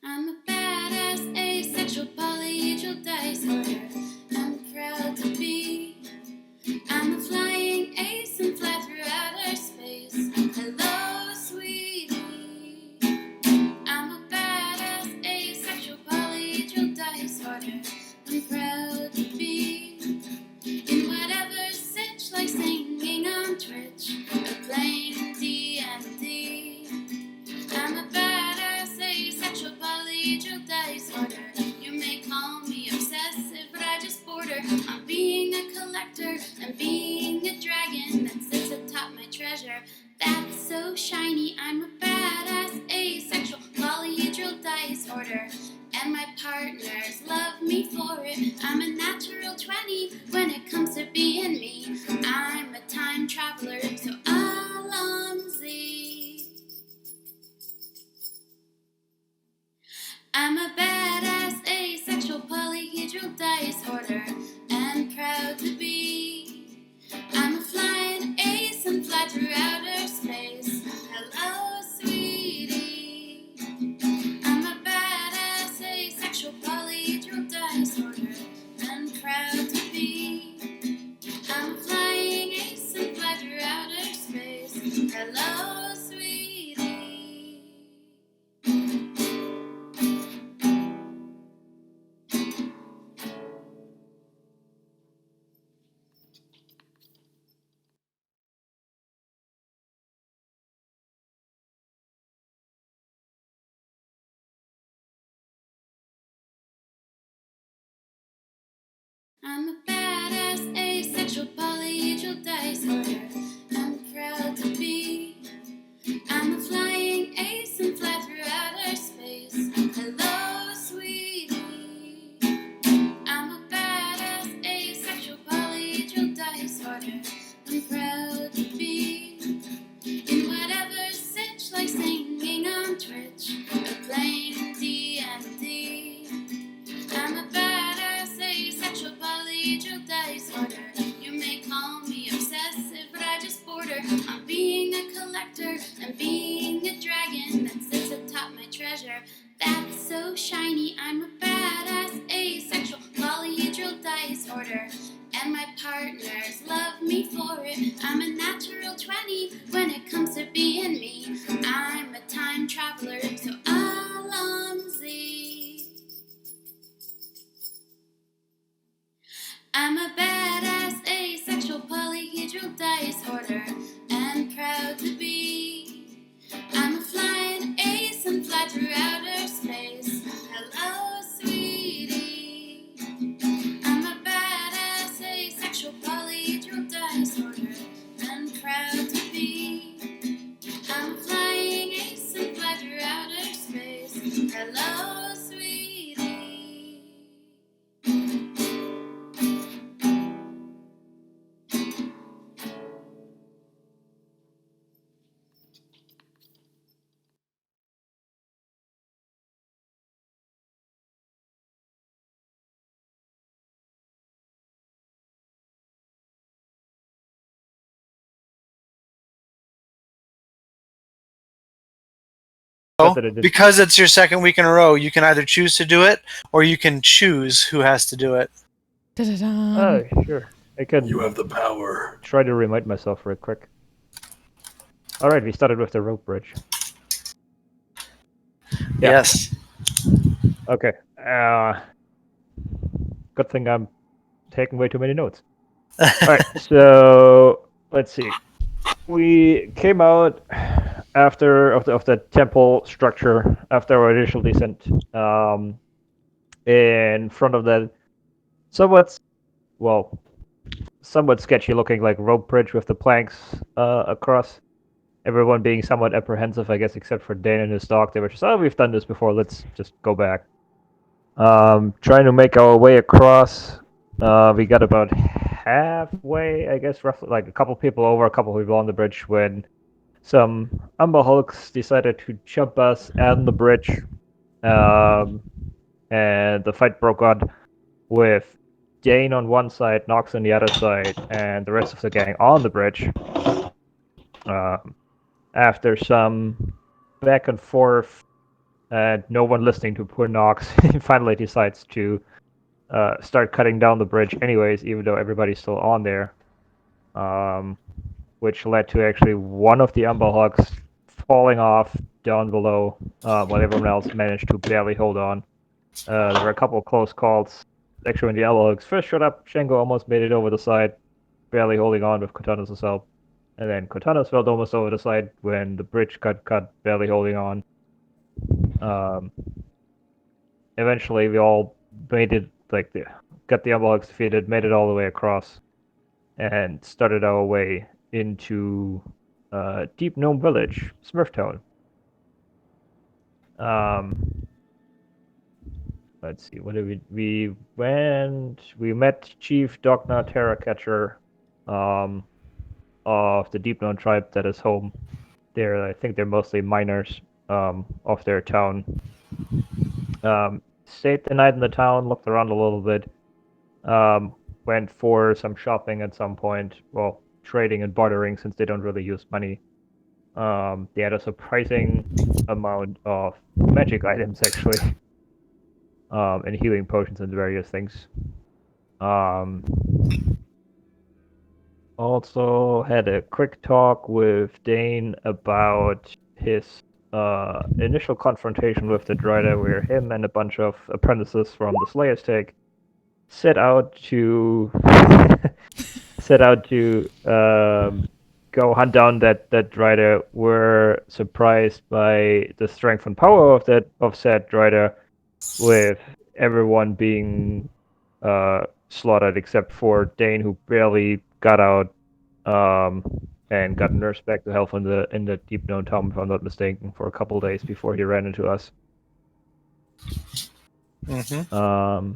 I'm a badass, asexual, polyhedral disorder. I'm proud to be. I'm a flying ace and fly through outer space. Hello, sweetie. I'm a badass, asexual, polyhedral disorder. I'm proud to be in whatever sitch, like singing on Twitch or playing D&D. I'm a badass, asexual, polyhedral disorder. You may call me obsessive, but I just border on being a collector and being a dragon that sits atop my treasure. That's so shiny. I'm a badass, asexual, polyhedral disorder. And my partners love me for it. I'm a natural 20 when it comes to being me. I'm a time traveler, so Alonzi. I'm a badass, asexual, polyhedral disorder, and proud to be. I'm a flying ace and fly through outer space. Hello, sweetie. I'm a badass, asexual, polyhedral disorder, and proud to be. I'm a flying ace and fly through outer space. Hello, sweetie. I'm a badass, asexual, polyhedral disorder. I'm proud to be. I'm a flying ace and fly through outer space. Hello, sweetie. I'm a badass, asexual, polyhedral disorder. I'm proud to be in whatever sitch, like singing on Twitch or playing D&D. I'm a badass, asexual, polyhedral disorder. You may call me obsessive, but I just border on being a collector and being a dragon that sits atop my treasure. That's so shiny. I'm a badass, asexual, polyhedral disorder. And my partners love me for it. I'm a natural 20 when it comes to being me. I'm a time traveler, so Alonzi. I'm a badass, asexual, polyhedral disorder, and proud to be. I'm a flying ace and fly through outer space. Hello, sweetie. I'm a badass, asexual, polyhedral disorder, and proud to be. I'm a flying ace and fly through outer space. Hello, sweetie. Because it's your second week in a row, you can either choose to do it or you can choose who has to do it. Oh, sure. I can You have the power. try to remind myself real quick. Alright, we started with the rope bridge. Yeah. Yes. Okay. Good thing I'm taking way too many notes. Alright, so let's see. We came out after of the temple structure after our initial descent. In front of that somewhat sketchy looking like rope bridge with the planks across. Everyone being somewhat apprehensive, I guess, except for Dane and his dog. They were just, oh, we've done this before. Let's just go back. Trying to make our way across. We got about halfway, I guess, roughly, like a couple people over, a couple people on the bridge when some Umber Hulks decided to jump us on the bridge. And the fight broke out with Dane on one side, Nox on the other side, and the rest of the gang on the bridge. After some back and forth and no one listening to poor Nox finally decides to start cutting down the bridge anyways, even though everybody's still on there. Which led to actually one of the Umber Hogs falling off down below, while everyone else managed to barely hold on. There were a couple of close calls. Actually, when the Umber Hogs first showed up, Shengo almost made it over the side, barely holding on with Kotanos' help. And then Kotanos fell almost over the side when the bridge got cut, barely holding on. Eventually, we all made it, got the Umber Hogs defeated, made it all the way across, and started our way into Deep Gnome Village, Smurftown. Let's see, what did we met Chief Dogna Terracatcher of the Deep Gnome tribe that is home there. I think they're mostly miners of their town. Stayed the night in the town, looked around a little bit, went for some shopping at some point, well, trading and bartering since they don't really use money. They had a surprising amount of magic items, actually, and healing potions and various things. Also had a quick talk with Dane about his initial confrontation with the Drider, where him and a bunch of apprentices from the Slayer's Take set out to go hunt down that Drider. Were surprised by the strength and power of said Drider, with everyone being slaughtered except for Dane, who barely got out and got nursed back to health in the Deep Gnome Town, if I'm not mistaken, for a couple days before he ran into us. Mm-hmm.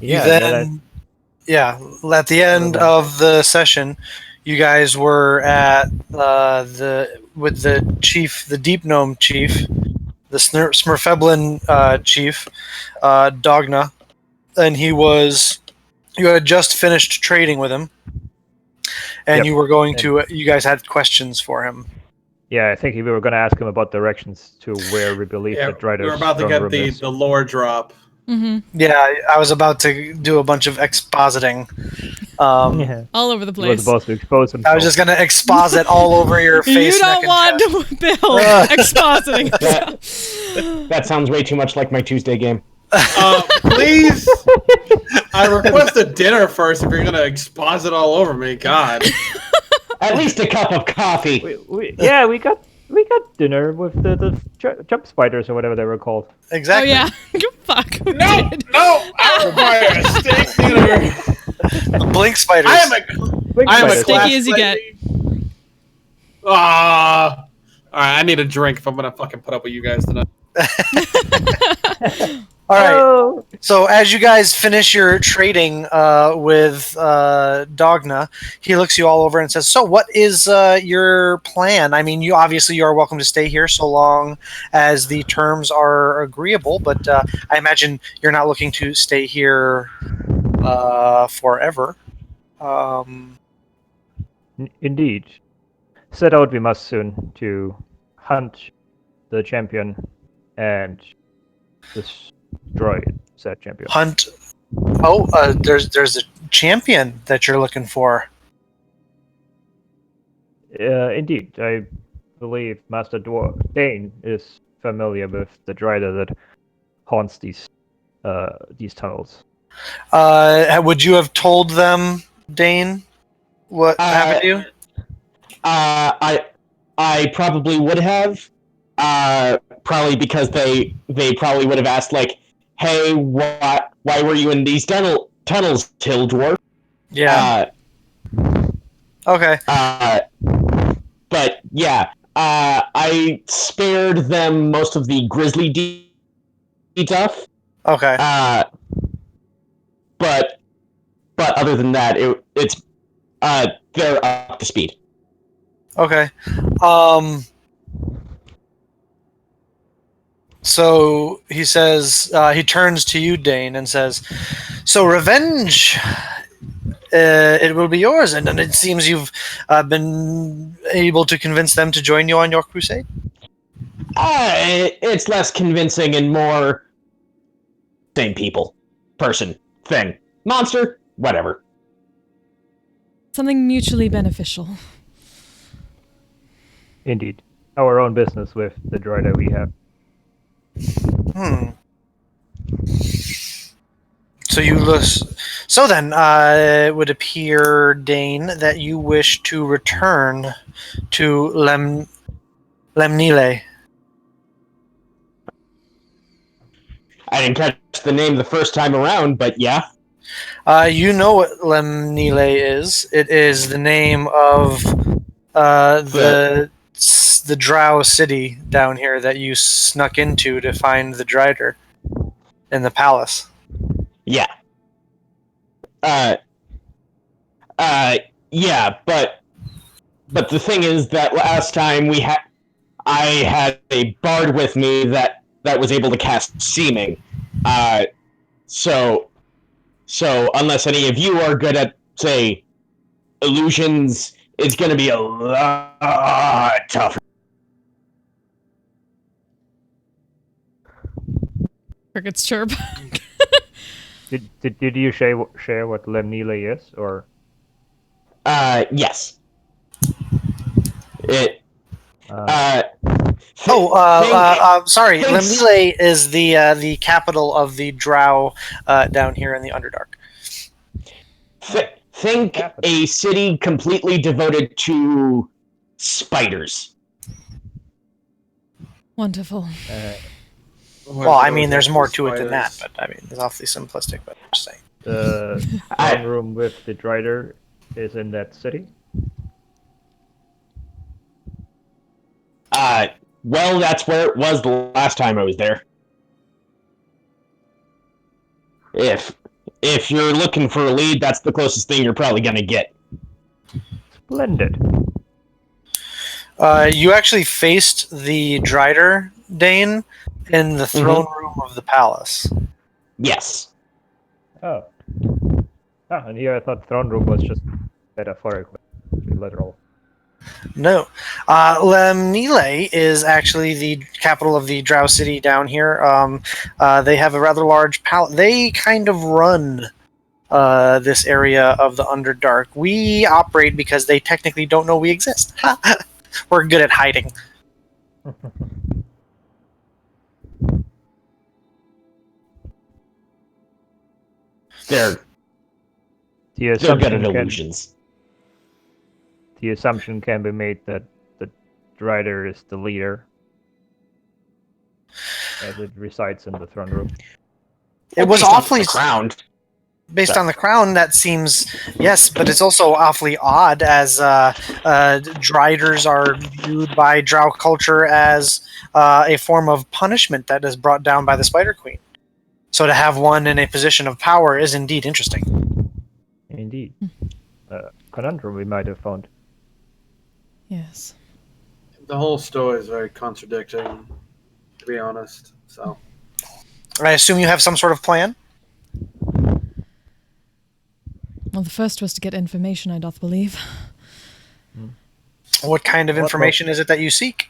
Yeah. At the end of the session, you guys were at with the chief, the Deep Gnome chief, the Smurfeblin chief, Dogna, and you had just finished trading with him, and you were going to. You guys had questions for him. Yeah, I think we were going to ask him about directions to where we believe the Drider's we were about to get the lore drop. Mm-hmm. Yeah, I was about to do a bunch of expositing. All over the place. He was supposed to expose himself. I was just going to exposit all over your face. You don't want Bill expositing. That sounds way too much like my Tuesday game. Please, I requested dinner first if you're going to exposit all over me. God. At least a cup of coffee. We got dinner with the jump spiders or whatever they were called. Exactly. Oh yeah. Fuck. No, I require a steak dinner. Blink spiders. I am a sticky as you get. All right, I need a drink if I'm gonna fucking put up with you guys tonight. All right. So as you guys finish your trading with Dogna, he looks you all over and says, "So, what is your plan? I mean, you are welcome to stay here so long as the terms are agreeable, but I imagine you're not looking to stay here forever." Indeed. Set out we must soon to hunt the champion and destroy said champion. Hunt. Oh, there's a champion that you're looking for. Indeed, I believe Master Dwarf Dane is familiar with the Drider that haunts these tunnels. Would you have told them, Dane, what happened to you? I probably would have. Probably because they probably would have asked, like, "Hey, why were you in these tunnels, Till Dwarf?" Yeah. Okay. But yeah, I spared them most of the grisly stuff. Okay. But other than that, it's they're up to speed. Okay. So he says, he turns to you, Dane, and says, "So revenge it will be yours. And it seems you've been able to convince them to join you on your crusade. It's less convincing and more same people, person, thing, monster, whatever. Something mutually beneficial. Indeed. Our own business with the droid that we have. So So then, it would appear, Dane, that you wish to return to Lemnile. I didn't catch the name the first time around, but yeah. You know what Lemnile is. It is the name of the Drow city down here that you snuck into to find the Drider in the palace. Yeah. Yeah, but the thing is that last time I had a bard with me that was able to cast seeming. So unless any of you are good at, say, illusions, it's going to be a lot tougher. Crickets chirp. Did you share what Lemnile is, or? Yes. Sorry. Thanks. Lemnile is the capital of the Drow down here in the Underdark. Think a city completely devoted to spiders. Wonderful. Well, I mean, there's more to it than that, but I mean, it's awfully simplistic, but I'm just saying. The throne room with the Drider is in that city? Well, that's where it was the last time I was there. If you're looking for a lead, that's the closest thing you're probably going to get. Splendid. You actually faced the Drider, Dane, in the throne room of the palace. Yes. Oh. And here I thought throne room was just metaphorical, literal. No. Lemnile is actually the capital of the Drow city down here. They have a rather large palace. They kind of run this area of the Underdark. We operate because they technically don't know we exist. We're good at hiding. They're good at illusions. The assumption can be made that the Drider is the leader, as it resides in the throne room. It was awfully crowned. Based on the crown, that seems yes, but it's also awfully odd as Driders are viewed by Drow culture as a form of punishment that is brought down by the Spider Queen. So to have one in a position of power is indeed interesting. Indeed. Conundrum we might have found. Yes. The whole story is very contradicting, to be honest. So I assume you have some sort of plan? Well, the first was to get information, I doth believe. What kind of information is it that you seek?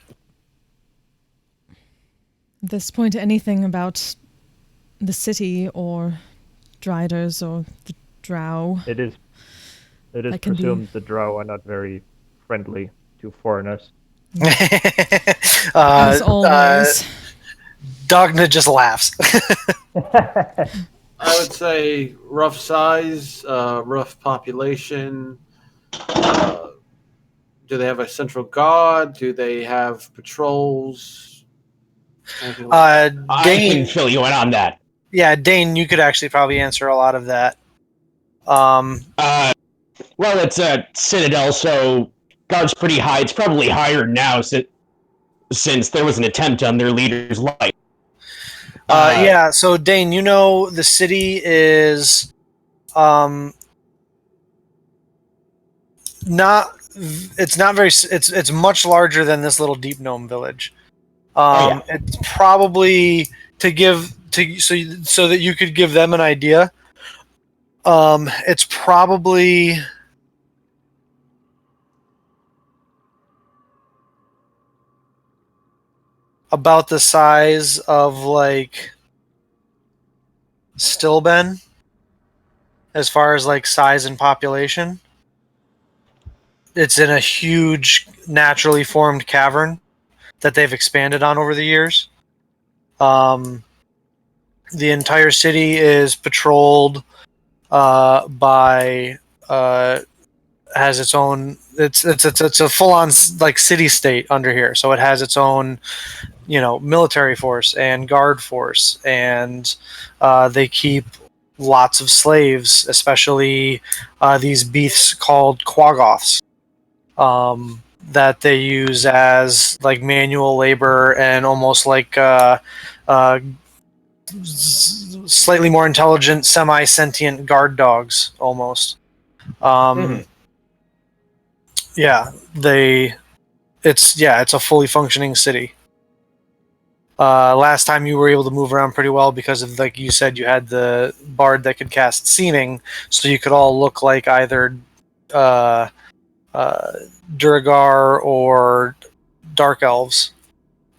At this point, anything about the city or Driders or the Drow. It is presumed the Drow are not very friendly to foreigners. As always. Dogna just laughs. I would say rough size, rough population. Do they have a central guard? Do they have patrols? Dane, I can fill you in on that. Yeah, Dane, you could actually probably answer a lot of that. Well, it's a citadel, so guard's pretty high. It's probably higher now since there was an attempt on their leader's life. Yeah, so Dane, you know the city is it's much larger than this little Deep Gnome village. It's probably so that you could give them an idea. It's probably about the size of like Stillben, as far as like size and population. It's in a huge naturally formed cavern that they've expanded on over the years. The entire city is patrolled by has its own. It's a full on like city state under here, so it has its own military force and guard force, and they keep lots of slaves, especially these beasts called quaggoths. That they use as like manual labor and almost like slightly more intelligent, semi-sentient guard dogs, almost. Yeah, it's a fully functioning city. Last time you were able to move around pretty well because of, like you said, you had the bard that could cast seeming, so you could all look like either Duragar or dark elves,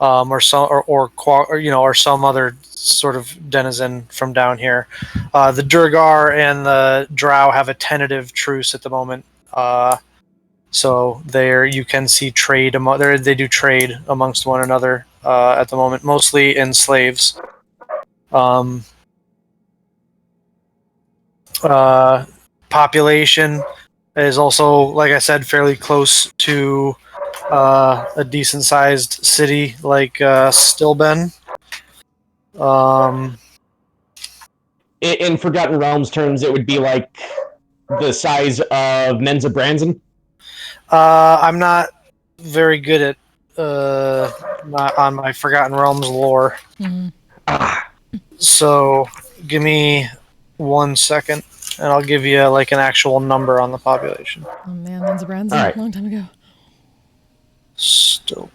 or some or some other sort of denizen from down here. The Duragar and the Drow have a tentative truce at the moment, so there you can see trade they do trade amongst one another at the moment, mostly in slaves. Population is also, like I said, fairly close to a decent sized city like Stillben. In Forgotten Realms terms, it would be like the size of Menza Branson. I'm not very good at on my Forgotten Realms lore. So give me 1 second, and I'll give you like an actual number on the population. Oh man, Menza Branson, All right. a long time ago. Stillben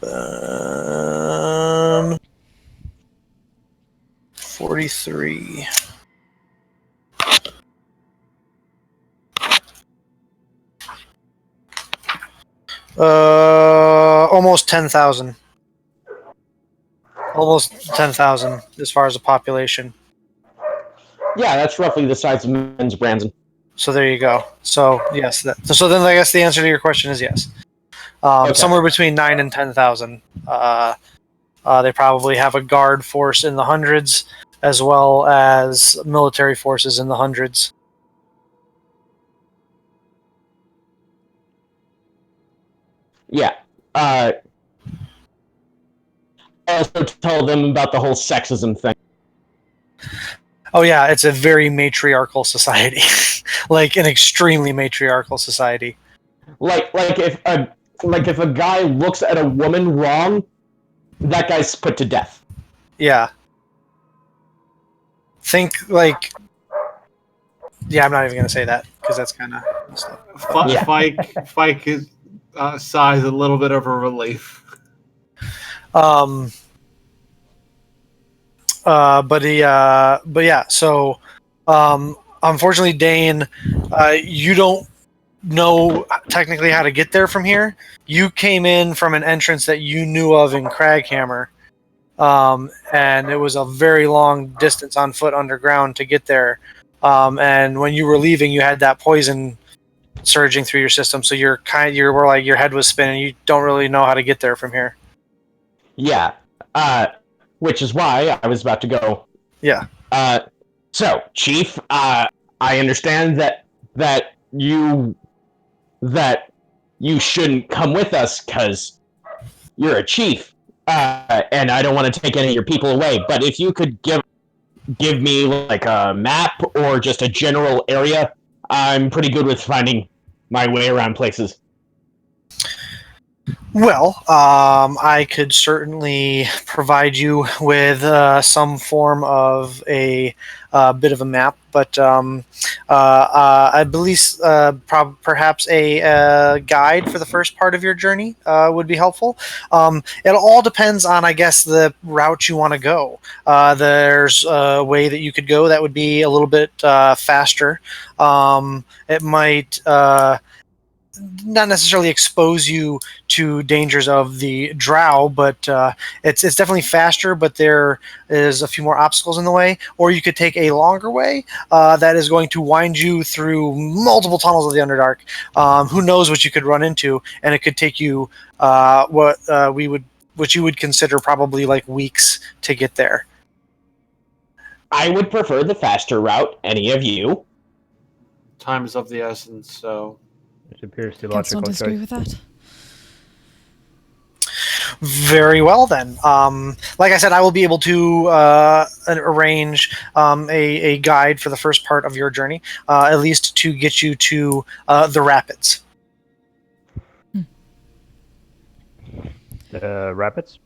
43. Almost 10,000. Almost 10,000 as far as the population. Yeah, that's roughly the size of Menza Branson. So there you go. So yes, so then I guess the answer to your question is yes. Okay. Somewhere between 9 and 10,000. They probably have a guard force in the hundreds, as well as military forces in the hundreds. Yeah. I also tell them about the whole sexism thing. Oh yeah, it's a very matriarchal society, like an extremely matriarchal society. Like if a guy looks at a woman wrong, that guy's put to death. Yeah. Think like. Yeah, I'm not even gonna say that because that's kind of. Yeah. Fike is size a little bit of a relief. But yeah. So, unfortunately, Dane, you don't know technically how to get there from here. You came in from an entrance that you knew of in Craghammer, and it was a very long distance on foot underground to get there. And when you were leaving, you had that poison surging through your system, so you were like your head was spinning. You don't really know how to get there from here. Yeah. Which is why I was about to go. Yeah. So, Chief, I understand that you shouldn't come with us because you're a chief, and I don't want to take any of your people away. But if you could give me like a map or just a general area, I'm pretty good with finding my way around places. Well, I could certainly provide you with some form of a bit of a map, but I believe perhaps a guide for the first part of your journey would be helpful. It all depends on, I guess, the route you want to go. There's a way that you could go that would be a little bit faster. It might not necessarily expose you to dangers of the drow, but it's definitely faster. But there is a few more obstacles in the way. Or you could take a longer way that is going to wind you through multiple tunnels of the Underdark. Who knows what you could run into, and it could take you what you would consider probably like weeks to get there. I would prefer the faster route. Any of you? Time is of the essence, so It appears the Against don't logical disagree choice. with that. Very well, then. Like I said, I will be able to arrange a guide for the first part of your journey, at least to get you to the rapids. Rapids?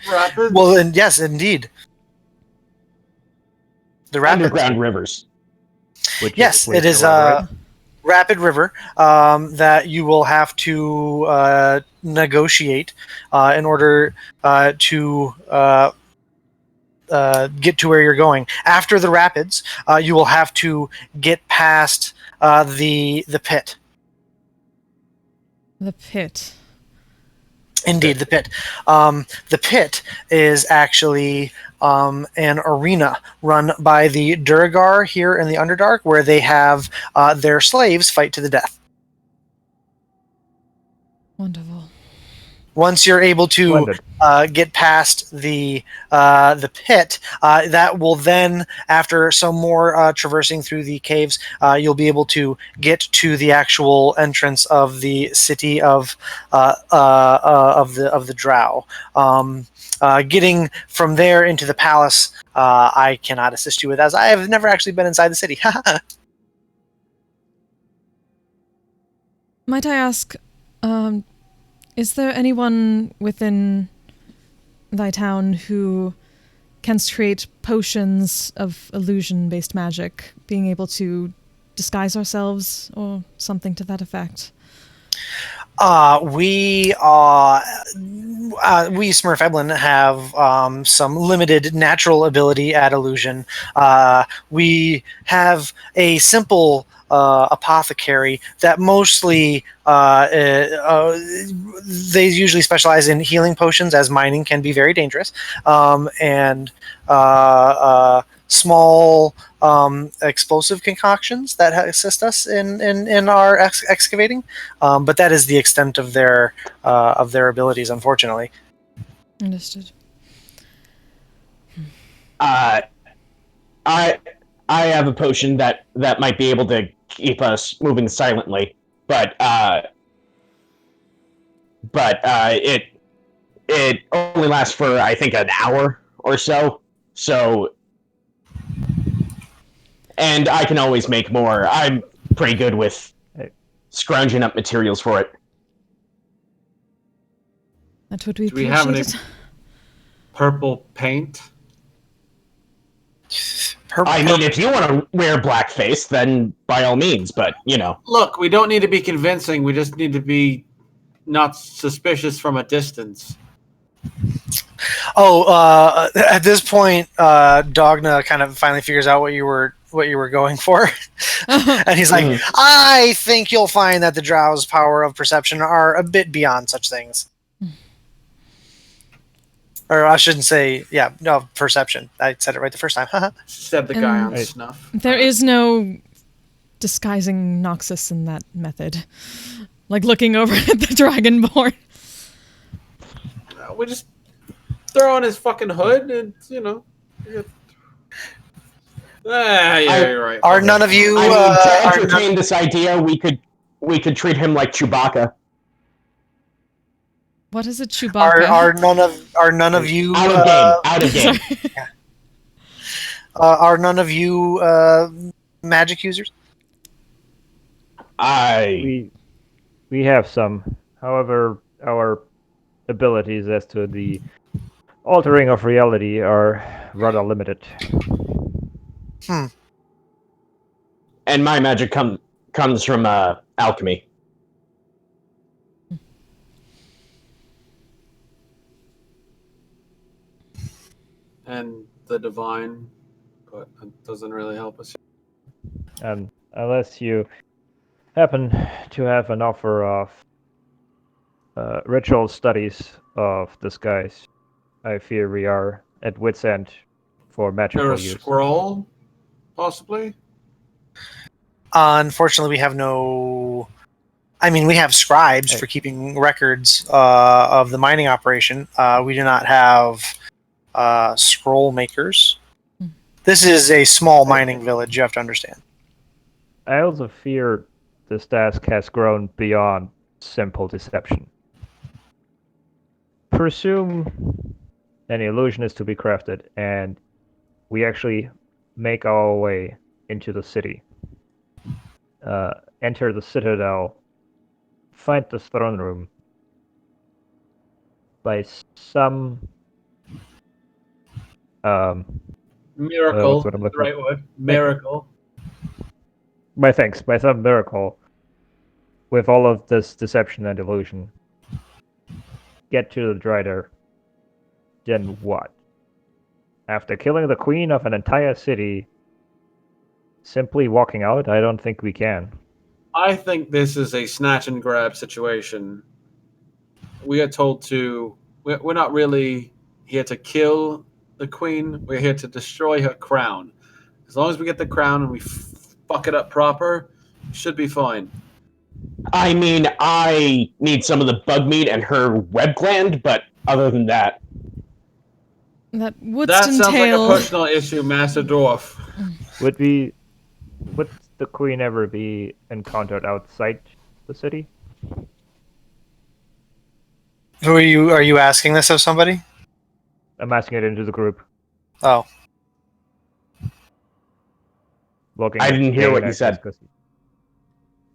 rapids. Well, and yes, indeed. The rapids. Underground rivers. Yes, Which it is the right? rapid river that you will have to negotiate in order to get to where you're going. After the rapids, you will have to get past the pit. The pit. Indeed, the pit. The pit is actually an arena run by the Durgar here in the Underdark, where they have their slaves fight to the death. Wonderful. Once you're able to Splendid. get past the pit, that will then, after some more traversing through the caves, you'll be able to get to the actual entrance of the city of the Drow. Getting from there into the palace, I cannot assist you with, as I have never actually been inside the city. Might I ask, is there anyone within thy town who can create potions of illusion-based magic, being able to disguise ourselves or something to that effect? We Smurfeblin have some limited natural ability at illusion. We have a simple apothecary that mostly they usually specialize in healing potions, as mining can be very dangerous, and small explosive concoctions that assist us in our excavating, but that is the extent of their abilities, unfortunately. Understood. I have a potion that might be able to keep us moving silently, but it only lasts for, I think, an hour or so. So, and I can always make more. I'm pretty good with scrounging up materials for it. That would be Do we have any appreciated. purple paint? I mean, if you want to wear blackface, then by all means, but, you know. Look, we don't need to be convincing. We just need to be not suspicious from a distance. Oh, at this point, Dogna kind of finally figures out what you were going for, and he's like, "I think you'll find that the Drow's power of perception are a bit beyond such things." Or I shouldn't say, perception. I said it right the first time. Said the guy on Right. snuff. There is no disguising Noxus in that method. Like looking over at the Dragonborn. We just throw on his fucking hood and, you know. Yeah, you're right. Are none of you? I mean, to are entertain this idea, we could treat him like Chewbacca. What is a Chewbacca? are none of you Out of game. Out of game. are none of you magic users? We have some. However, our abilities as to the altering of reality are rather limited. And my magic comes from alchemy. And the divine, but it doesn't really help us. Unless you happen to have an offer of ritual studies of disguise, I fear we are at wit's end for magical Or a use. scroll, possibly? Unfortunately, we have no. I mean, we have scribes Hey. for keeping records of the mining operation. We do not have scroll makers. Hmm. This is a small mining village, you have to understand. I also fear this task has grown beyond simple deception. Presume an illusion is to be crafted, and we actually make our way into the city. Enter the citadel, find the throne room. By some Miracle, what I'm the looking right word. Miracle. by some miracle, with all of this deception and illusion, get to the Drider. Then what? After killing the queen of an entire city, simply walking out? I don't think we can. I think this is a snatch and grab situation. We are told to. We're not really here to kill the queen. We're here to destroy her crown. As long as we get the crown and we fuck it up proper, should be fine. I mean, I need some of the bug meat and her web gland, but other than that, That would That sounds like a entail. personal issue, Master Dwarf. Would the queen ever be encountered outside the city? Who are you? Are you asking this of somebody? I'm asking it into the group. Oh, Looking I at didn't hear what Dana, you said. 'cause-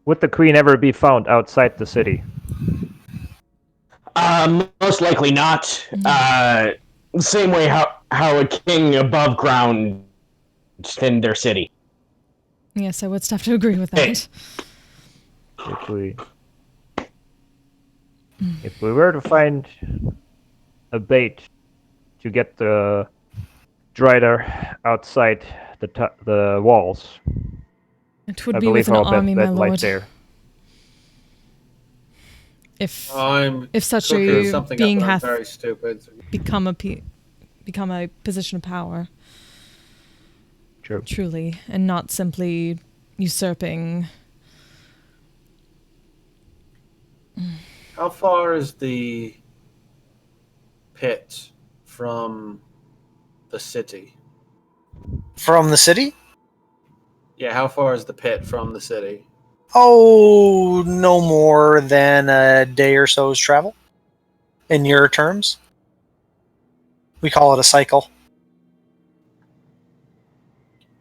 Would the queen ever be found outside the city? most likely not. Same way how a king above ground in their city. Yes, I would have to agree with that. If we were to find a bait to get the Drider outside the walls, It would I be believe with an our army, best my bet lies lord. there. If I'm such cooking a something being up, but I'm hath very stupid. become a position of power, True. truly, and not simply usurping. How far is the pit from the city? from the city? Yeah, how far is the pit from the city? Oh, no more than a day or so's travel. In your terms, we call it a cycle.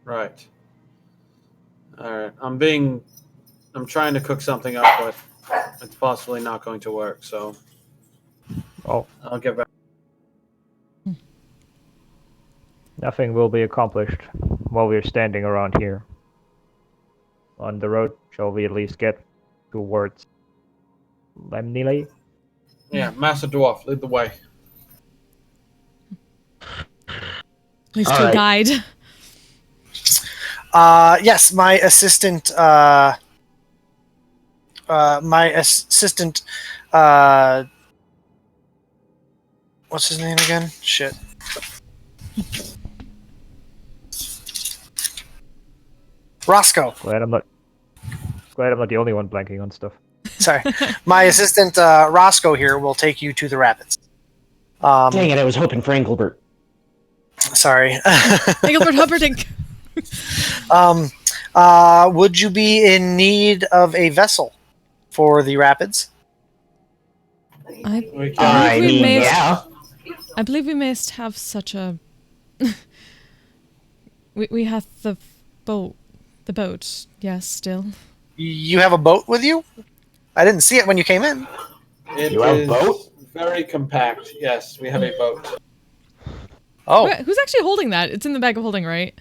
Right. All right. I'm trying to cook something up, but it's possibly not going to work. So Oh, I'll get back. nothing will be accomplished while we're standing around here. On the road, shall we at least get towards Lemnile? Yeah, Master Dwarf, lead the way. At least All to a right. guide. Yes, my assistant. What's his name again? Shit. Roscoe. Glad I'm not the only one blanking on stuff. Sorry, my assistant Roscoe here will take you to the rapids. Dang it, I was hoping for Engelbert. Sorry. Engelbert Humperdinck. Would you be in need of a vessel for the rapids? I We can- I we mean, may- yeah. I believe we must have such a. we have the boat. The boat, yes, still. You have a boat with you? I didn't see it when you came in. It You have a is boat? very compact. Yes, we have a boat. Oh, Who's actually holding that? It's in the bag of holding, right?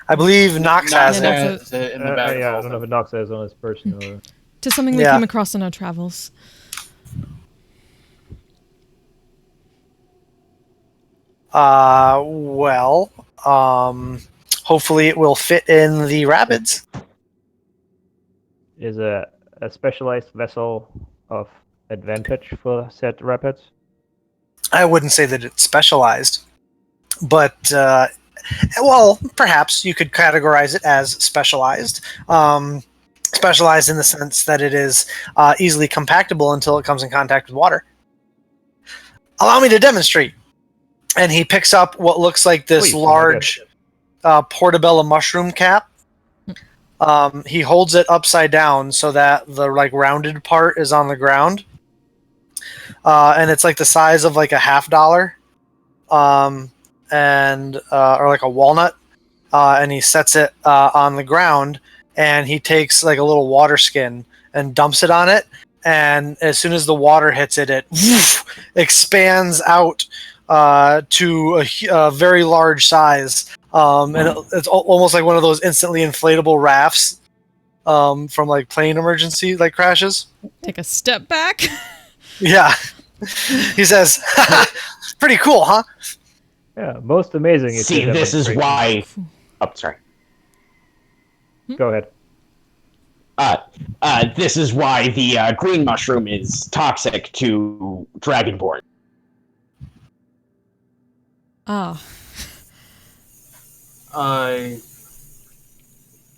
I believe Knox has Yeah, it. that's has it in the bag. Yeah, I don't know if Nox has on his person or. To something we Yeah. came across in our travels. Well, hopefully it will fit in the rapids. Is a specialized vessel of advantage for said rapids? I wouldn't say that it's specialized, but well, perhaps you could categorize it as specialized. Specialized in the sense that it is easily compactable until it comes in contact with water. Allow me to demonstrate. And he picks up what looks like this Please, large portobello mushroom cap. He holds it upside down so that the like rounded part is on the ground, and it's like the size of like a $50, and or like a walnut. And he sets it on the ground, and he takes like a little water skin and dumps it on it. And as soon as the water hits it, it expands out to a very large size. And it's almost like one of those instantly inflatable rafts from like plane emergency like crashes. Take a step back. Yeah. He says, pretty cool, huh? Yeah, most amazing. Is See, the this is demonstration. why. Oh, sorry. Go ahead. This is why the green mushroom is toxic to Dragonborn. Ah.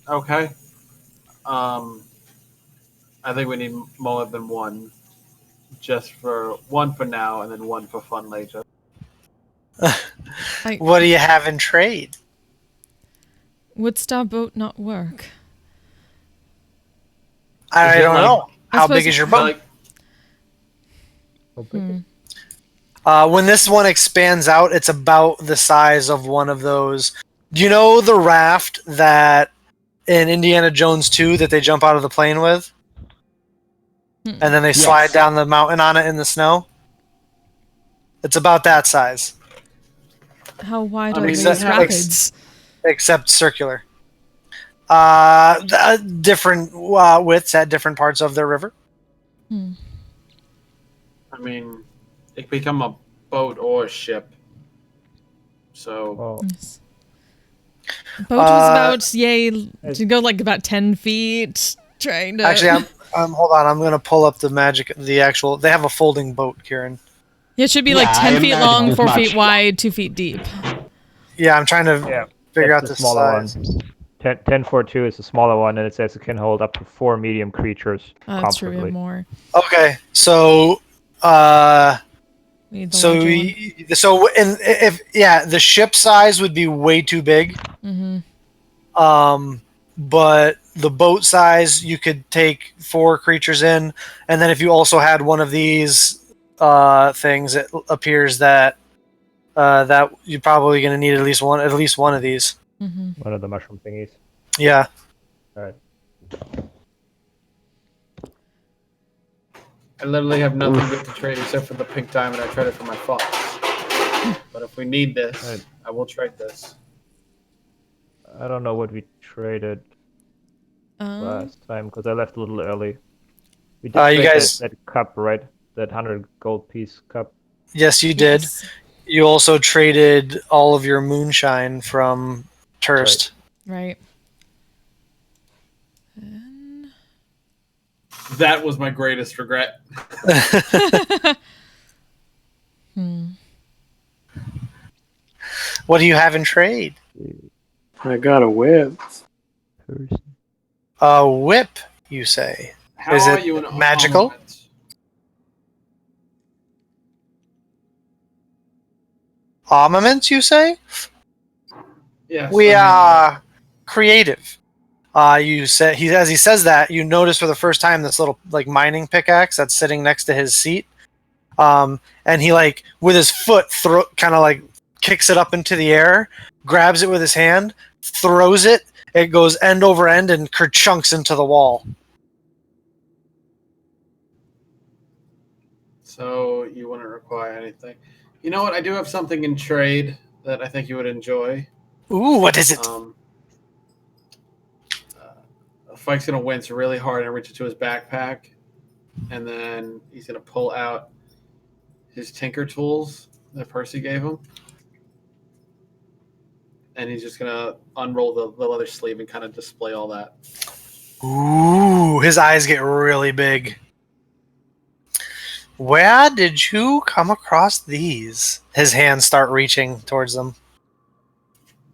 Okay. I think we need more than one. Just for one for now, and then one for fun later. What do you have in trade? Would Star Boat not work? I don't know. I How suppose- big is your boat? When this one expands out, it's about the size of one of those. Do you know the raft that in Indiana Jones 2 that they jump out of the plane with? And then they slide down the mountain on it in the snow? It's about that size. How wide are mean, these that- rapids? Except circular. Different widths at different parts of their river. I mean, it could become a boat or a ship. So Well, Yes. Boat was about to go like about 10 feet. Trying to Actually, I'm hold on. I'm gonna pull up the actual. They have a folding boat, Kieran. It should be Yeah, like 10 I feet imagine long, as 4 much. feet wide, 2 feet deep. Yeah, I'm trying to figure out that's the smaller size. one. 1042 is the smaller one, and it says it can hold up to 4 medium creatures. That's true. We have comfortably. more. Okay, so We need the so larger one. the ship size would be way too big. But the boat size you could take 4 creatures in, and then if you also had one of these things, it appears that that you're probably going to need at least one of these. One of the mushroom thingies. Yeah. All right. I literally have nothing good to trade except for the pink diamond I traded for my fox. But if we need this, Right. I will trade this. I don't know what we traded last time because I left a little early. We did you trade guys- that cup, right? That 100 gold piece cup. Yes, you did. Yes. You also traded all of your moonshine from Turst. Right. That was my greatest regret. What do you have in trade? I got a whip. A whip, you say? How Is are it you in magical? armament? Armaments, you say? Yes. We I mean, are creative. You said as he says that, you notice for the first time this little like mining pickaxe that's sitting next to his seat. And he like with his foot kind of like kicks it up into the air, grabs it with his hand, throws it. It goes end over end and kerchunks into the wall. So you wouldn't require anything. You know what? I do have something in trade that I think you would enjoy. Ooh, what is it? Fike's gonna wince really hard and reach into his backpack, and then he's gonna pull out his tinker tools that Percy gave him, and he's just gonna unroll the leather sleeve and kind of display all that. Ooh, his eyes get really big. Where did you come across these? His hands start reaching towards them.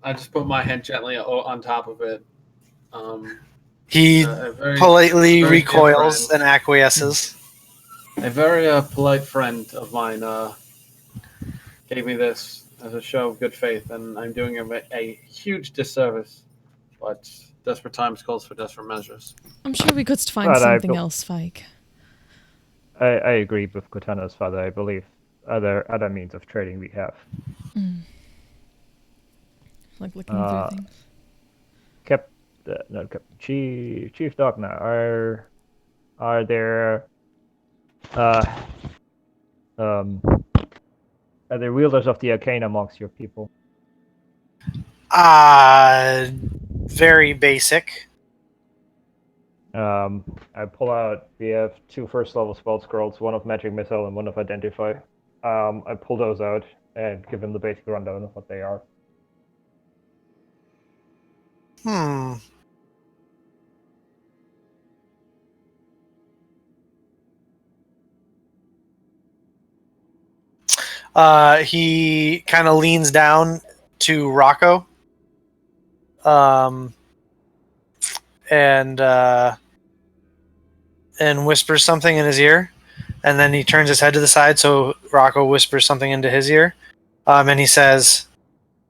I just put my hand gently on top of it. He A very, politely very dear recoils friend. and acquiesces. A very polite friend of mine gave me this as a show of good faith, and I'm doing him a huge disservice. But desperate times calls for desperate measures. I'm sure we could find But something else, Fike. I agree with Cortana's father. I believe other means of trading we have. Like looking through things. Chief Dogna, are there wielders of the arcane amongst your people? Very basic. I pull out. We have 2 first-level spell scrolls, one of Magic Missile and one of Identify. I pull those out and give him the basic rundown of what they are. He kind of leans down to Rocco, and whispers something in his ear, and then he turns his head to the side so Rocco whispers something into his ear, and he says,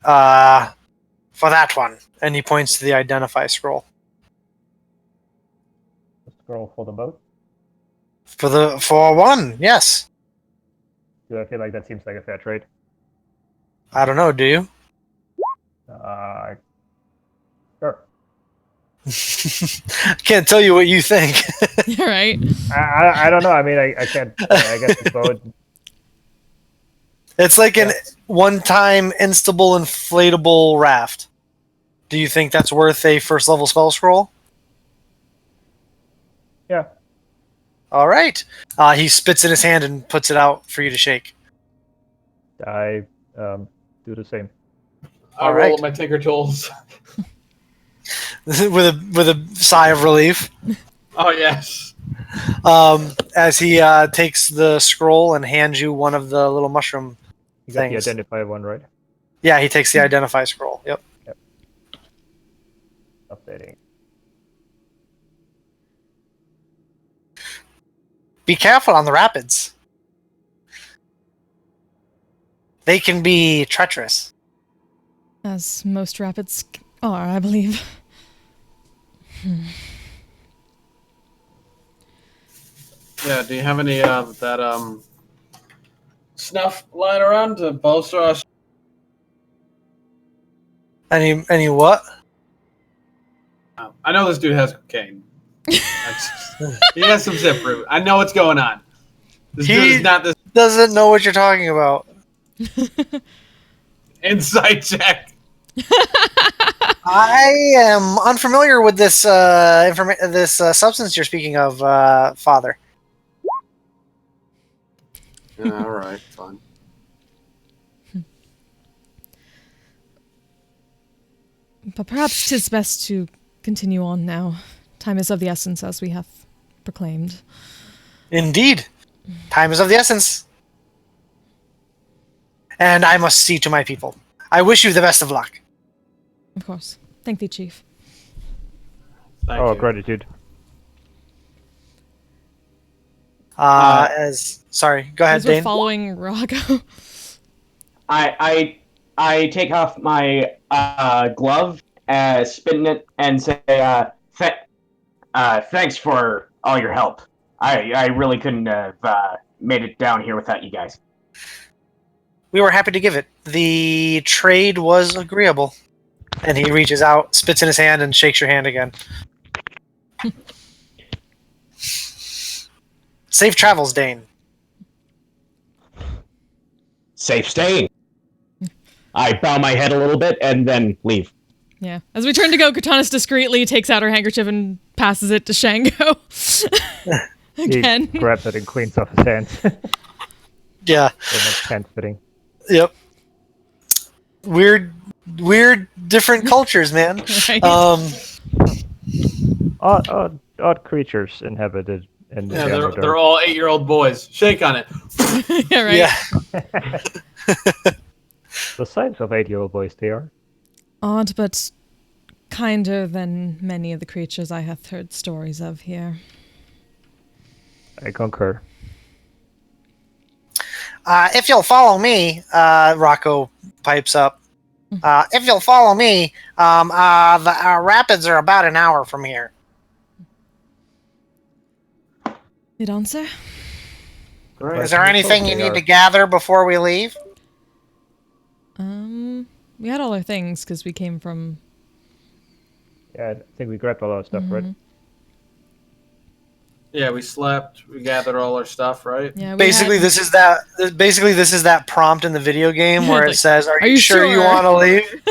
"For that one," and he points to the Identify scroll. The scroll for the boat? For one, yes. Do I feel like that seems like a fair trade? I don't know. Do you? Sure. I can't tell you what you think. You're right. I don't know. I mean, I can't. I guess the boat. It's like an one-time instable inflatable raft. Do you think that's worth a first-level spell scroll? Yeah. All right. He spits in his hand and puts it out for you to shake. I do the same. I roll my tinker tools. with a sigh of relief. Oh yes. As he takes the scroll and hands you one of the little mushroom You got things. the Identify one, right? Yeah, he takes the Identify scroll. Yep. Updating. Be careful on the rapids. They can be treacherous. As most rapids are, I believe. Yeah. Do you have any that snuff lying around to bolster us? Any what? I know this dude has cocaine. He has some zip root. I know what's going on. This dude is not this Doesn't know what you're talking about. insight check. I am unfamiliar with this substance you're speaking of, Father. All right, fine. But perhaps 'tis best to continue on now. Time is of the essence, as we have proclaimed. Indeed. Time is of the essence. And I must see to my people. I wish you the best of luck. Of course. Thank thee, Chief. Thank you. Gratitude. Sorry, go ahead, As we're Dane. following Rago. I take off my glove, spin it, and say, thanks for all your help. I really couldn't have made it down here without you guys. We were happy to give it. The trade was agreeable. And he reaches out, spits in his hand, and shakes your hand again. Safe travels, Dane. Safe staying. I bow my head a little bit and then leave. Yeah. As we turn to go, Katanas discreetly takes out her handkerchief and passes it to Shango. Again. He grabs it and cleans off his hands. Yeah. So much hand fitting. Yep. Weird, different cultures, man. Right. Odd creatures inhabited in the Yeah, Underdark. they're all 8-year-old boys. Shake on it. Yeah, right. Yeah. The size of 8-year-old boys they are. Odd, but kinder than many of the creatures I have heard stories of here. I concur. If you'll follow me, Rocco pipes up. If you'll follow me, the rapids are about an hour from here. Good answer. Great. Is there anything you need to gather before we leave? We had all our things because we came from. Yeah, I think we grabbed a lot of stuff, right? Yeah, we slept. We gathered all our stuff, right? Yeah. Basically, this is that prompt in the video game where it Like, says, "Are you sure you want to leave?"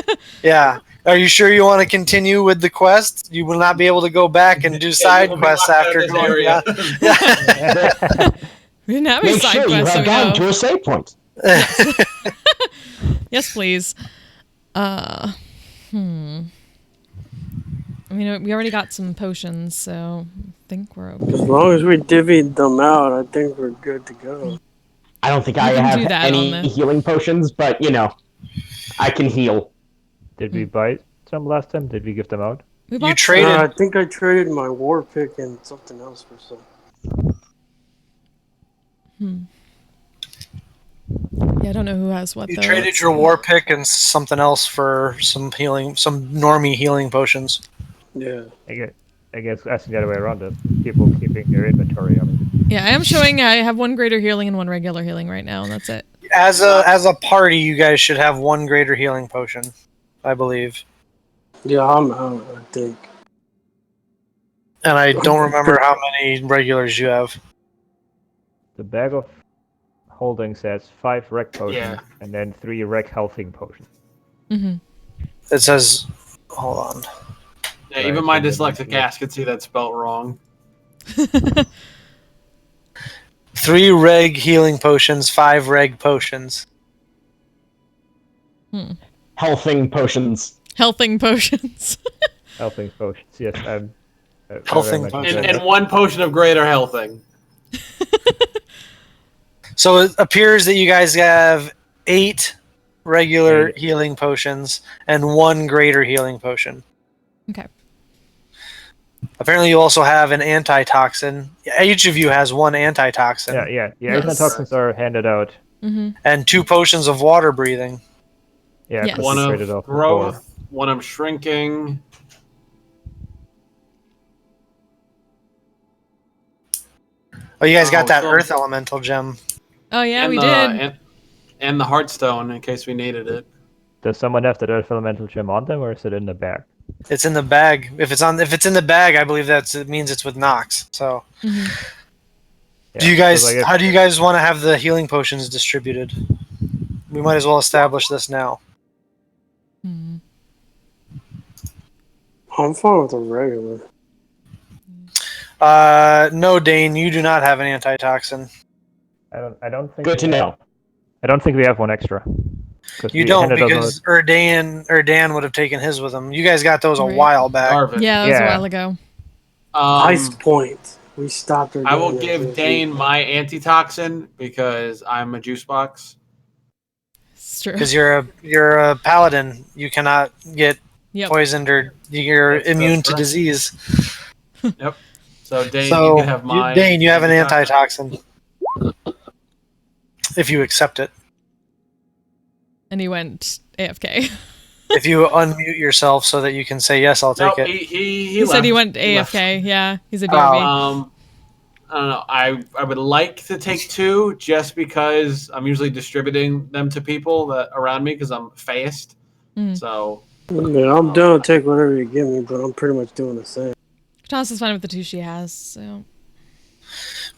Yeah. Are you sure you want to continue with the quest? You will not be able to go back and do side you'll be quests locked out after of this going. area. Yeah. We didn't have any Make side sure you quests. have gotten to a save point. Yes, please. I mean, we already got some potions, so I think we're okay. As long as we divvied them out, I think we're good to go. I don't think You I can have do that on any the- healing potions, but I can heal. Did we buy some last time? Did we give them out? We You bought traded. I think I traded my war pick and something else for some. Yeah, I don't know who has what. You though. traded your war pick and something else for some normie healing potions. Yeah. I guess asking the other way around, the people keeping their inventory. I mean, Yeah, I am showing I have one greater healing and one regular healing right now, and that's it. As a party, you guys should have one greater healing potion, I believe. Yeah, I'm out, I think. And I don't remember how many regulars you have. the bag of holding says 5 rec potions Yeah. and then 3 rec healthing potions. Mm-hmm. It says, hold on. Yeah, Right, even my so then dyslexic yeah. ass could see that spelt wrong. 3 reg healing potions, 5 reg potions. Healthing potions. Healthing potions. Healthing potions, yes. I Healthing very much potions. enjoy And that. 1 potion of greater healthing. So it appears that you guys have 8 regular healing potions and 1 greater healing potion. Okay. Apparently, you also have an antitoxin. Each of you has 1 antitoxin Yeah. The Yes. antitoxins are handed out. Mm-hmm. and 2 potions of water breathing. Yeah, Yes. 'cause One we of traded off growth, before. 1 of shrinking. Oh, you guys got Oh, that so- earth elemental gem. Oh yeah, and we the, did. And the heartstone in case we needed it. Does someone have that earth elemental gem on them, or is it in the bag? It's in the bag. If it's in the bag, I believe it means it's with Nox. So, Mm-hmm. do you Yeah, guys? 'cause I guess- How do you guys want to have the healing potions distributed? We might as well establish this now. Hmm. I'm fine with a regular. No, Dane, you do not have an antitoxin. I don't think. Good to know. I don't think we have one extra. 'Cause You we don't, handed out because Dan would have taken his with him. You guys got those a Right. while back. Darvin. Yeah, that was a Yeah. while ago. Ice Point. We stopped her. I will doing that give this Dane week. my antitoxin because I'm a juice box. It's true. Because you're a paladin, you cannot get Yep. poisoned or you're That's immune to correct. disease. So Dane, So, you can have my Dane, you have an antitoxin. If you accept it. And he went AFK. If you unmute yourself so that you can say, yes, I'll take No, it. He said left. he went left. AFK. Yeah, he's a Oh. BRB. I don't know. I would like to take 2 just because I'm usually distributing them to people that around me because I'm fast. Mhm. So Yeah, I'm down to take whatever you give me, but I'm pretty much doing the same. Katanas is fine with the 2 she has. So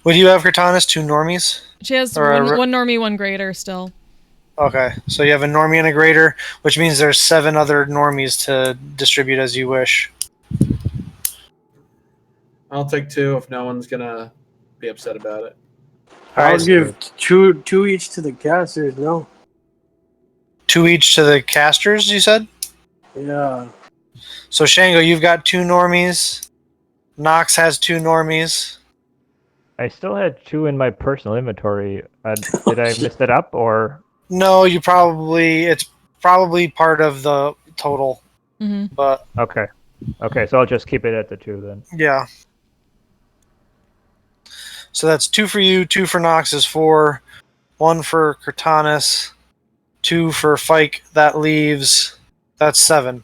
What do you have, Cortanis? 2 normies? she has Or a one, re- one normie, one greater still. Okay, so you have a normie and a greater, which means there's 7 other normies to distribute as you wish. I'll take 2 if no one's gonna be upset about it. All I'll right, give two each to the casters. No. 2 each to the casters, you said? Yeah. So Shango, you've got 2 normies. Nox has 2 normies. I still had 2 in my personal inventory. Did I miss that up, or? No, it's probably part of the total, Mm-hmm. but Okay. Okay, so I'll just keep it at the 2 then. yeah. So that's 2 for you, 2 for Nox is 4, 1 for Cortanus, 2 for Fike. That's 7.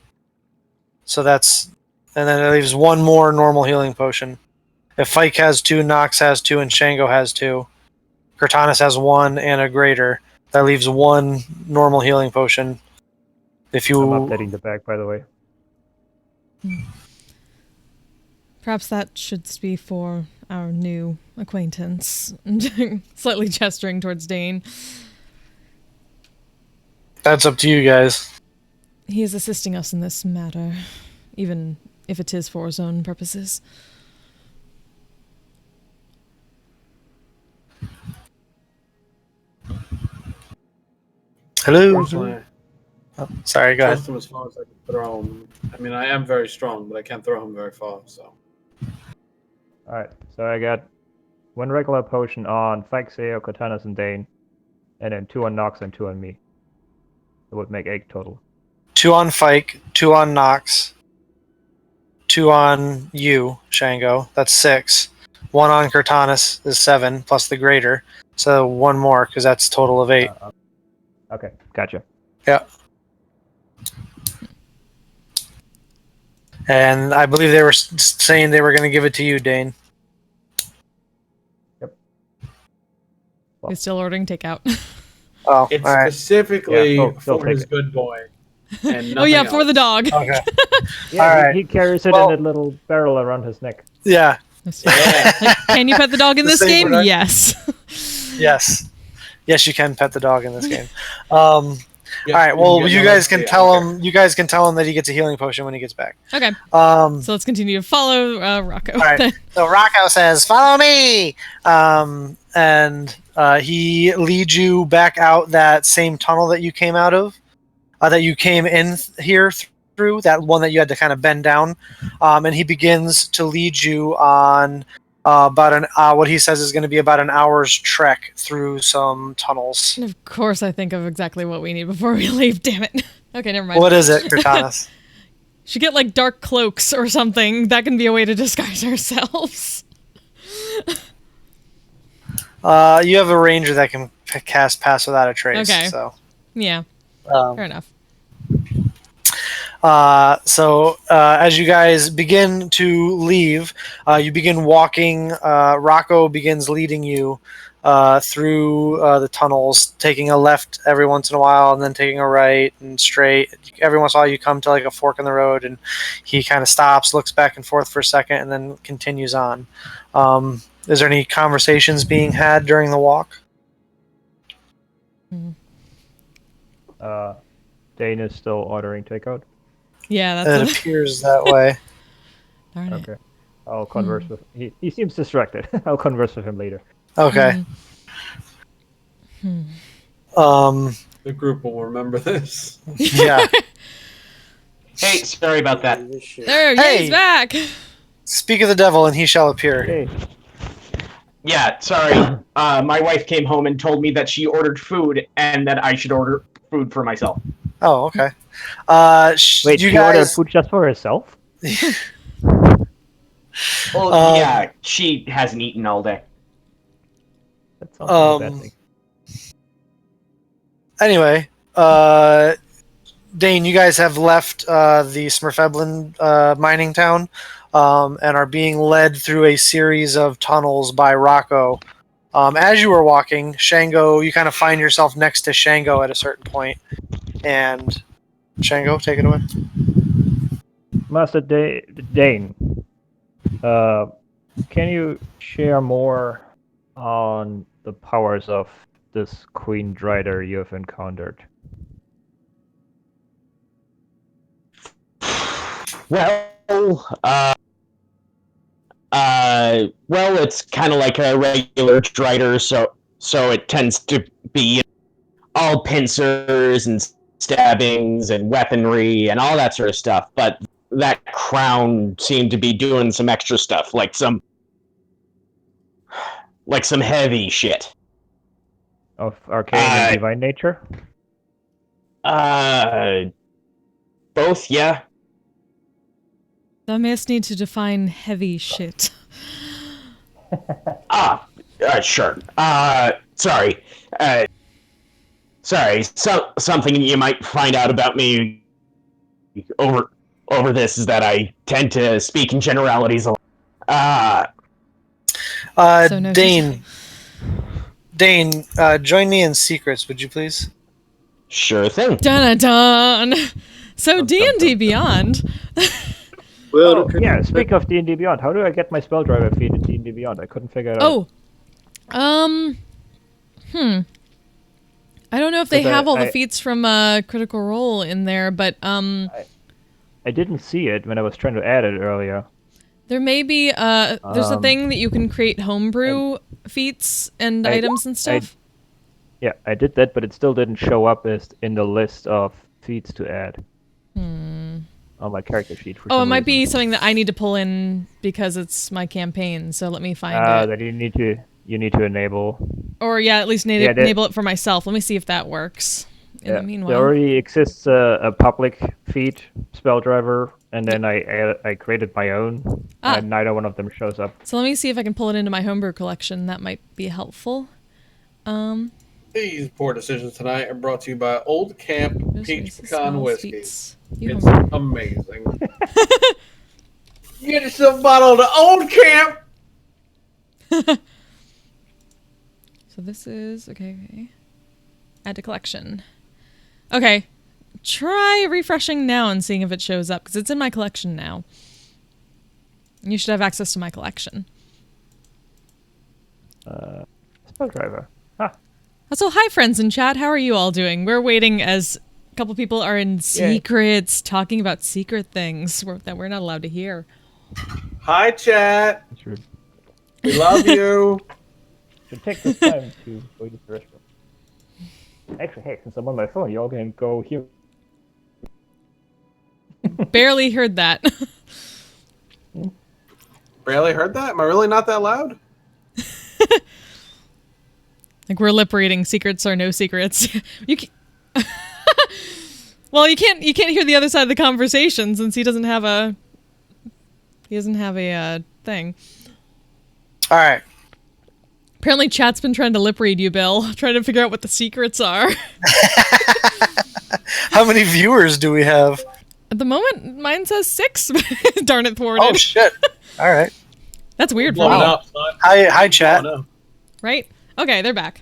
So and then it leaves 1 more normal healing potion. If Fike has 2, Nox has 2, and Shango has 2, Cortanus has 1 and a greater. That leaves 1 normal healing potion. If you I'm updating the bag, by the way. Perhaps that should be for our new acquaintance. Slightly gesturing towards Dane. That's up to you guys. He is assisting us in this matter, even if it is for his own purposes. Hello. Personally, Oh, sorry, go ahead. trust him as far as I can throw him. I mean, I am very strong, but I can't throw him very far. So Alright, so I got 1 regular potion on Faxeo, Cortanus, and Dane, and then 2 on Nox and 2 on me. It would make 8 total. 2 on Fike, 2 on Nox, 2 on you, Shango. That's 6. 1 on Cortanus is 7, plus the greater. So 1 more, because that's a total of 8. Okay, gotcha. Yeah. And I believe they were saying they were going to give it to you, Dane. He's still ordering takeout. Oh, it's all right. specifically Yeah, he'll for take his it. good boy. And Oh yeah, nothing for the else. dog. Okay. Yeah, All right. he carries it Well- in a little barrel around his neck. Yeah. Yeah. Like, can you pet the dog in The this same game? product. Yes. Yes. Yes, you can pet the dog in this game. Yeah, All right. you Well, can get you no guys can XP, I tell don't him. You guys can tell him that he gets a healing potion when he gets back. Okay. Um, So let's continue to follow Rocco. all right. So Rocco says, "Follow me," and he leads you back out that same tunnel that you came out of, that you came in here through. That one that you had to kind of bend down, and he begins to lead you on about what he says is going to be about an hour's trek through some tunnels. And of course, I think of exactly what we need before we leave. Damn it. Okay, never mind. What is it, Cortanus? Should get like dark cloaks or something. That can be a way to disguise ourselves. You have a ranger that can cast Pass Without a Trace. Okay. So, Yeah, fair enough. As you guys begin to leave, you begin walking. Rocco begins leading you through the tunnels, taking a left every once in a while, and then taking a right and straight. Every once in a while, you come to like a fork in the road, and he kind of stops, looks back and forth for a second, and then continues on. Is there any conversations being had during the walk? Dane is still ordering takeout. Yeah, It that's appears that way. Darn it. Okay. I'll converse with he seems distracted. I'll converse with him later. Okay. The group will remember this. Yeah. Hey, sorry about that. This shit. There, Hey! he's back. Speak of the devil, and he shall appear. Hey. Yeah, sorry. My wife came home and told me that she ordered food and that I should order food for myself. Oh, okay. Wait, you she ordered guys. food just for herself? Well, yeah, she hasn't eaten all day. That sounds like a bad thing. Anyway, Dane, you guys have left the Smurfeblin mining town and are being led through a series of tunnels by Rocco. As you were walking, Shango, you kind of find yourself next to Shango at a certain point. And Shango, take it away. Master Dane, can you share more on the powers of this Queen Drider you have encountered? Well, well, it's kind of like a regular Drider, so it tends to be all pincers and stabbings and weaponry and all that sort of stuff. But that crown seemed to be doing some extra stuff, like some heavy shit. Of arcane and divine nature? Both, yeah. I may need to define heavy shit. Sure. Sorry. Sorry. Something you might find out about me over this is that I tend to speak in generalities a lot. So no Dane. Dane, join me in secrets, would you please? Sure thing. Dun dun. So D&D Beyond. Well, Yeah, speak of D&D Beyond, how do I get my spell driver feed in D&D Beyond? I couldn't figure it out. Oh. I don't know if they have all the feats from Critical Role in there, but I didn't see it when I was trying to add it earlier. there may be there's a thing that you can create homebrew feats and items and stuff. Yeah, I did that, but it still didn't show up as in the list of feats to add. On my character sheet. For Oh, it some might be reason. something that I need to pull in because it's my campaign. So let me find it. That you need to enable. Or yeah, at least enable it for myself. Let me see if that works. In the meanwhile, there already exists a public feat spell driver, and then I created my own, and neither one of them shows up. So let me see if I can pull it into my homebrew collection. That might be helpful. These poor decisions tonight are brought to you by Old Camp Peach Pecan Whiskey. It's amazing. Get yourself a bottle of Old Camp. So this is okay. Add to collection. Okay, try refreshing now and seeing if it shows up because it's in my collection now. You should have access to my collection. Spell driver. Huh. So hi friends in chat, how are you all doing? We're waiting as a couple people are in secrets talking about secret things that we're not allowed to hear. Hi chat. We love you. Should take this time to go to the restroom. Actually, hey, since I'm on my phone, y'all can go here. Barely heard that. Barely heard that? Am I really not that loud? Like we're lip reading secrets or no secrets. You can well, you can't hear the other side of the conversation since he doesn't have a thing. All right. Apparently chat's been trying to lip read you, Bill, trying to figure out what the secrets are. How many viewers do we have? At the moment, mine says 6. Darn it, thwarted. Oh shit! All right. That's weird for me. Up, son. Hi, chat. Right? Okay, they're back.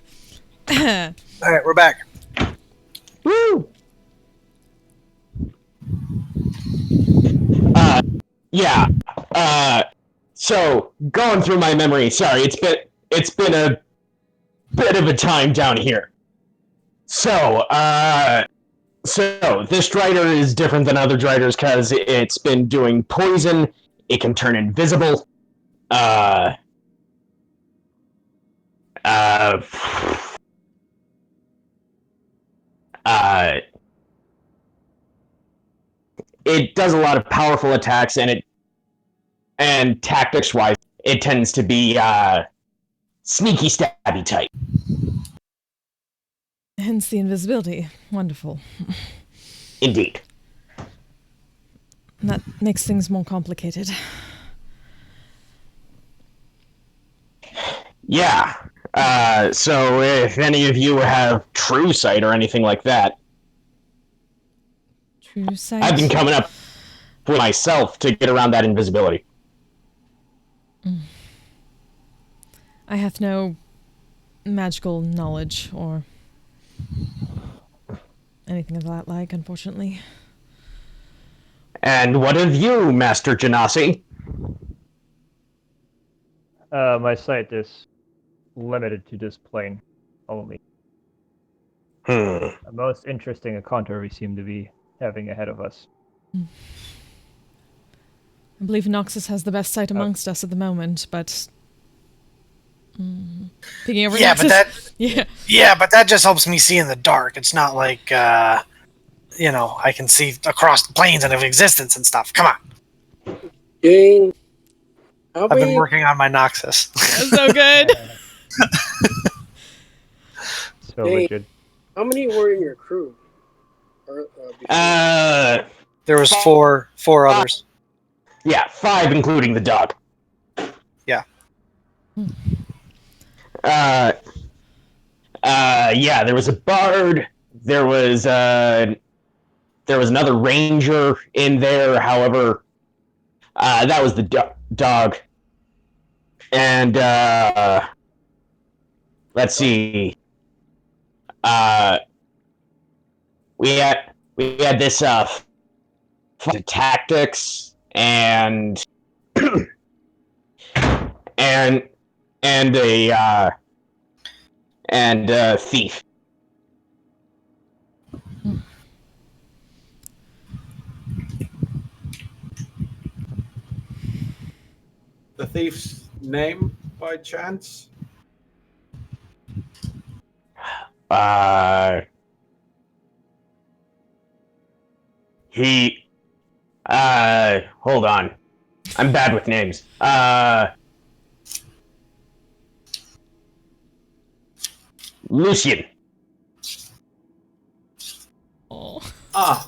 All right, we're back. Woo! Yeah. So going through my memory, sorry, it's been a bit of a time down here. So this Drider is different than other Driders because it's been doing poison. It can turn invisible. It does a lot of powerful attacks, and tactics-wise, it tends to be sneaky, stabby type. Hence the invisibility. Wonderful. Indeed. That makes things more complicated. Yeah. So if any of you have true sight or anything like that, True sight. I've been coming up with myself to get around that invisibility. I have no magical knowledge or anything of that like, unfortunately. And what of you, Master Genasi? My sight is limited to this plane only. Hmm. The most interesting encounter we seem to be having ahead of us. I believe Noxus has the best sight amongst us at the moment, but picking over Yeah, Noxus. but that Yeah. yeah, but that just helps me see in the dark. It's not like I can see across the planes and of existence and stuff. Come on, Dane, how I've been many working on my Noxus. That's so good. So Dang. rigid. how many were in your crew? Or, before? There was four others. Yeah, 5 including the dog. Yeah. Yeah, there was a bard. There was another ranger in there. However, that was the dog. And let's see. We had this tactics and and a thief. The thief's name, by chance? He hold on. I'm bad with names. Lucian. Oh. Ah,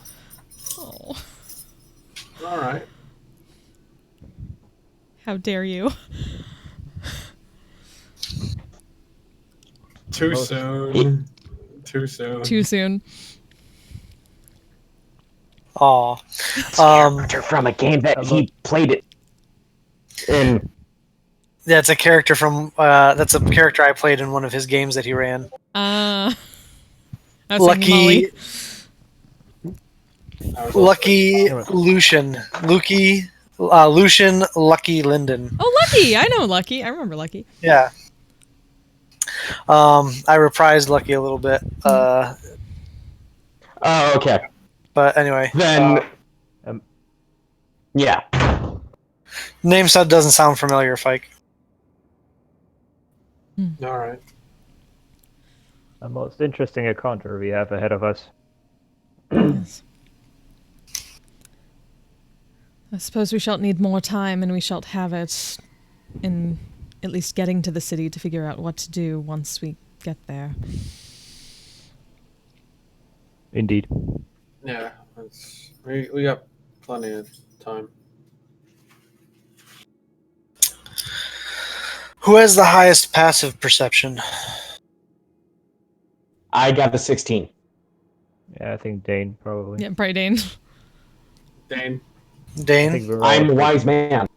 Oh. all right. How dare you? Too soon. Too soon. Too soon. Aw. Character from a game that he played it in. That's a character from that's a character I played in one of his games that he ran. I was thinking Molly. Lucky Lucian. Lucian Lucky Linden. Oh, Lucky! I know Lucky. I remember Lucky. Yeah. I reprised Lucky a little bit. Oh, okay. But anyway. Then, yeah. Name set doesn't sound familiar, Fike. All right. The most interesting encounter we have ahead of us. Yes. I suppose we shall need more time, and we shall have it in at least getting to the city to figure out what to do once we get there. Indeed. Yeah, we got plenty of time. Who has the highest passive perception? I got the 16. Yeah, I think Dane probably. Yeah, probably Dane. Dane. I Dane? think we're all I'm a pretty- wise man.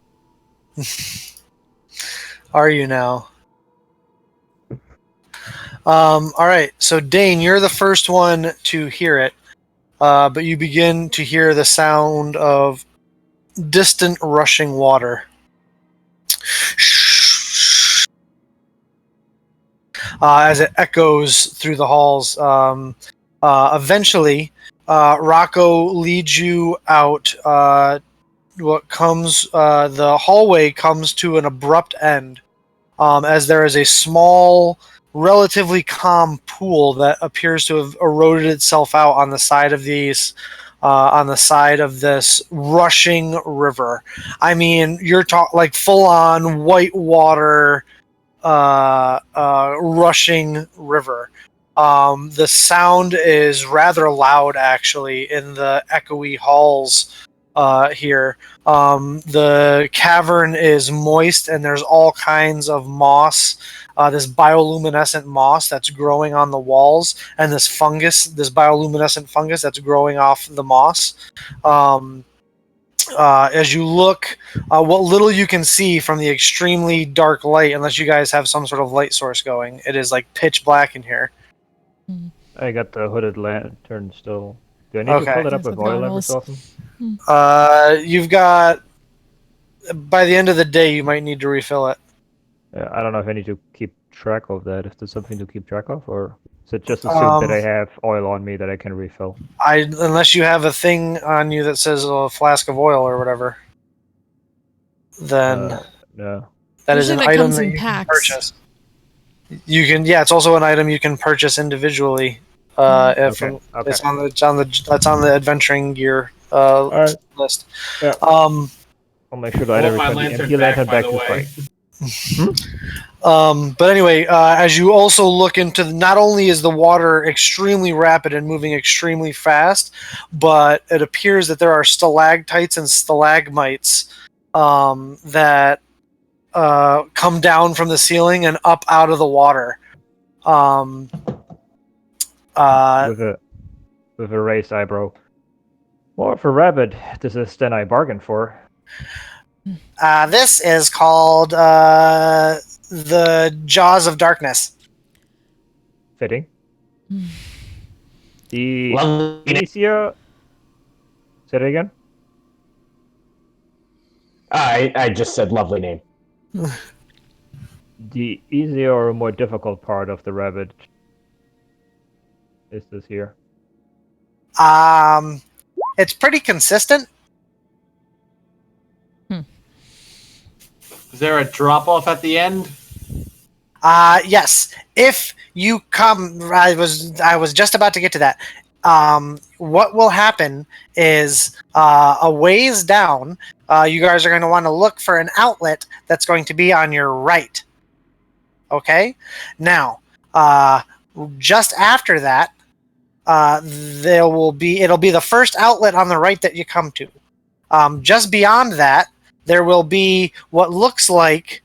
Are you now? Alright, so Dane, you're the first one to hear it. But you begin to hear the sound of distant rushing water. As it echoes through the halls. Eventually, Rocco leads you out. The hallway comes to an abrupt end, as there is a small, relatively calm pool that appears to have eroded itself out on the side of these. On the side of this rushing river. I mean, you're talking like full-on white water, rushing river. The sound is rather loud, actually, in the echoey halls here. The cavern is moist, and there's all kinds of moss. This bioluminescent moss that's growing on the walls, and this bioluminescent fungus that's growing off the moss. As you look, what little you can see from the extremely dark light, unless you guys have some sort of light source going, it is like pitch black in here. I got the hooded lantern still. Do I need Okay. to fill it up Yes, with with oil every goggles. so often? You've got. By the end of the day, you might need to refill it. I don't know if I need to keep track of that. If there's something to keep track of, or So just assume that I have oil on me that I can refill. Unless you have a thing on you that says a flask of oil or whatever, then No. that is Usually an that item comes that in you can packs. purchase. You can, yeah, it's also an item you can purchase individually. If Okay. it's on the adventuring gear right. list. Yeah. Um, I'll make sure that I I want my return the lantern empty back, lantern by back the to way. fight. but anyway, as you also look into, not only is the water extremely rapid and moving extremely fast, but it appears that there are stalactites and stalagmites that come down from the ceiling and up out of the water. With a raised eyebrow. More for rabbit. This is than I bargained for. This is called the Jaws of Darkness. Fitting. The Lovely name. easier. Say it again. I just said lovely name. The easier or more difficult part of the rabbit is this here. It's pretty consistent. Is there a drop off at the end? Yes. If you come, I was just about to get to that. What will happen is a ways down, you guys are going to want to look for an outlet that's going to be on your right. Okay? Now, just after that, it'll be the first outlet on the right that you come to. Just beyond that, there will be what looks like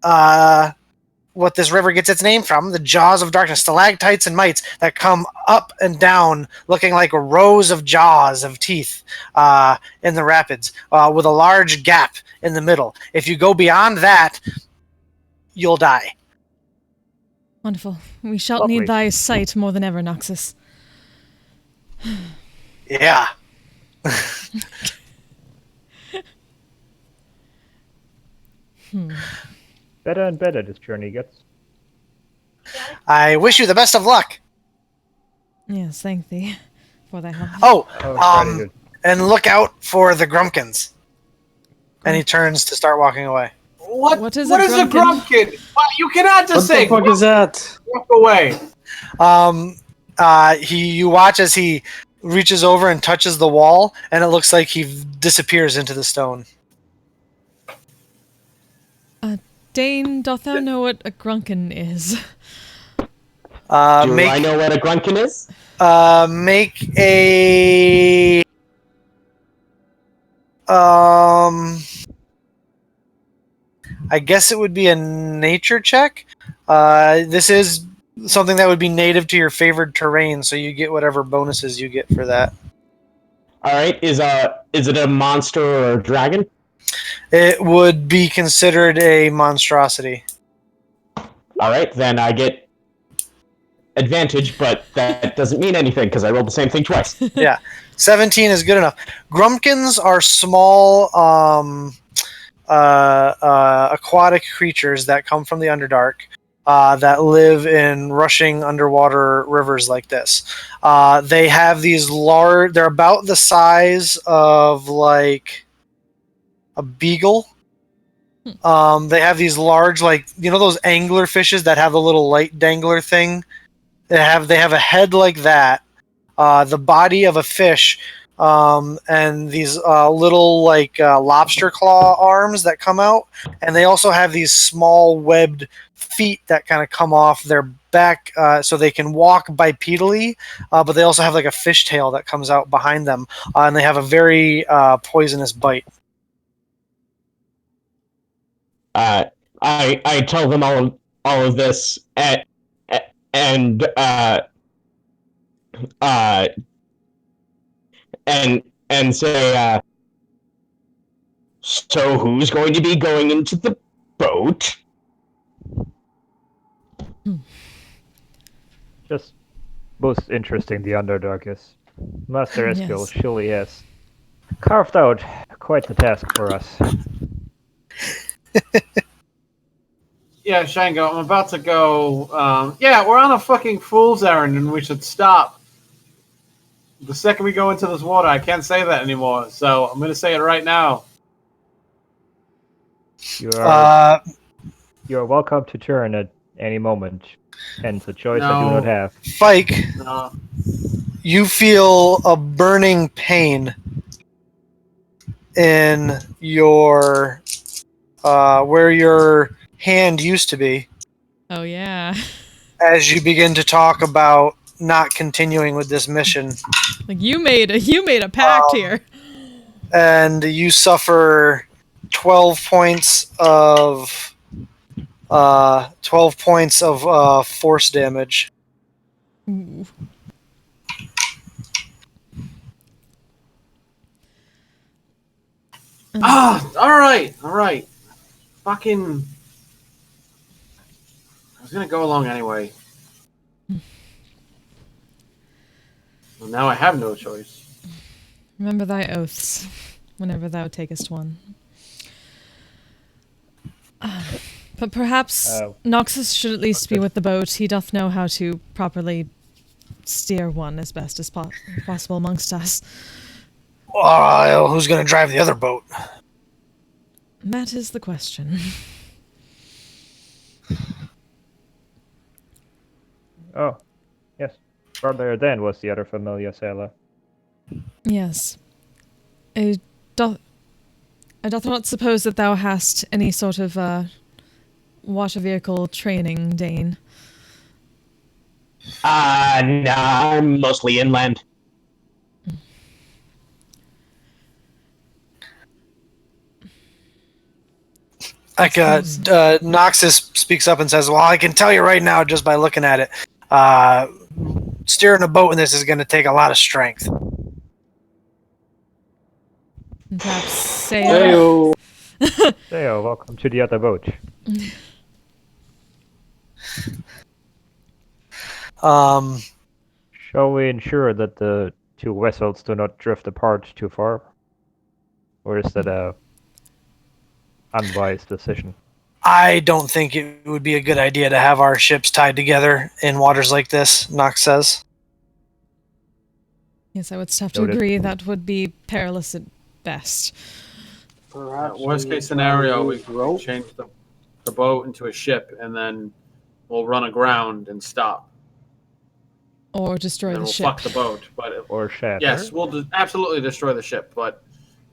what this river gets its name from, the Jaws of Darkness, stalactites and mites that come up and down looking like rows of jaws of teeth in the rapids with a large gap in the middle. If you go beyond that, you'll die. Wonderful. We shall Lovely. need thy sight more than ever, Noxus. Yeah. Better and better this journey gets. I wish you the best of luck. Yes, thank thee for thy help. Gratitude. And look out for the Grumpkins. And he turns to start walking away. What is a a grumpkin? Well, you cannot just What say the fuck is that? walk away. You watch as he reaches over and touches the wall, and it looks like he disappears into the stone. Dane, doth thou know what a grunkin is? Do I know what a grunkin is? Make a I guess it would be a nature check. This is something that would be native to your favored terrain, so you get whatever bonuses you get for that. All right. Is it a monster or a dragon? It would be considered a monstrosity. All right, then I get advantage, but that doesn't mean anything because I rolled the same thing twice. Yeah, 17 is good enough. Grumpkins are small aquatic creatures that come from the Underdark that live in rushing underwater rivers like this. They have these large... They're about the size of, like, a beagle. They have these large, like, you know those angler fishes that have the little light dangler thing? They have a head like that, the body of a fish, and these little like lobster claw arms that come out, and they also have these small webbed feet that kind of come off their back, so they can walk bipedally, but they also have like a fish tail that comes out behind them, and they have a very poisonous bite. I tell them all of this and say, so who's going to be going into the boat? Just most interesting the Underdark is. Master Eskil Yes. surely has carved out quite the task for us. Yeah, Shango, I'm about to go. Yeah, we're on a fucking fool's errand and we should stop. The second we go into this water, I can't say that anymore. So I'm going to say it right now. You are Uh, welcome to turn at any moment. Hence, a choice I do No. not have. Fike, No. you feel a burning pain in your where your hand used to be Oh yeah. as you begin to talk about not continuing with this mission. Like you made a pact here. And you suffer 12 points of 12 points of force damage. Ooh. All right. Fucking. I was going to go along anyway. Well, now I have no choice. Remember thy oaths, whenever thou takest one. But perhaps Noxus should at least be with the boat. He doth know how to properly steer one as best as possible amongst us. Who's going to drive the other boat? That is the question. Oh, yes. Brother Dan was the other familiar sailor. Yes. I doth not suppose that thou hast any sort of water vehicle training, Dane. Nah, I'm mostly inland. Noxus speaks up and says, "Well, I can tell you right now just by looking at it. Steering a boat in this is going to take a lot of strength." And perhaps Sayo. Heyo. Theo, welcome to the other boat. Shall we ensure that the two vessels do not drift apart too far? Or is that a unwise decision? I don't think it would be a good idea to have our ships tied together in waters like this, Nox says. Yes, I would have to Noted. agree that would be perilous at best. Perhaps Worst we case scenario, we use rope. change the boat into a ship and then we'll run aground and stop. Or destroy And then the we'll ship. fuck the boat. But Or shatter? yes, we'll absolutely destroy the ship, but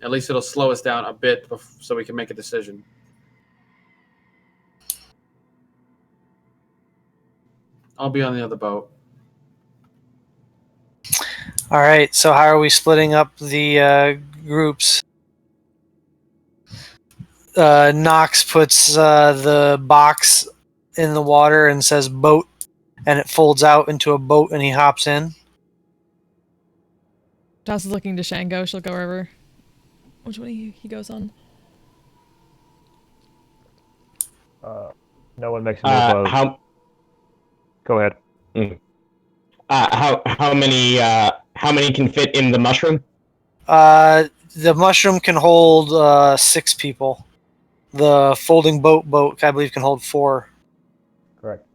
at least it'll slow us down a bit so we can make a decision. I'll be on the other boat. All right, so how are we splitting up the groups? Nox puts the box in the water and says boat, and it folds out into a boat and he hops in. Joss is looking to Shango. She'll go wherever. Which one he goes on? No one makes a move. Go ahead. How many can fit in the mushroom? The mushroom can hold 6 people. The folding boat, I believe, can hold 4. Correct.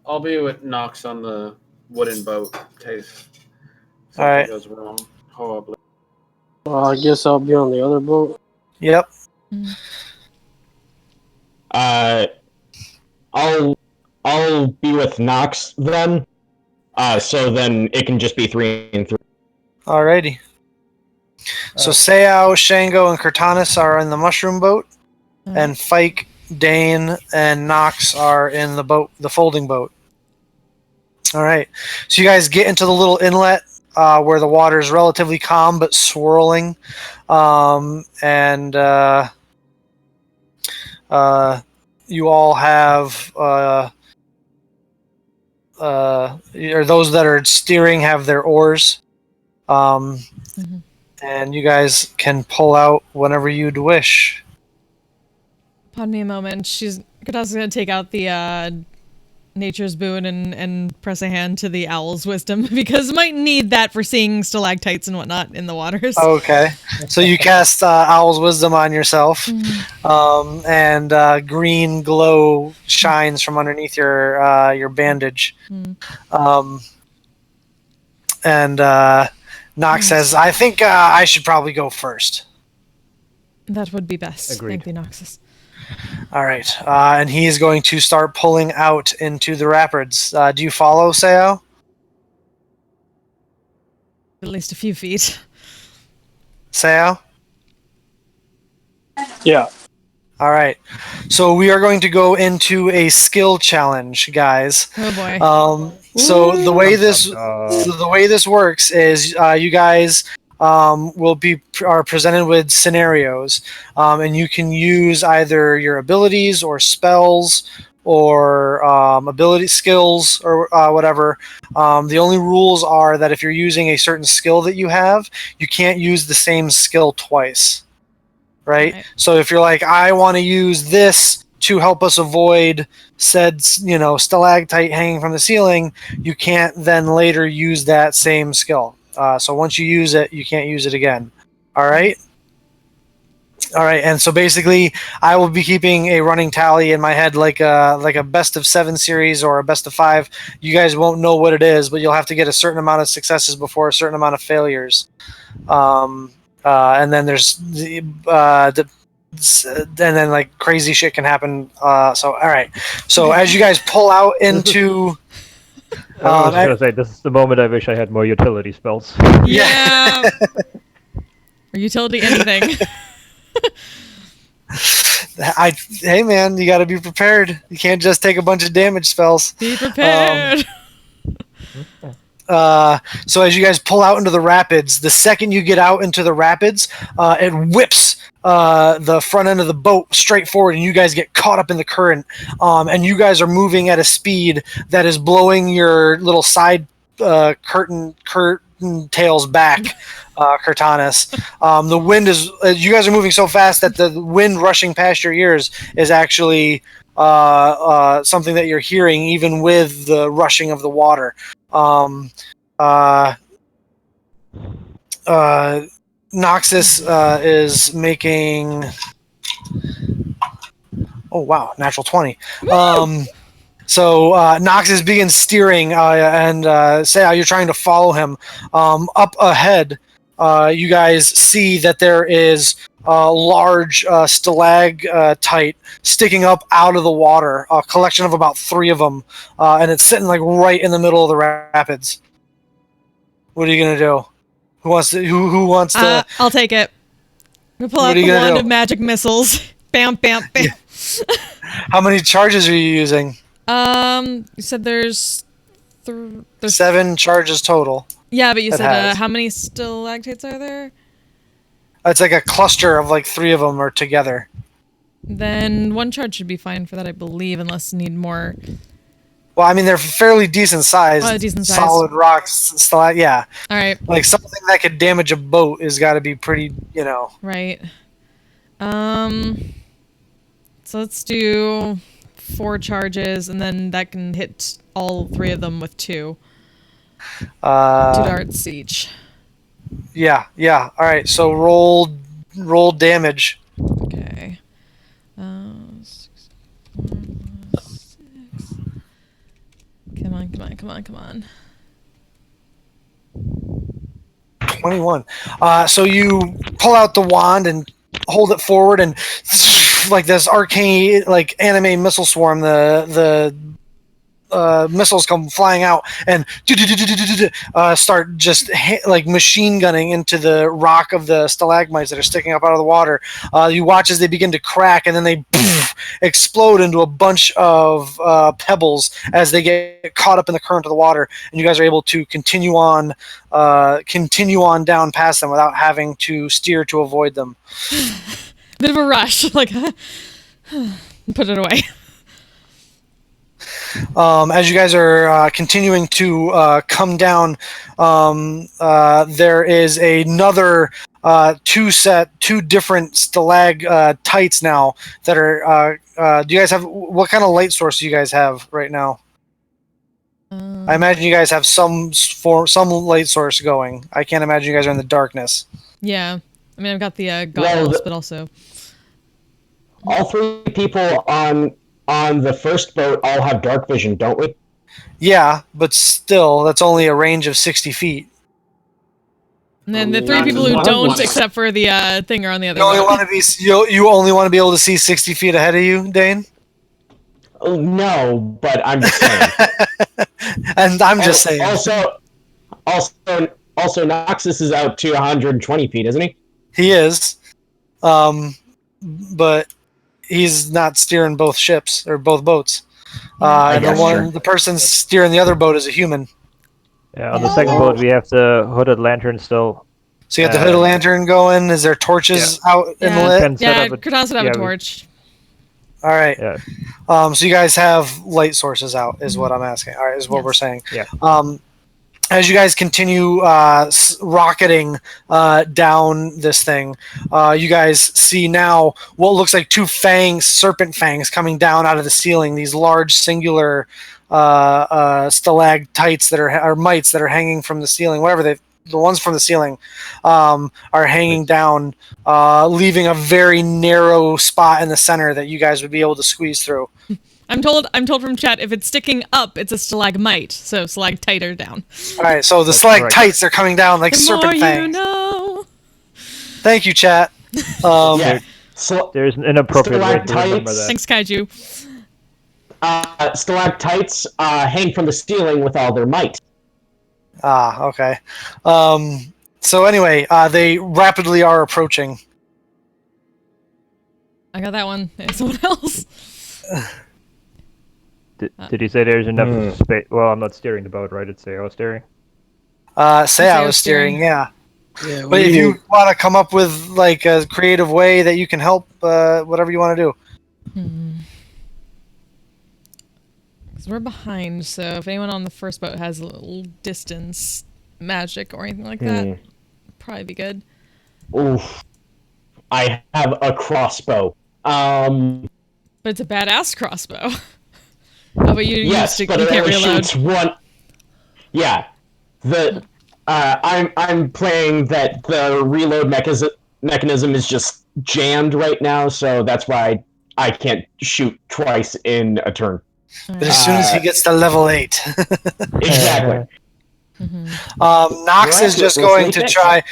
I'll be with Nox on the wooden boat. Case something Alright. goes wrong horribly. I guess I'll be on the other boat. Yep. I'll be with Nox then. So then it can just be 3 and 3. Alrighty. So Sayao, Shango, and Cortanis are in the mushroom boat, and Fike, Dane, and Nox are in the folding boat. All right. So you guys get into the little inlet where the water is relatively calm but swirling, and you all have, or those that are steering have their oars. And you guys can pull out whenever you'd wish. Pardon me a moment. Cortana's going to take out the nature's boon and press a hand to the owl's wisdom because might need that for seeing stalactites and whatnot in the waters. Okay, so you cast Owl's Wisdom on yourself, and green glow shines from underneath your bandage. And Nox says, "I think I should probably go first." That would be best. Agreed. Thank you, Noxus. All right, and he is going to start pulling out into the rapids. Do you follow, Sao? At least a few feet. Sao? Yeah. All right, so we are going to go into a skill challenge, guys. Oh boy. So the way this works is you guys are presented with scenarios, and you can use either your abilities or spells or ability skills or whatever. The only rules are that if you're using a certain skill that you have, you can't use the same skill twice. Right? So if you're like, I want to use this to help us avoid said, stalactite hanging from the ceiling, you can't then later use that same skill. So once you use it, you can't use it again. All right? All right, and so basically, I will be keeping a running tally in my head like a best of 7 series or a best of 5. You guys won't know what it is, but you'll have to get a certain amount of successes before a certain amount of failures. And then there's and then like crazy shit can happen. So all right. So as you guys pull out into, I was gonna say this is the moment I wish I had more utility spells. Yeah. Or utility anything. hey man, you got to be prepared. You can't just take a bunch of damage spells. Be prepared. So as you guys pull out into the rapids, the second you get out into the rapids, it whips the front end of the boat straight forward, and you guys get caught up in the current. And you guys are moving at a speed that is blowing your little side curtain tails back, Curtanis. The wind is. You guys are moving so fast that the wind rushing past your ears is actually something that you're hearing, even with the rushing of the water. Noxus is making. Oh wow, natural 20. So Noxus begins steering, and say you're trying to follow him. Up ahead, you guys see that there is a large stalactite sticking up out of the water, a collection of about 3 of them, and it's sitting like right in the middle of the rapids. What are you gonna do? Who wants to? I'll take it. We pull out the wand of magic missiles. Bam, bam, bam. Yeah. How many charges are you using? You said there's 7 charges total. Yeah, but you said how many stalactites are there? It's like a cluster of like 3 of them are together. Then 1 charge should be fine for that, I believe, unless you need more. Well, I mean, they're fairly decent size. Oh, decent size. Solid rocks, yeah. All right. Like something that could damage a boat has got to be pretty, Right. So let's do 4 charges, and then that can hit all 3 of them with 2. 2 darts each. Yeah. All right, so roll damage. Okay. 6, 6. Come on. 21. So you pull out the wand and hold it forward, and like this arcane, like anime missile swarm, the missiles come flying out and start just like machine gunning into the rock of the stalagmites that are sticking up out of the water. You watch as they begin to crack, and then they explode into a bunch of pebbles as they get caught up in the current of the water, and you guys are able to continue on down past them without having to steer to avoid them. Bit of a rush, like put it away. As you guys are continuing to come down, there is another 2 different stalactites now that are. Do you guys have what kind of light source do you guys have right now? I imagine you guys have some light source going. I can't imagine you guys are in the darkness. Yeah. I mean, I've got the Well, goggles, but also. all 3 people on the first boat all have dark vision, don't we? Yeah, but still, that's only a range of 60 feet. And then the Not 3 people just who one don't, one. except for the thing, are on the other You only boat. want to be you only want to be able to see 60 feet ahead of you, Dane. Oh, no, but I'm just saying. And I'm just saying. Also, Noxus is out to 120 feet, isn't he? He is, but he's not steering both ships or both boats. Yeah. And guess, sure. the person steering the other boat is a human. Yeah, on the second boat we have the hooded lantern still. So you have the hooded lantern going. Is there torches out in the Yeah. lit? Can set Yeah, up a- Kratos would have yeah, a we- torch. All right. Yeah. So you guys have light sources out, is what I'm asking. All right, is what Yes. we're saying. Yeah. As you guys continue rocketing down this thing, you guys see now what looks like 2 serpent fangs, coming down out of the ceiling. These large, singular stalactites that are mites that are hanging from the ceiling. The ones from the ceiling are hanging down, leaving a very narrow spot in the center that you guys would be able to squeeze through. I'm told from chat, if it's sticking up, it's a stalagmite. So stalactite are down. All right, so the That's stalactites are coming down like The serpent more fangs. you know. Thank you, chat. Yeah. So, There's an inappropriate way to remember Stalactites. that. Thanks, Kaiju. stalactites hang from the ceiling with all their might. Okay. So anyway, they rapidly are approaching. I got that one. There's someone else. Did you say there's enough space? Well, I'm not steering the boat, right? It's AO steering. Say I was steering, yeah. Yeah, But if you want to come up with like a creative way that you can help, whatever you want to do. Because we're behind, so if anyone on the first boat has a little distance magic or anything like that, probably be good. Oof. I have a crossbow. But it's a badass crossbow. How about you? Yes, but you it can't only reload. shoots one. Yeah, I'm playing that the reload mechanism is just jammed right now, so that's why I can't shoot twice in a turn. But as soon as he gets to level 8. Exactly. Nox is just going to try.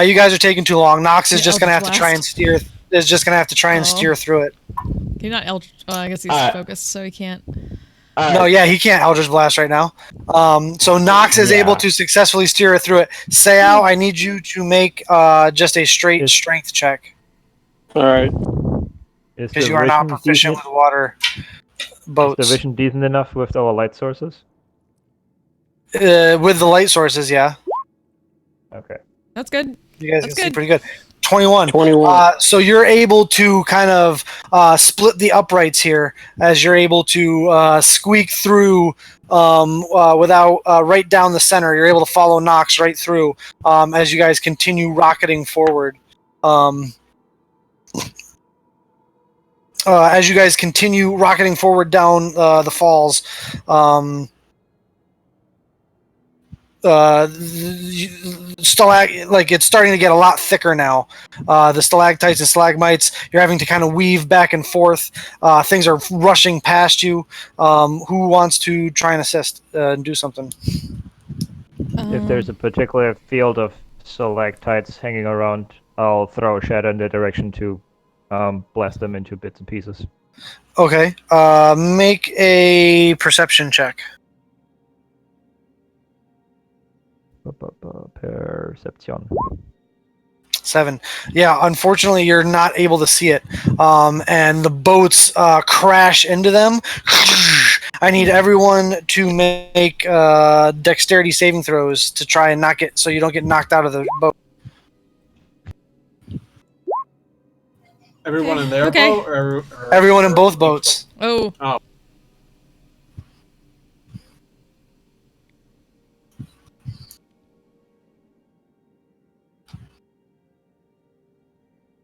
You guys are taking too long. Nox is just going to have to try and steer. Is just going to have to try and steer through it. Can you not Eldritch? Oh, I guess he's focused, so he can't. No, yeah, he can't Eldritch Blast right now. So Nox is able to successfully steer it through it. Sayao, I need you to make just a straight strength check. All right. Because you are not proficient with water boats. Is the vision decent enough with our light sources? With the light sources, yeah. Okay. That's good. You guys That's can see good. pretty good. 21. 21. So you're able to kind of split the uprights here as you're able to squeak through without right down the center. You're able to follow Nox right through as you guys continue rocketing forward. As you guys continue rocketing forward down the falls, it's starting to get a lot thicker now. The stalactites and stalagmites, you're having to kind of weave back and forth. Things are rushing past you. Who wants to try and assist and do something? If there's a particular field of stalactites hanging around, I'll throw a shadow in their direction to blast them into bits and pieces. Okay. Make a perception check. Perception. 7. Yeah, unfortunately, you're not able to see it. And the boats crash into them. I need everyone to make dexterity saving throws to try and so you don't get knocked out of the boat. Everyone in their Okay. boat? Or Everyone in both boats. Oh.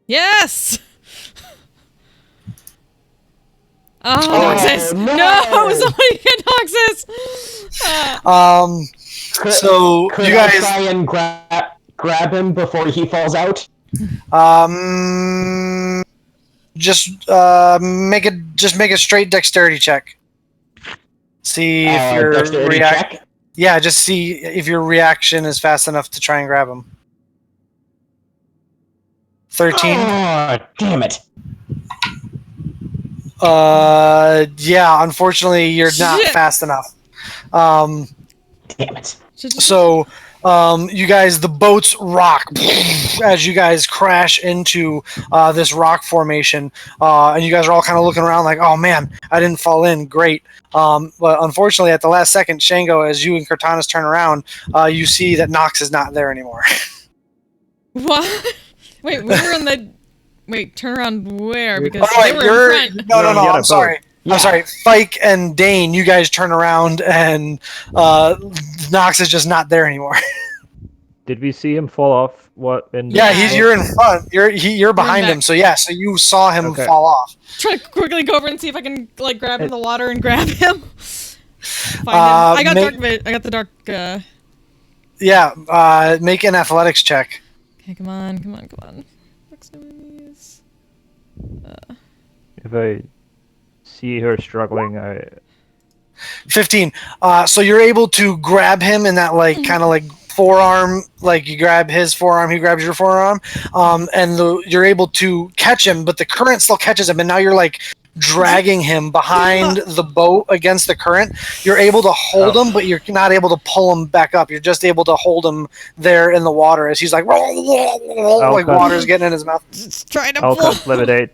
Yes! Oh, Noxus! No! Somebody get Noxus! So Could you I guys, try and grab him before he falls out? just make a straight dexterity check. See if your Dexterity check. Yeah, just see if your reaction is fast enough to try and grab him. 13. Oh, damn it! Yeah, unfortunately, you're not Shit. fast enough. Um, Damn it! so, you guys, the boats rock as you guys crash into this rock formation, and you guys are all kind of looking around like, "Oh man, I didn't fall in. Great." But unfortunately, at the last second, Shango, as you and Cortana's turn around, you see that Nox is not there anymore. What? Wait, we were in the. Wait, turn around where? Because Oh, they wait, were in front. No, You're on the I'm other sorry. boat. Yeah. I'm sorry. Fike and Dane, you guys turn around, and Nox is just not there anymore. Did we see him fall off? What? In the Yeah, Yeah. you're in front. You're behind back. him. So yeah, so you saw him Okay. fall off. Try to quickly go over and see if I can like grab him in the water and grab him. Find him. I got I got the dark. Yeah, make an athletics check. Okay, come on. Next enemies. If I see her struggling, I 15. So you're able to grab him in that like kind of like forearm, like you grab his forearm, he grabs your forearm, and you're able to catch him, but the current still catches him, and now you're like dragging him behind the boat against the current. You're able to hold him, but you're not able to pull him back up. You're just able to hold him there in the water as he's like like water's getting in his mouth. Just trying to I'll pull. cast levitate.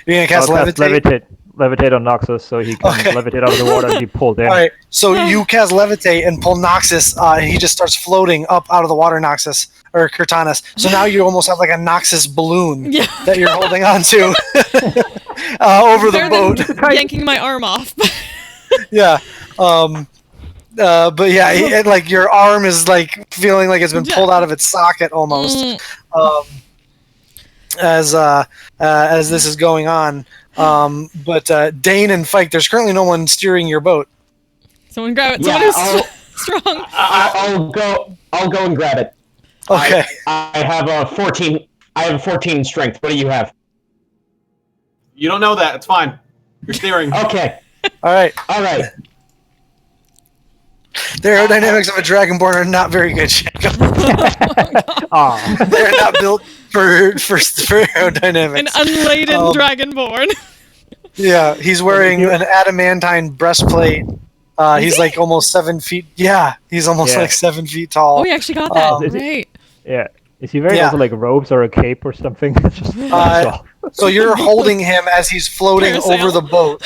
You're gonna cast I'll cast levitate. levitate on Noxus so he can Okay. levitate out of the water and be pulled in. All right, so you cast levitate and pull Noxus, and he just starts floating up out of the water, Noxus or Cortanus. So now you almost have like a Noxus balloon Yeah. that you're holding on to over the Better boat. than yanking my arm off. Yeah. But yeah, like your arm is like feeling like it's been pulled out of its socket almost. As this is going on. But Dane and Fike, there's currently no one steering your boat. Someone grab it. Yeah, Someone who's strong. I'll go and grab it. Okay. I have a 14. I have 14 strength. What do you have? You don't know that. It's fine. You're steering. Okay. All right. The aerodynamics of a Dragonborn are not very good, Shango. Aw. They're not built for aerodynamics. An unladen dragonborn. Yeah, he's wearing an adamantine breastplate. He's like almost 7 feet. Yeah, he's almost Yeah. like 7 feet tall. Oh, he actually got that. Is it- Right. Yeah. Is he wearing Yeah. also like robes or a cape or something? Just flies off. So you're holding him as he's floating Parasail. over the boat.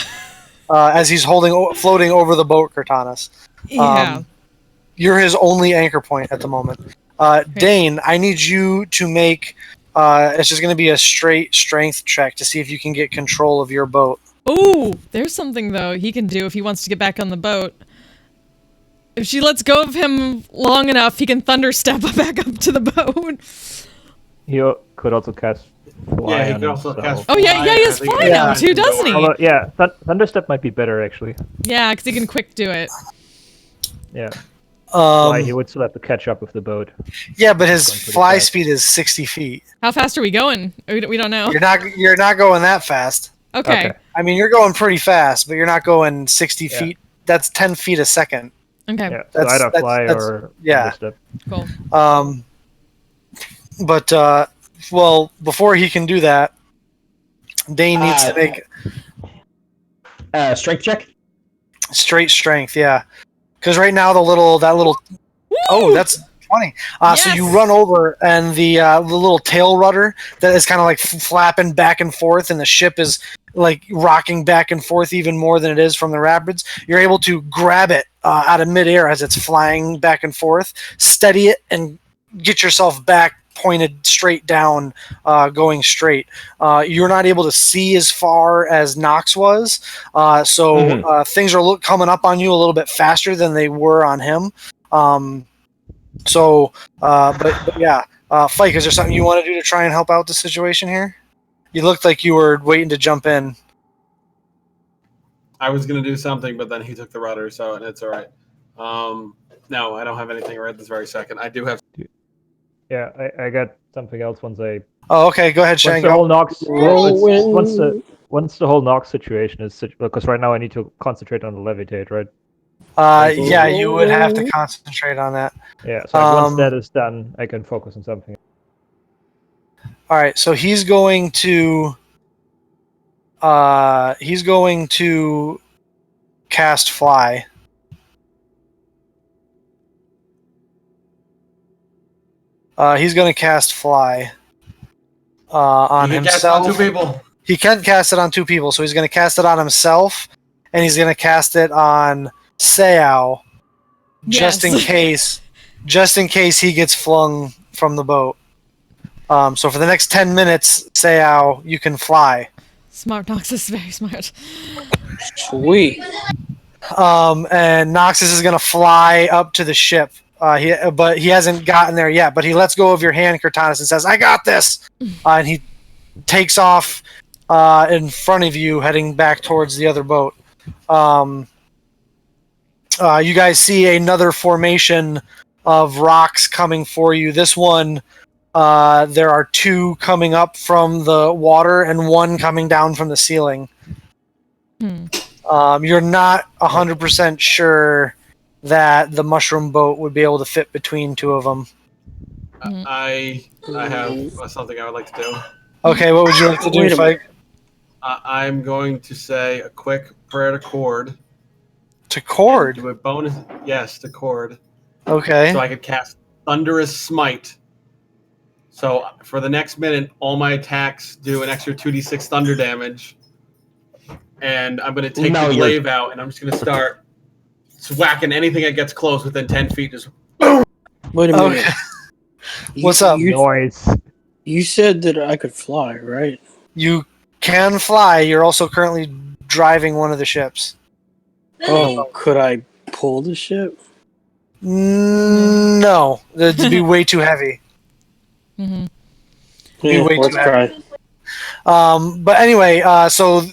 As he's floating over the boat, Cortanus. Yeah. You're his only anchor point at the moment. Dane, I need you to make. It's just going to be a straight strength check to see if you can get control of your boat. Oh, there's something though he can do if he wants to get back on the boat. If she lets go of him long enough, he can thunder step back up to the boat. He could also cast fly. Yeah, he on could also himself. cast Oh yeah, he has I think fly yeah. now too, doesn't he? Although, yeah, Thunderstep might be better actually. Yeah, because he can quick do it. Yeah. Fly, he Um, would still have to catch up with the boat. yeah, but his Going pretty fly fast. speed is 60 feet. How fast are we going? We don't know. You're not going that fast. Okay. I mean, you're going pretty fast, but you're not going 60 Yeah. feet. That's 10 feet a second. Okay. Yeah. So either fly or yeah. Thunderstep. Cool. But well, before he can do that, Dane needs to make Strength check. straight strength. Yeah, because right now that little. Oh, that's 20. So you Yes! run over, and the little tail rudder that is kind of like flapping back and forth, and the ship is like rocking back and forth even more than it is from the rapids. You're able to grab it out of midair as it's flying back and forth, steady it, and get yourself back pointed straight down, going straight. You're not able to see as far as Nox was, so things are coming up on you a little bit faster than they were on him. But yeah, Fike, is there something you want to do to try and help out the situation here? You looked like you were waiting to jump in. I was gonna do something, but then he took the rudder, so it's all right. No, I don't have anything right this very second. I do have. Yeah, I got something else once I Oh, okay. Go ahead, once Shane. the Go. whole Nox Whirlwind. once the whole Nox situation is because right now I need to concentrate on the levitate, right? Yeah, you would have to concentrate on that. Yeah, so like, once that is done, I can focus on something. All right, so he's going to cast fly. He's going to cast fly on You can himself. cast on 2 people. He can cast it on 2 people, so he's going to cast it on himself, and he's going to cast it on Seao, just in Yes. case he gets flung from the boat. So for the next 10 minutes, Seao, you can fly. Smart Nox is very smart. Sweet. And Noxus is going to fly up to the ship. But he hasn't gotten there yet. But he lets go of your hand, Cortanus, and says, "I got this!" And he takes off in front of you, heading back towards the other boat. You guys see another formation of rocks coming for you. This one, there are 2 coming up from the water and 1 coming down from the ceiling. You're not 100% sure that the mushroom boat would be able to fit between 2 of them. I have something I would like to do. Okay, what would you like to do, Wait a Fike? I'm going to say a quick prayer to Cord. To Cord? Do a bonus. Yes, to Cord. Okay. So I could cast Thunderous Smite. So for the next minute, all my attacks do an extra 2d6 thunder damage. And I'm going to take the glaive out, and I'm just going to start whacking anything that gets close within 10 feet. Just Wait a minute. Okay. What's up? Noise. You said that I could fly, right? You can fly. You're also currently driving one of the ships. Oh, could I pull the ship? No. That'd be way too heavy. Mm-hmm. Yeah, way let's too try. But anyway, so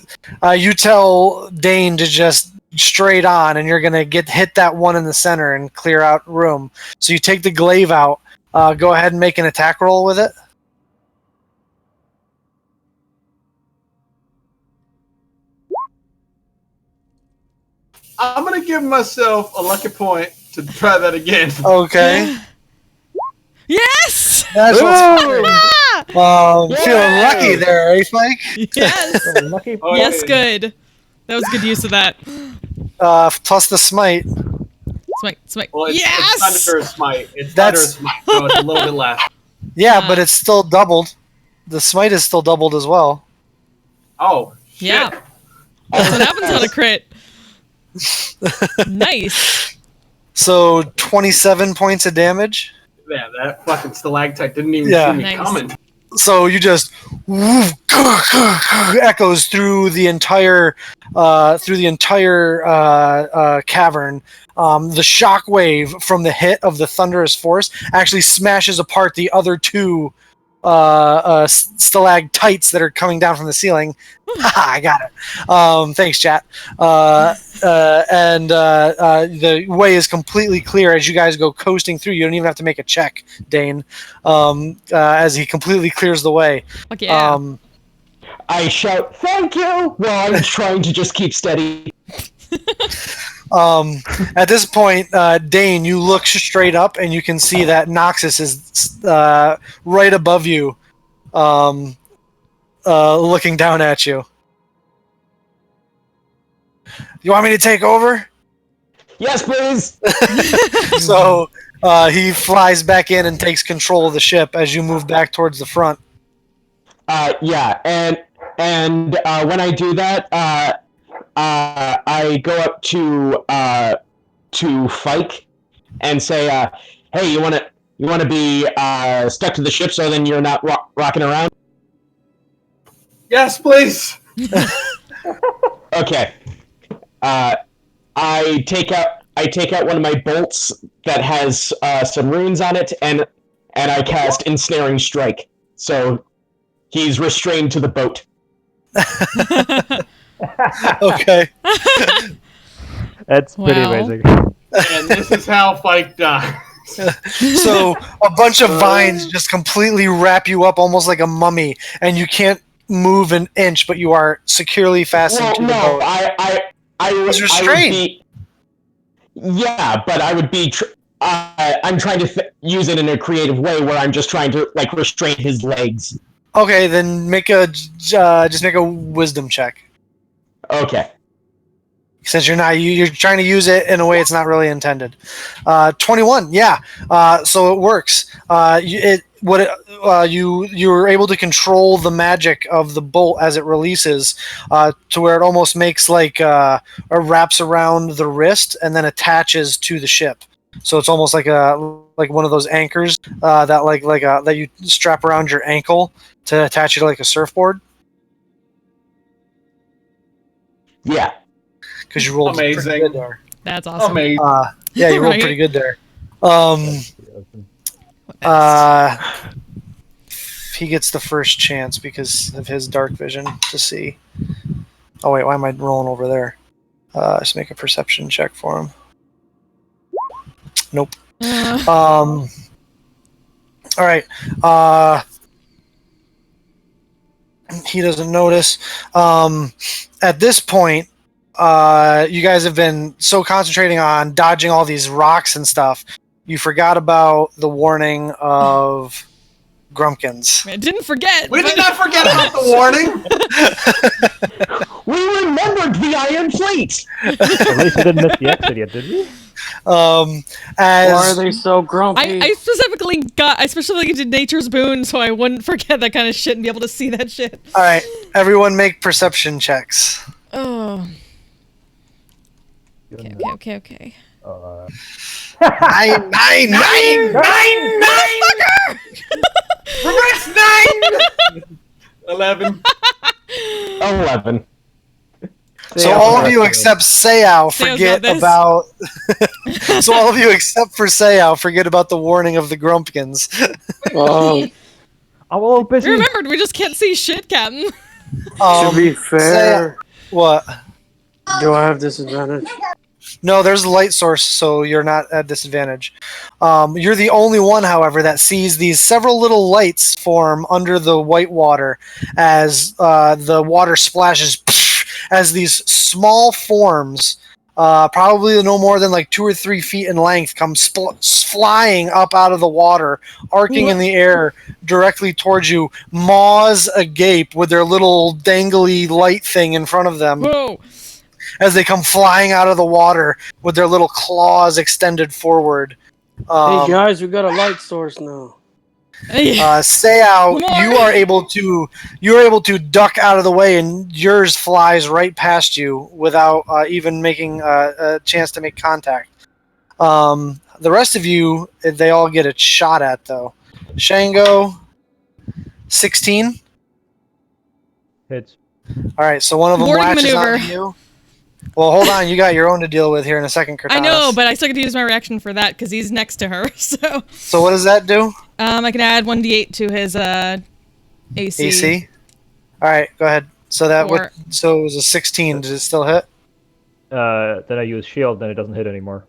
you tell Dane to just straight on, and you're gonna hit that one in the center and clear out room. So you take the glaive out. Go ahead and make an attack roll with it. I'm going to give myself a lucky point to try that again. Okay. Yes! That's Ah! Feeling lucky there, eh, Spike? Yes. Lucky. Oh, Yes, yeah. good. That was good use of that. Plus the smite. Smite. Well, it's Yes! Thunderous Smite. It's That's- Thunderous Smite, so it's a little bit less. Yeah, but it's still doubled. The smite is still doubled as well. Oh, shit. Yeah. That's what happens on a crit. Nice. So 27 points of damage. Yeah, that fucking stalactite didn't even Yeah. see me Nice. coming. So you just echoes through the entire cavern. The shockwave from the hit of the thunderous force actually smashes apart the other 2 stalactites that are coming down from the ceiling. Haha, I got it. Thanks, chat. And the way is completely clear as you guys go coasting through. You don't even have to make a check, Dane, as he completely clears the way. Fuck yeah. I shout, "Thank you!" while I'm trying to just keep steady. At this point, Dane, you look straight up and you can see that Noxus is right above you, looking down at you. You want me to take over? Yes, please. So he flies back in and takes control of the ship as you move back towards the front. Yeah, and when I do that, I go up to Fike and say, "Hey, you want to be stuck to the ship so then you're not rocking around?" Yes, please. Okay. I take out one of my bolts that has some runes on it, and I cast Ensnaring Strike. So he's restrained to the boat. Okay. That's pretty Wow. amazing. And this is how Fike dies. So a bunch of vines just completely wrap you up almost like a mummy, and you can't move an inch, but you are securely fastened to the boat. I restrained. would be. Yeah, but I would be. I'm trying to use it in a creative way where I'm just trying to like restrain his legs. Okay, then just make a wisdom check. Okay. Since you're trying to use it in a way it's not really intended. 21, yeah. So it works. You were able to control the magic of the bolt as it releases, to where it almost makes like wraps around the wrist and then attaches to the ship. So it's almost like one of those anchors that that you strap around your ankle to attach it to like a surfboard. Yeah. Because you rolled pretty Amazing. good there. That's awesome. Amazing. Yeah, you rolled Right. pretty good there. He gets the first chance because of his dark vision to see. Oh wait, why am I rolling over there? Let's make a perception check for him. Nope. All right. He doesn't notice. At this point, you guys have been so concentrating on dodging all these rocks and stuff, you forgot about the warning of Grumpkins. I didn't forget. We did not forget about the warning. We remembered the Iron Fleet. At least we didn't miss the exit yet, did we? Why are As they so grumpy? I specifically did Nature's Boon so I wouldn't forget that kind of shit and be able to see that shit. all right, everyone make perception checks. Oh. Okay. Nine. Reverse 9. 11. 11. So all of you except Sayao forget got this. about. So all of you except for Sayao forget about the warning of the Grumpkins. I'm all busy. We remembered, we just can't see shit, Captain. To be fair, What? do I have disadvantage? No, there's a light source, so you're not at disadvantage. You're the only one, however, that sees these several little lights form under the white water as the water splashes, as these small forms, probably no more than like 2 or 3 feet in length, come flying up out of the water, arcing in the air directly towards you, maws agape with their little dangly light thing in front of them. Whoa. As they come flying out of the water with their little claws extended forward. Hey guys, we got a light source now. Sayao, you are able to duck out of the way, and yours flies right past you without even making a chance to make contact. The rest of you, they all get a shot at though. Shango, 16. Hits. All right, so one of them Morning latches maneuver. onto you. Well, hold on. You got your own to deal with here in a second, Cortana. I know, but I still get to use my reaction for that because he's next to her. So what does that do? I can add 1d8 to his AC. AC. All right, go ahead. So Or- so it was a 16. Did it still hit? Then I use shield, then it doesn't hit anymore.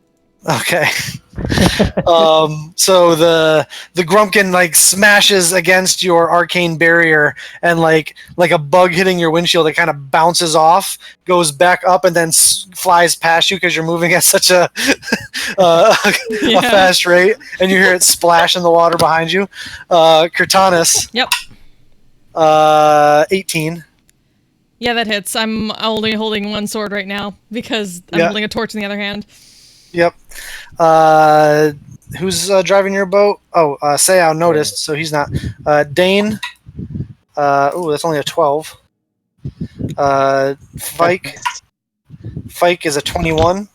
Okay. So the Grumpkin like smashes against your arcane barrier, and like a bug hitting your windshield, it kind of bounces off, goes back up, and then flies past you because you're moving at such a a fast rate, and you hear it splash in the water behind you. Cortanus. Yep. 18. Yeah, that hits. I'm only holding one sword right now because I'm holding a torch in the other hand. Yep. Who's driving your boat? Oh, Sayao noticed, so he's not. Dane. That's only a 12. Fike. Fike is a 21.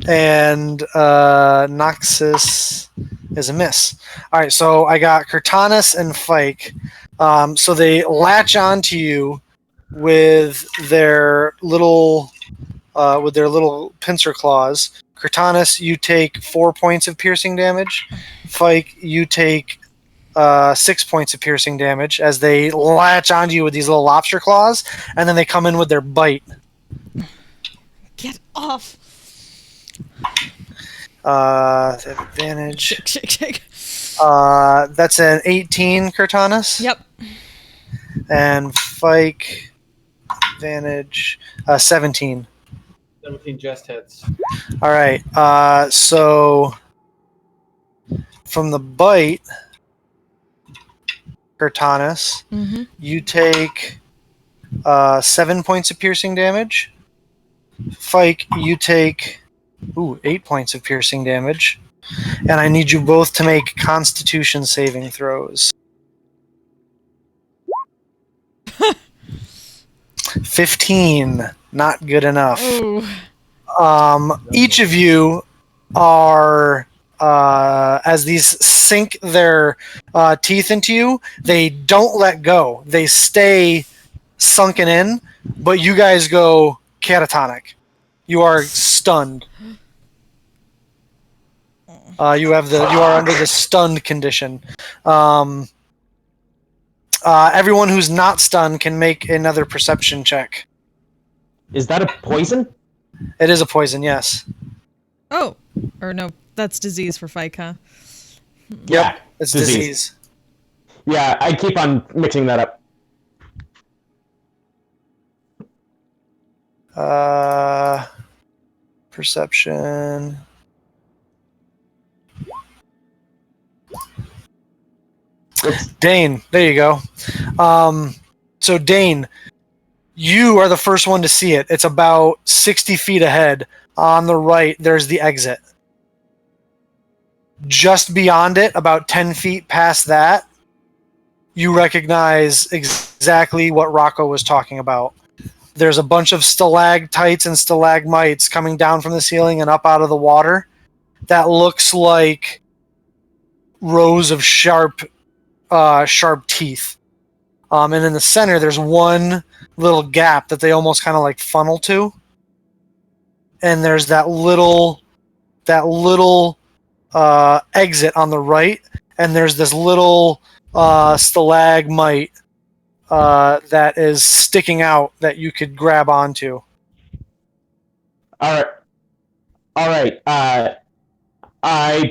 And Noxus is a miss. All right, so I got Cortanus and Fike. So they latch onto you with their little pincer claws. Cortanus, you take 4 points of piercing damage. Fike, you take 6 points of piercing damage as they latch onto you with these little lobster claws, and then they come in with their bite. Get off. They have advantage. Shake, shake, shake. That's an 18, Cortanus. Yep. And Fike, advantage, 17. 17 just hits. All right. So from the bite, Cortanus, Mm-hmm. you take 7 points of piercing damage. Fike, you take 8 points of piercing damage. And I need you both to make Constitution saving throws. 15, not good enough. Ooh. Each of you are, as these sink their teeth into you, they don't let go. They stay sunken in, but you guys go catatonic. You are stunned. You are under the stunned condition. Everyone who's not stunned can make another perception check. Is that a poison? It is a poison, yes. Oh. Or no, that's disease for Fike, huh? Yeah, It's disease. Yeah, I keep on mixing that up. Perception. Oops. Dane, there you go. So Dane, you are the first one to see it. It's about 60 feet ahead. On the right, there's the exit. Just beyond it, about 10 feet past that, you recognize exactly what Rocco was talking about. There's a bunch of stalactites and stalagmites coming down from the ceiling and up out of the water. That looks like rows of sharp teeth. And in the center, there's one little gap that they almost kind of like funnel to. And there's that little exit on the right, and there's this little stalagmite that is sticking out that you could grab onto. All right. I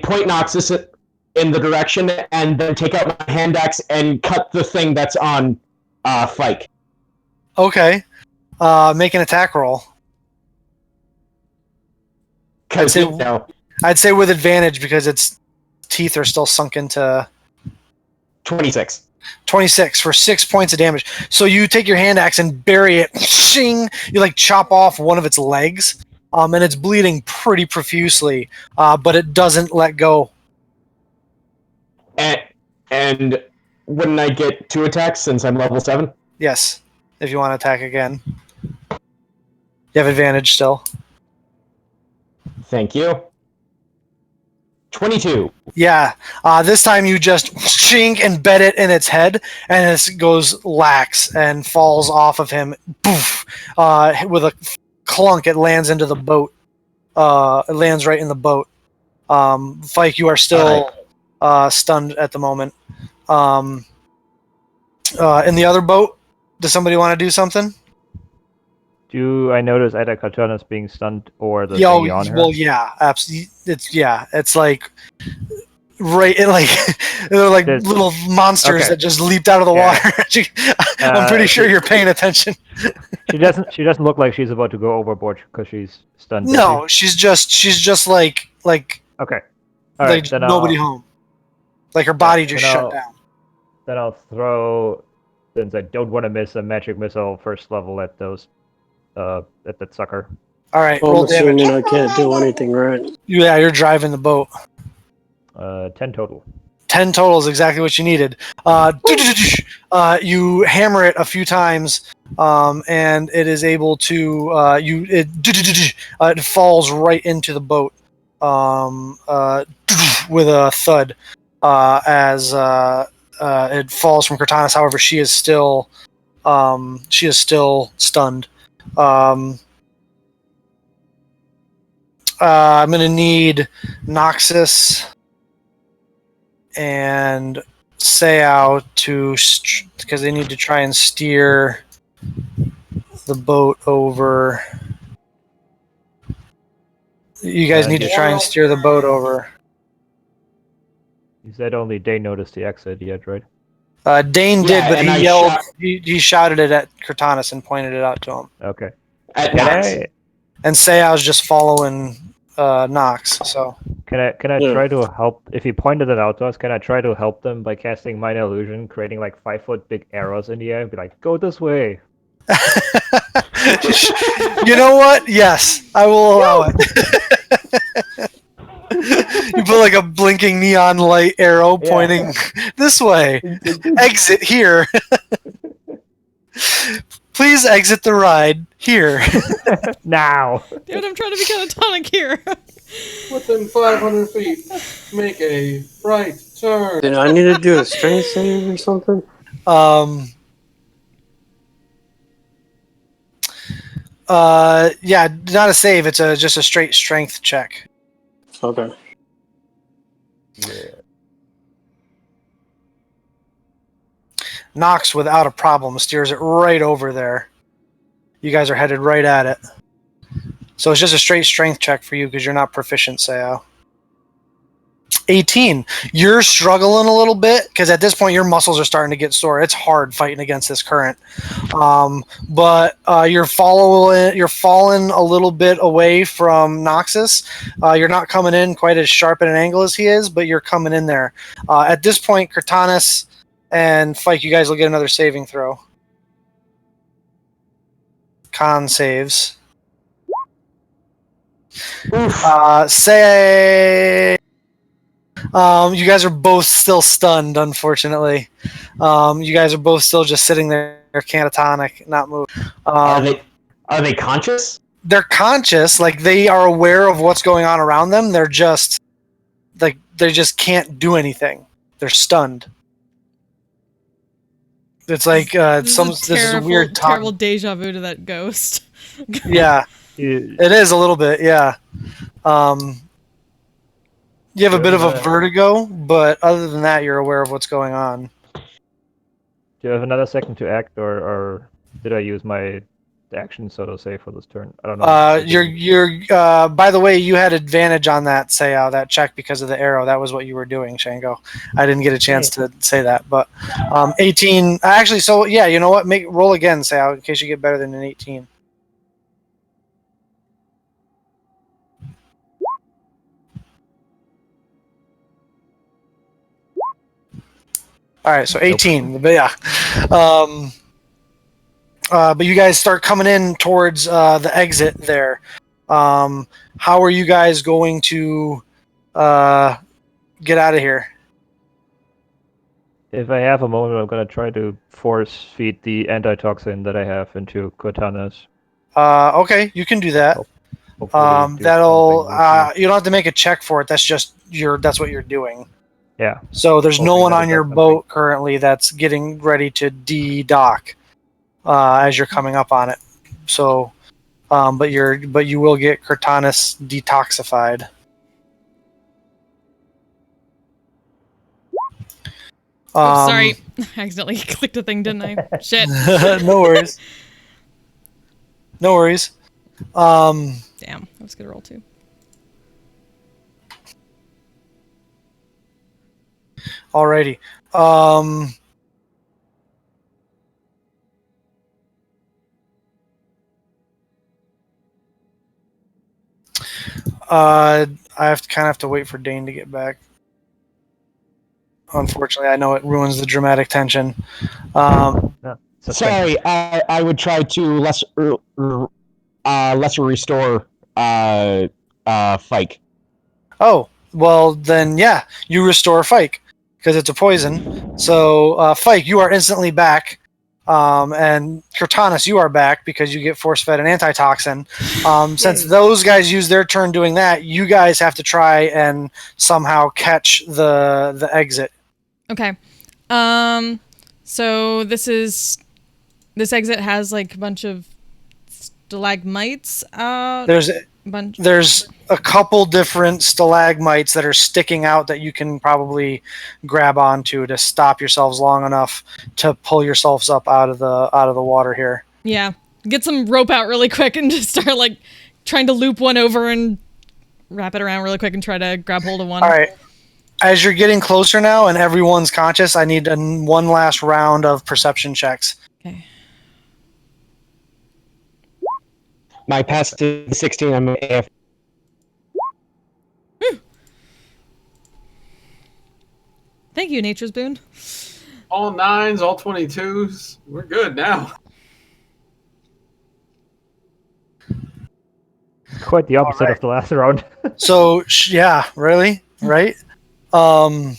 point Noxus in the direction and then take out my hand axe and cut the thing that's on Fike. Okay. Make an attack roll. Because, I'd say with advantage because its teeth are still sunk into 26. 26 for 6 points of damage. So you take your hand axe and bury it. Shing! You like chop off one of its legs, and it's bleeding pretty profusely, but it doesn't let go. And wouldn't I get 2 attacks since I'm level 7? Yes, if you want to attack again. You have advantage still. Thank you. 22. Yeah, this time you just shink and bed it in its head, and it goes lax and falls off of him. Poof! With a clunk, it lands into the boat. It lands right in the boat. Fike, you are still stunned at the moment. In the other boat, does somebody want to do something? Do I notice either Cortanus being stunned or the thingy on her? Well, yeah, absolutely. It's like right, they're like There's- little monsters okay. that just leaped out of the Yeah. water. I'm pretty sure you're paying attention. She doesn't look like she's about to go overboard because she's stunned. does No, she's just like she? Okay. All right. Then nobody home. Like her body just then shut I'll- down. Then I'll throw, since I don't want to miss a magic missile first level at those, at that sucker. All right, I'm roll damage. assuming I can't do anything right. Yeah, you're driving the boat. 10 total. 10 total is exactly what you needed. You hammer it a few times, and it is able to. It falls right into the boat with a thud as it falls from Cortanus. However, she is still stunned. I'm going to need Noxus and Seau because they need to try and steer the boat over You guys need to try and steer the boat over. You said only they noticed the exit yet, right? Dane did, Yeah, but and he I yelled. shot- He shouted it at Cortanus and pointed it out to him. Okay. At Can Knox. And say I was just following Knox. So I Yeah. try to help? If he pointed it out to us, can I try to help them by casting minor illusion, creating like 5-foot big arrows in the air, and be like, "Go this way." you know what? Yes, I will allow it. You put like a blinking neon light arrow Yeah. pointing this way. Exit here. Please exit the ride here. Now. Dude, I'm trying to be catatonic here. Within 500 feet, make a right turn. Did I need to do a strength save or something? Yeah, not a save. It's just a straight strength check. Okay. Yeah. Knox, without a problem, steers it right over there. You guys are headed right at it. So it's just a straight strength check for you because you're not proficient, Sao. 18. You're struggling a little bit because at this point your muscles are starting to get sore. It's hard fighting against this current. But you're falling a little bit away from Noxus. You're not coming in quite as sharp at an angle as he is, but you're coming in there. At this point, Cortanus and Fike, you guys will get another saving throw. Con saves. Say you guys are both still stunned, unfortunately. You guys are both still just sitting there catatonic, not moving. Are they conscious? They're conscious, like they are aware of what's going on around them. They're just like they just can't do anything. They're stunned. It's like this is a weird terrible deja vu to that ghost. Yeah. It is a little bit, yeah. You have a bit of a vertigo, but other than that, you're aware of what's going on. Do you have another second to act, or did I use my action, so to say, for this turn? I don't know. You're. By the way, you had advantage on that that check because of the arrow. That was what you were doing, Shango. I didn't get a chance to say that, but 18. Actually, so yeah, you know what? Roll again, Sayao, in case you get better than an 18. All right, so 18. But yeah. But you guys start coming in towards the exit there. How are you guys going to get out of here? If I have a moment, I'm going to try to force feed the antitoxin that I have into Cortanus. Okay, you can do that. That'll you don't have to make a check for it. That's just that's what you're doing. Yeah. So there's no one on your boat currently that's getting ready to de-dock as you're coming up on it. So, but you will get Cortanus detoxified. Sorry, I accidentally clicked a thing, didn't I? Shit. No worries. No worries. Damn, I was gonna roll too. Alrighty. I have to wait for Dane to get back. Unfortunately, I know it ruins the dramatic tension. Sorry, I would try to lesser restore Fike. Oh, well then, yeah, you restore Fike because it's a poison. So Fike, you are instantly back, and Cortanus, you are back because you get force-fed an antitoxin. Since those guys use their turn doing that, you guys have to try and somehow catch the exit. Okay. So this exit has like a bunch of stalagmites out. There's a couple different stalagmites that are sticking out that you can probably grab onto to stop yourselves long enough to pull yourselves up out of the water here. Yeah. Get some rope out really quick and just start like trying to loop one over and wrap it around really quick and try to grab hold of one. All right. As you're getting closer now and everyone's conscious, I need one last round of perception checks. Okay. My pass is 16. I'm AF. Thank you, Nature's Boon. All 9s, all 22s. We're good now. Quite the opposite of the last round. So, yeah, really? Right? You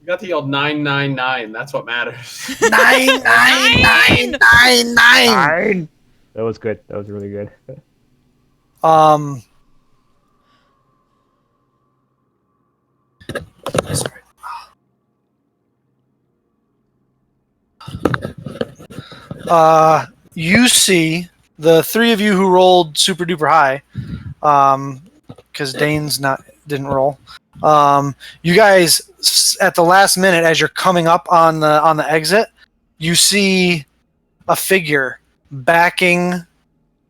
got the old 999. That's what matters. 99999. That was good. That was really good. Sorry. You see the three of you who rolled super duper high, because Dane's didn't roll. You guys at the last minute, as you're coming up on the exit, you see a figure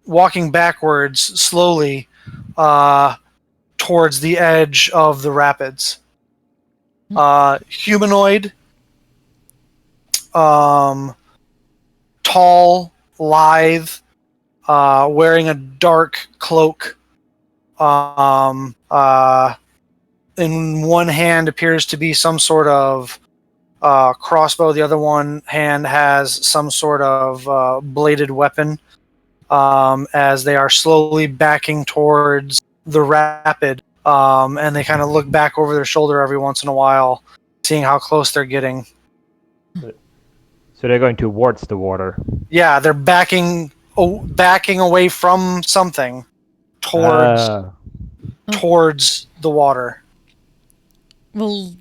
walking backwards slowly, towards the edge of the rapids. Humanoid, tall, lithe, wearing a dark cloak. In one hand appears to be some sort of crossbow. The other one hand has some sort of bladed weapon. As they are slowly backing towards the rapid, and they kind of look back over their shoulder every once in a while, seeing how close they're getting. So they're going towards the water. Yeah, they're backing away from something towards the water. Well,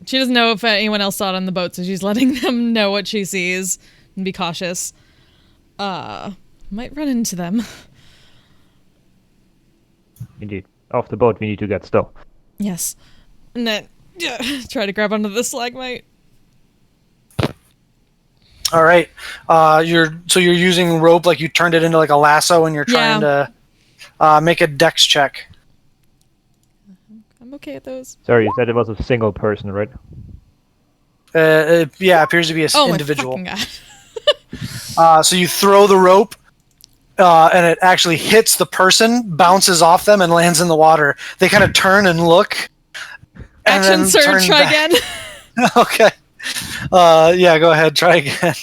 she doesn't know if anyone else saw it on the boat, so she's letting them know what she sees and be cautious. Might run into them. Indeed. Off the boat, we need to get still. Yes. And then try to grab onto the stalagmite. All right. You're using rope, like you turned it into like a lasso, and you're trying to make a dex check. I'm okay at those. Sorry, you said it was a single person, right? It appears to be an individual. My fucking God. So you throw the rope, and it actually hits the person, bounces off them, and lands in the water. They kind of turn and look. And Action then surge, try again. Okay. Go ahead, try again.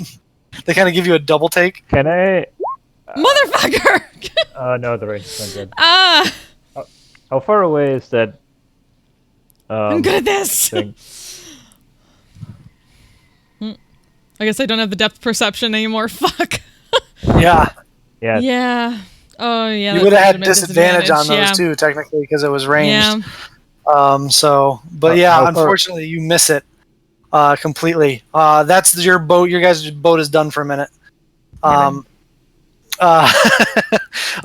They kind of give you a double take. Can I? Motherfucker! No, the range is not good. How far away is that? I'm good at this! Thing? I guess I don't have the depth perception anymore. Fuck. Yeah. Yeah. Yeah. Oh, yeah. You would have had disadvantage on those too, technically, because it was ranged. Yeah. Unfortunately, you miss it completely. That's your boat. Your guys' boat is done for a minute. The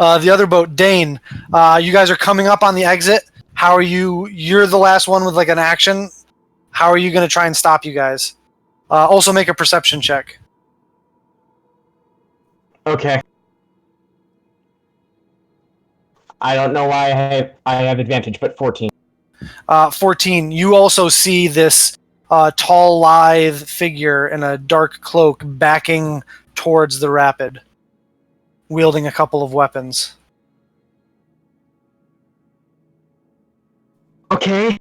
other boat, Dane. You guys are coming up on the exit. How are you? You're the last one with like an action. How are you going to try and stop you guys? Also, make a perception check. Okay. I don't know why I have advantage, but 14. 14. You also see this tall, lithe figure in a dark cloak backing towards the rapid, wielding a couple of weapons. Okay.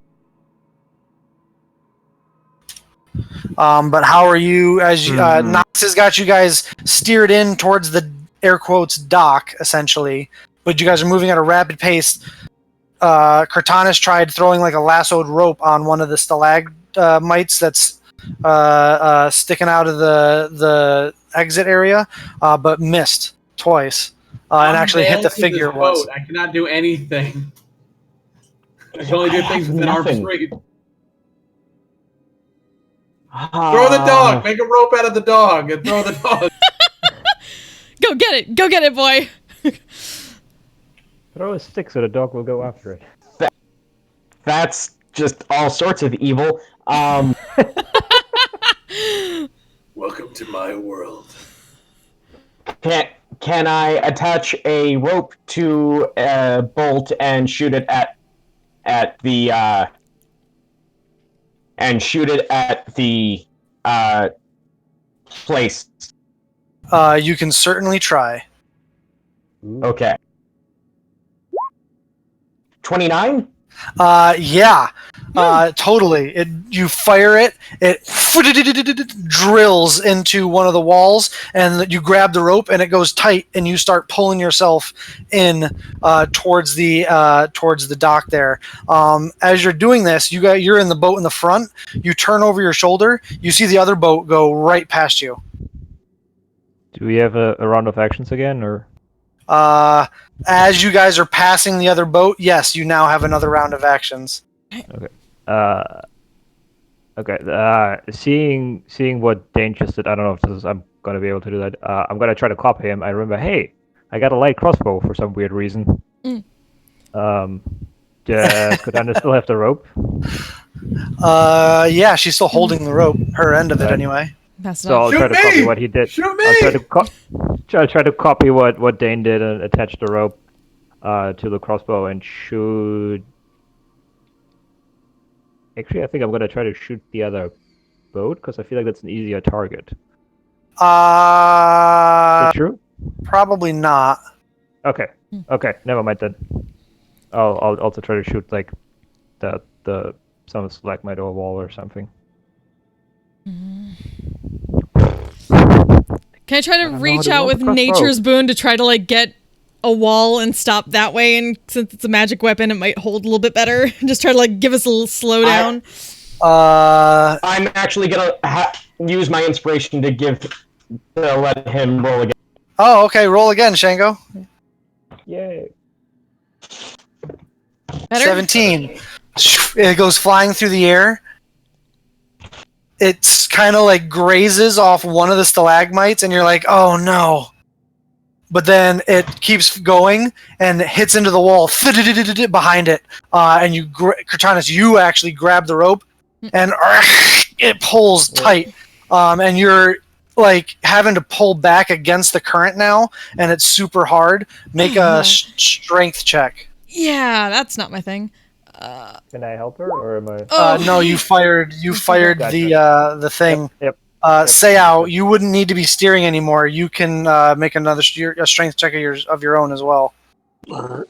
But how are you? As Nox has got you guys steered in towards the air quotes dock, essentially, but you guys are moving at a rapid pace. Cortanis tried throwing like a lassoed rope on one of the stalagmites that's sticking out of the exit area, but missed twice, and actually hit the figure once. I cannot do anything. I can only do things within arm's reach. Throw the dog. Make a rope out of the dog and throw the dog. Go get it. Go get it, boy. Throw a stick so the dog will go after it. That's just all sorts of evil. Welcome to my world. can I attach a rope to a bolt and shoot it at the place? You can certainly try. Okay. 29? Yeah, totally. You fire it, it drills into one of the walls, and you grab the rope, and it goes tight, and you start pulling yourself in towards the dock there. As you're doing this, you're in the boat in the front. You turn over your shoulder. You see the other boat go right past you. Do we have a round of actions again, or? As you guys are passing the other boat, yes, you now have another round of actions. Okay. Seeing what Dane just did, I don't know if I'm gonna be able to do that. I'm gonna try to copy him. I remember, hey, I got a light crossbow for some weird reason. Could Anna still have the rope? Yeah, she's still holding the rope, her end of it anyway. Pass it So I'll off. try to copy what he did. Shoot me! I'll try to copy what Dane did and attach the rope to the crossbow and shoot. Actually, I think I'm gonna try to shoot the other boat because I feel like that's an easier target. Is that true? Probably not. Okay. Okay. Never mind then. I'll also try to shoot like the some stalagmite or wall or something. Can I try to I don't know reach how to out roll with the crossbow. nature's boon to try to like get a wall and stop that way? And since it's a magic weapon, it might hold a little bit better. Just try to like give us a little slowdown. I'm actually gonna use my inspiration to let him roll again. Oh, okay. Roll again, Shango. Yay! Better? 17. It goes flying through the air. It's kind of like grazes off one of the stalagmites, and you're like, oh no. But then it keeps going and hits into the wall behind it. And Cortanus, you actually grab the rope, and it pulls tight. And you're like having to pull back against the current now, and it's super hard. Make a strength check. Yeah, that's not my thing. Can I help her, or am I? No, you fired Gotcha. the thing. Yep. Sayao, you wouldn't need to be steering anymore. You can make another a strength check of your own as well. Like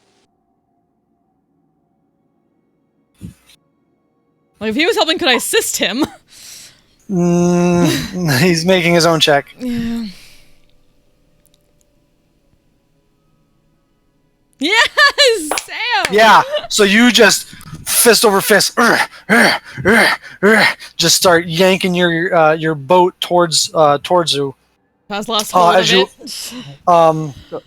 if he was helping, could I assist him? He's making his own check. Yeah. Yes, Sam. Yeah. So you just fist over fist, just start yanking your boat towards you. I was lost hold of it.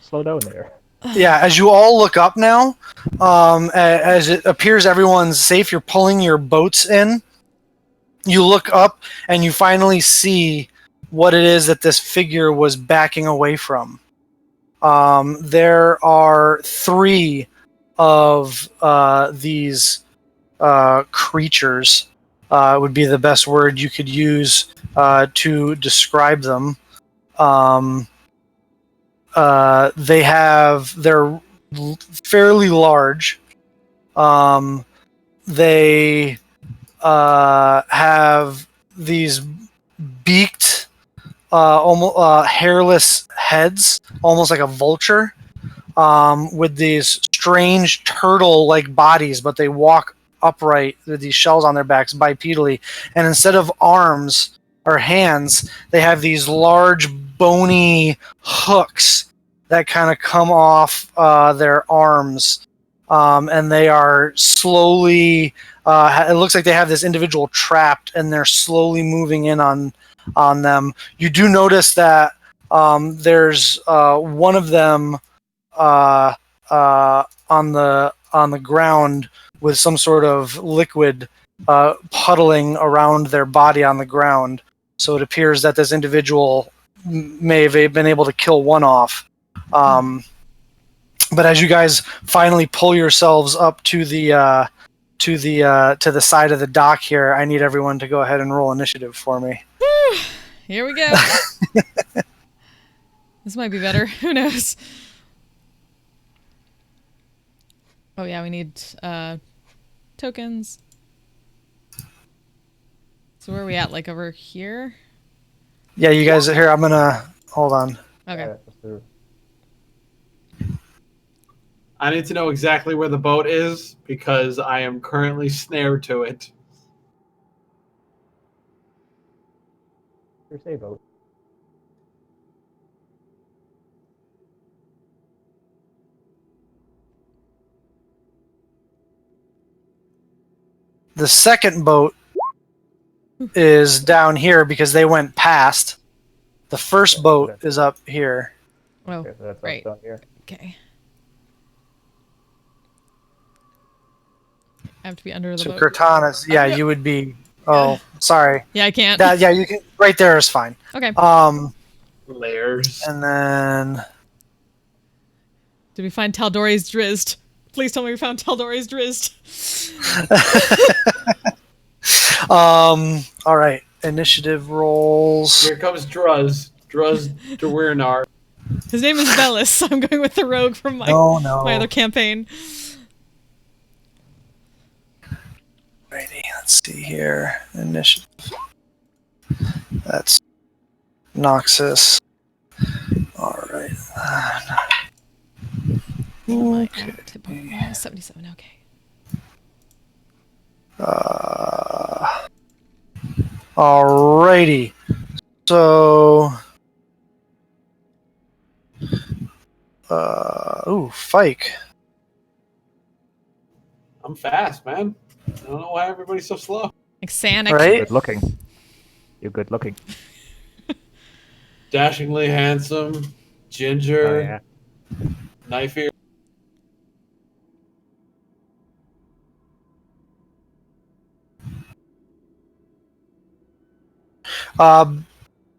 Slow down there. Yeah, as you all look up now, as it appears everyone's safe, you're pulling your boats in. You look up and you finally see what it is that this figure was backing away from. There are 3 of these creatures, would be the best word you could use to describe them. They're fairly large. They have these beaked, almost hairless heads, almost like a vulture, with these strange turtle-like bodies, but they walk upright with these shells on their backs bipedally. And instead of arms or hands, they have these large, bony hooks that kind of come off their arms. And they are slowly... it looks like they have this individual trapped, and they're slowly moving in on them. You do notice that there's one of them on the ground with some sort of liquid puddling around their body on the ground. So it appears that this individual may have been able to kill one off. But as you guys finally pull yourselves up to the side of the dock here, I need everyone to go ahead and roll initiative for me. Here we go. This might be better. Who knows? Oh yeah, we need tokens. So where are we at? Like over here? Yeah, you guys are here. I'm gonna hold on. Okay. I need to know exactly where the boat is because I am currently snared to it. Your save vote. The second boat is down here because they went past. The first boat is up here. Oh, Okay, so that's right. us down here. Okay. I have to be under the So boat. Cortana's, yeah, you would be. Oh, sorry. Yeah, I can't. Yeah, you can. Right there is fine. Okay. Layers. And then Did we find Tal'Dorei's Drizzt? Please tell me we found Tal'Dorei's Drizzt. all right. Initiative rolls. Here comes Druz. Druz Dewirnar. His name is Bellis, so I'm going with the rogue from my my other campaign. Alrighty, let's see here. Initiative. That's Noxus. Alright. Okay. 77, okay. Alrighty. So. Fike. I'm fast, man. I don't know why everybody's so slow. Like Sanic. Right? Good looking. You're good looking. Dashingly handsome, ginger, Oh, yeah. knife ear.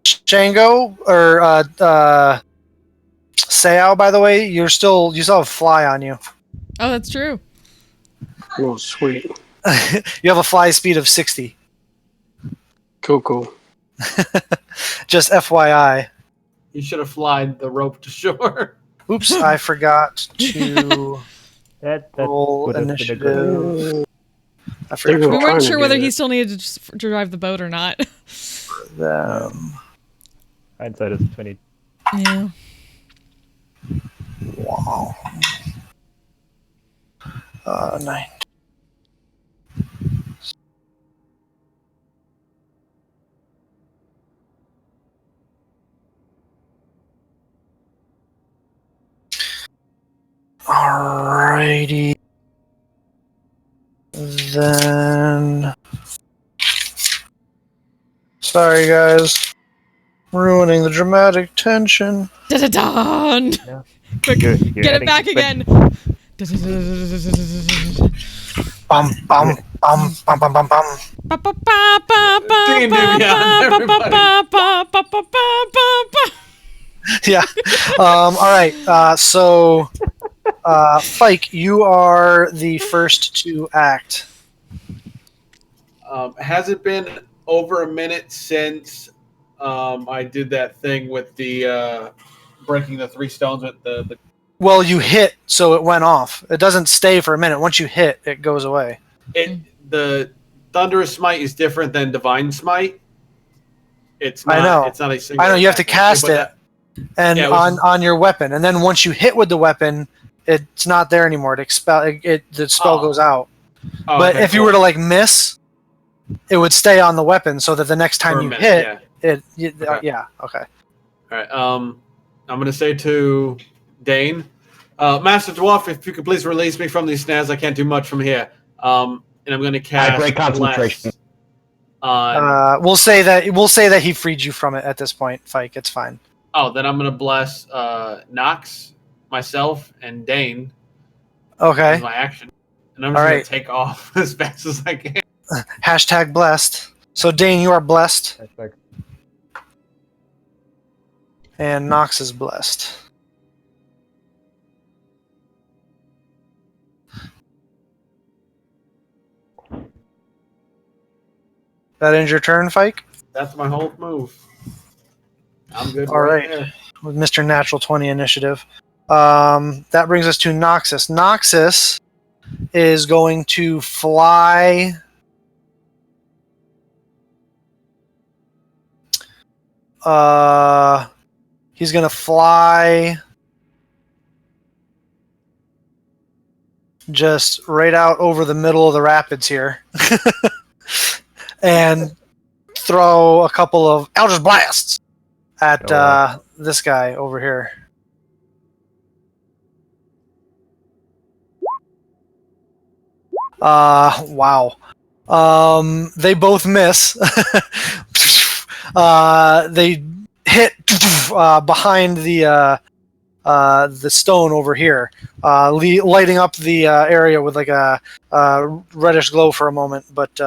Shango or Seao, by the way, you still have a fly on you. Oh, that's true. Oh, sweet. You have a fly speed of 60. Cool. Just FYI. You should have flied the rope to shore. Oops, I forgot to That roll would have been a good. initiative. I They're forgot gonna We trying weren't to sure do whether that. he still needed to drive the boat or not. them. Hindsight is 20. Yeah. Wow. 9. Alrighty. Then. Sorry, guys. Ruining the dramatic tension. Da-da-don! Yeah. Quick, You're get it adding back to again! Bum, bum, bum, bum, bum, bum, bum. Yeah. All right. So, Fike, you are the first to act. Has it been over a minute since I did that thing with the breaking the 3 stones with the Well, you hit, so it went off. It doesn't stay for a minute. Once you hit, it goes away. the thunderous smite is different than divine smite. It's not. I know. It's not a single. I know. You have to attack. cast But it, and yeah, on your weapon, and then once you hit with the weapon, it's not there anymore. The spell goes out. But okay, if you cool. were to like miss, it would stay on the weapon, so that the next time For a you minute, hit yeah. it, Okay. yeah, okay. All right. I'm gonna say to Dane, Master Dwarf, if you could please release me from these snares. I can't do much from here. And I'm gonna cast break concentration. Bless on. We'll say that he freed you from it at this point, Fike. It's fine. Then I'm gonna bless Nox, myself, and Dane Okay. as my action, and I'm just gonna take off as fast as I can. Hashtag blessed. So Dane, you are blessed, Hashtag. and Nox is blessed. That ends your turn, Fike? That's my whole move. I'm good. All right. There. with Mr. Natural 20 initiative. That brings us to Noxus. Noxus is going to fly. He's going to fly just right out over the middle of the rapids here. And throw a couple of Eldritch Blasts at this guy over here. Wow. They both miss. They hit behind the stone over here, lighting up the area with like a reddish glow for a moment, but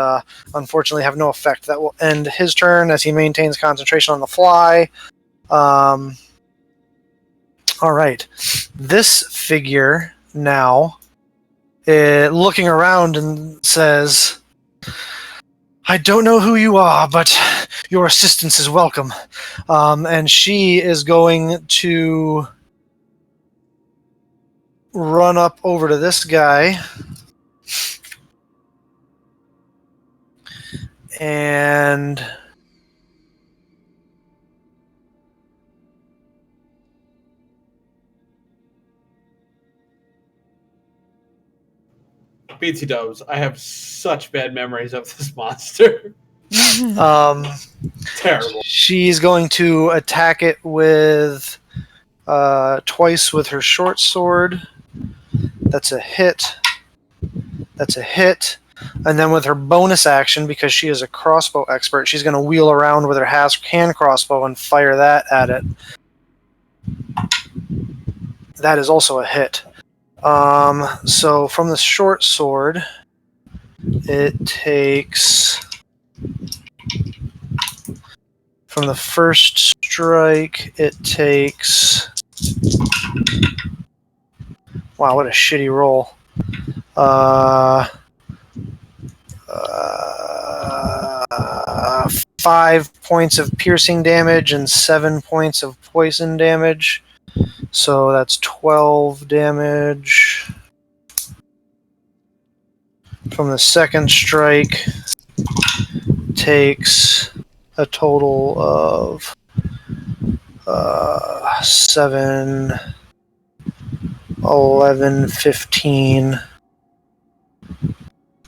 unfortunately have no effect. That will end his turn as he maintains concentration on the fly. All right. This figure now, looking around and says, I don't know who you are, but your assistance is welcome. And she is going to run up over to this guy and BT Dubs, I have such bad memories of this monster. Terrible. She's going to attack it with twice with her short sword. That's a hit. That's a hit. And then with her bonus action, because she is a crossbow expert, she's going to wheel around with her hand crossbow and fire that at it. That is also a hit. So from the short sword, it takes... From the first strike, it takes... Wow, what a shitty roll. 5 points of piercing damage and 7 points of poison damage. So that's 12 damage. From the second strike, takes a total of 7, 11, 15,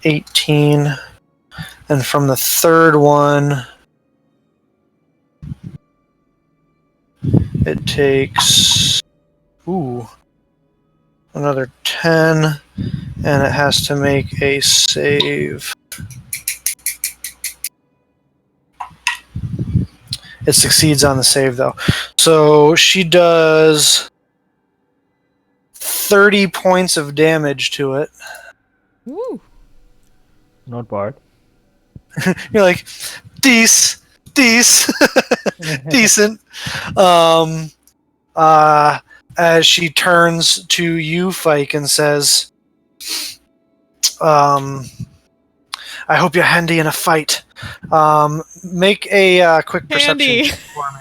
18. And from the third one, it takes another 10, and it has to make a save. It succeeds on the save, though. So she does 30 points of damage to it. Woo. Not bad. You're like, decent. As she turns to you, Fike, and says, I hope you're handy in a fight. Make a quick perception Handy. check for me.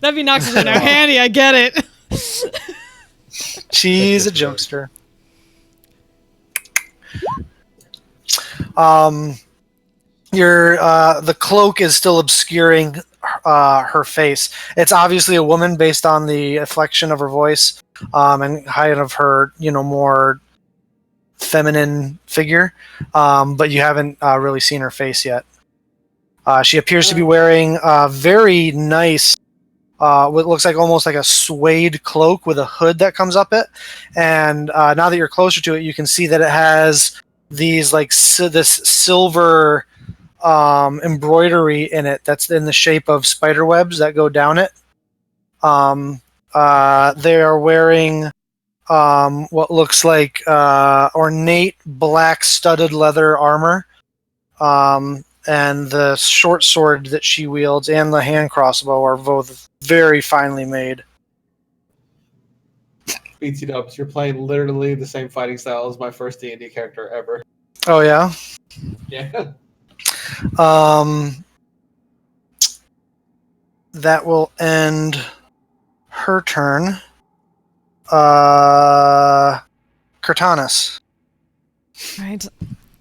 That'd be Noxus right now. Handy, I get it. She's a jokester. The cloak is still obscuring her face. It's obviously a woman based on the inflection of her voice and height of her, more feminine figure. But you haven't really seen her face yet. She appears to be wearing a very nice, what looks like almost like a suede cloak with a hood that comes up it. And now that you're closer to it, you can see that it has these this silver embroidery in it that's in the shape of spider webs that go down it. They are wearing what looks like ornate black studded leather armor. And the short sword that she wields and the hand crossbow are both very finely made. BT Dubs, you're playing literally the same fighting style as my first D&D character ever. Oh, yeah? Yeah. That will end her turn. Cortanus. Right.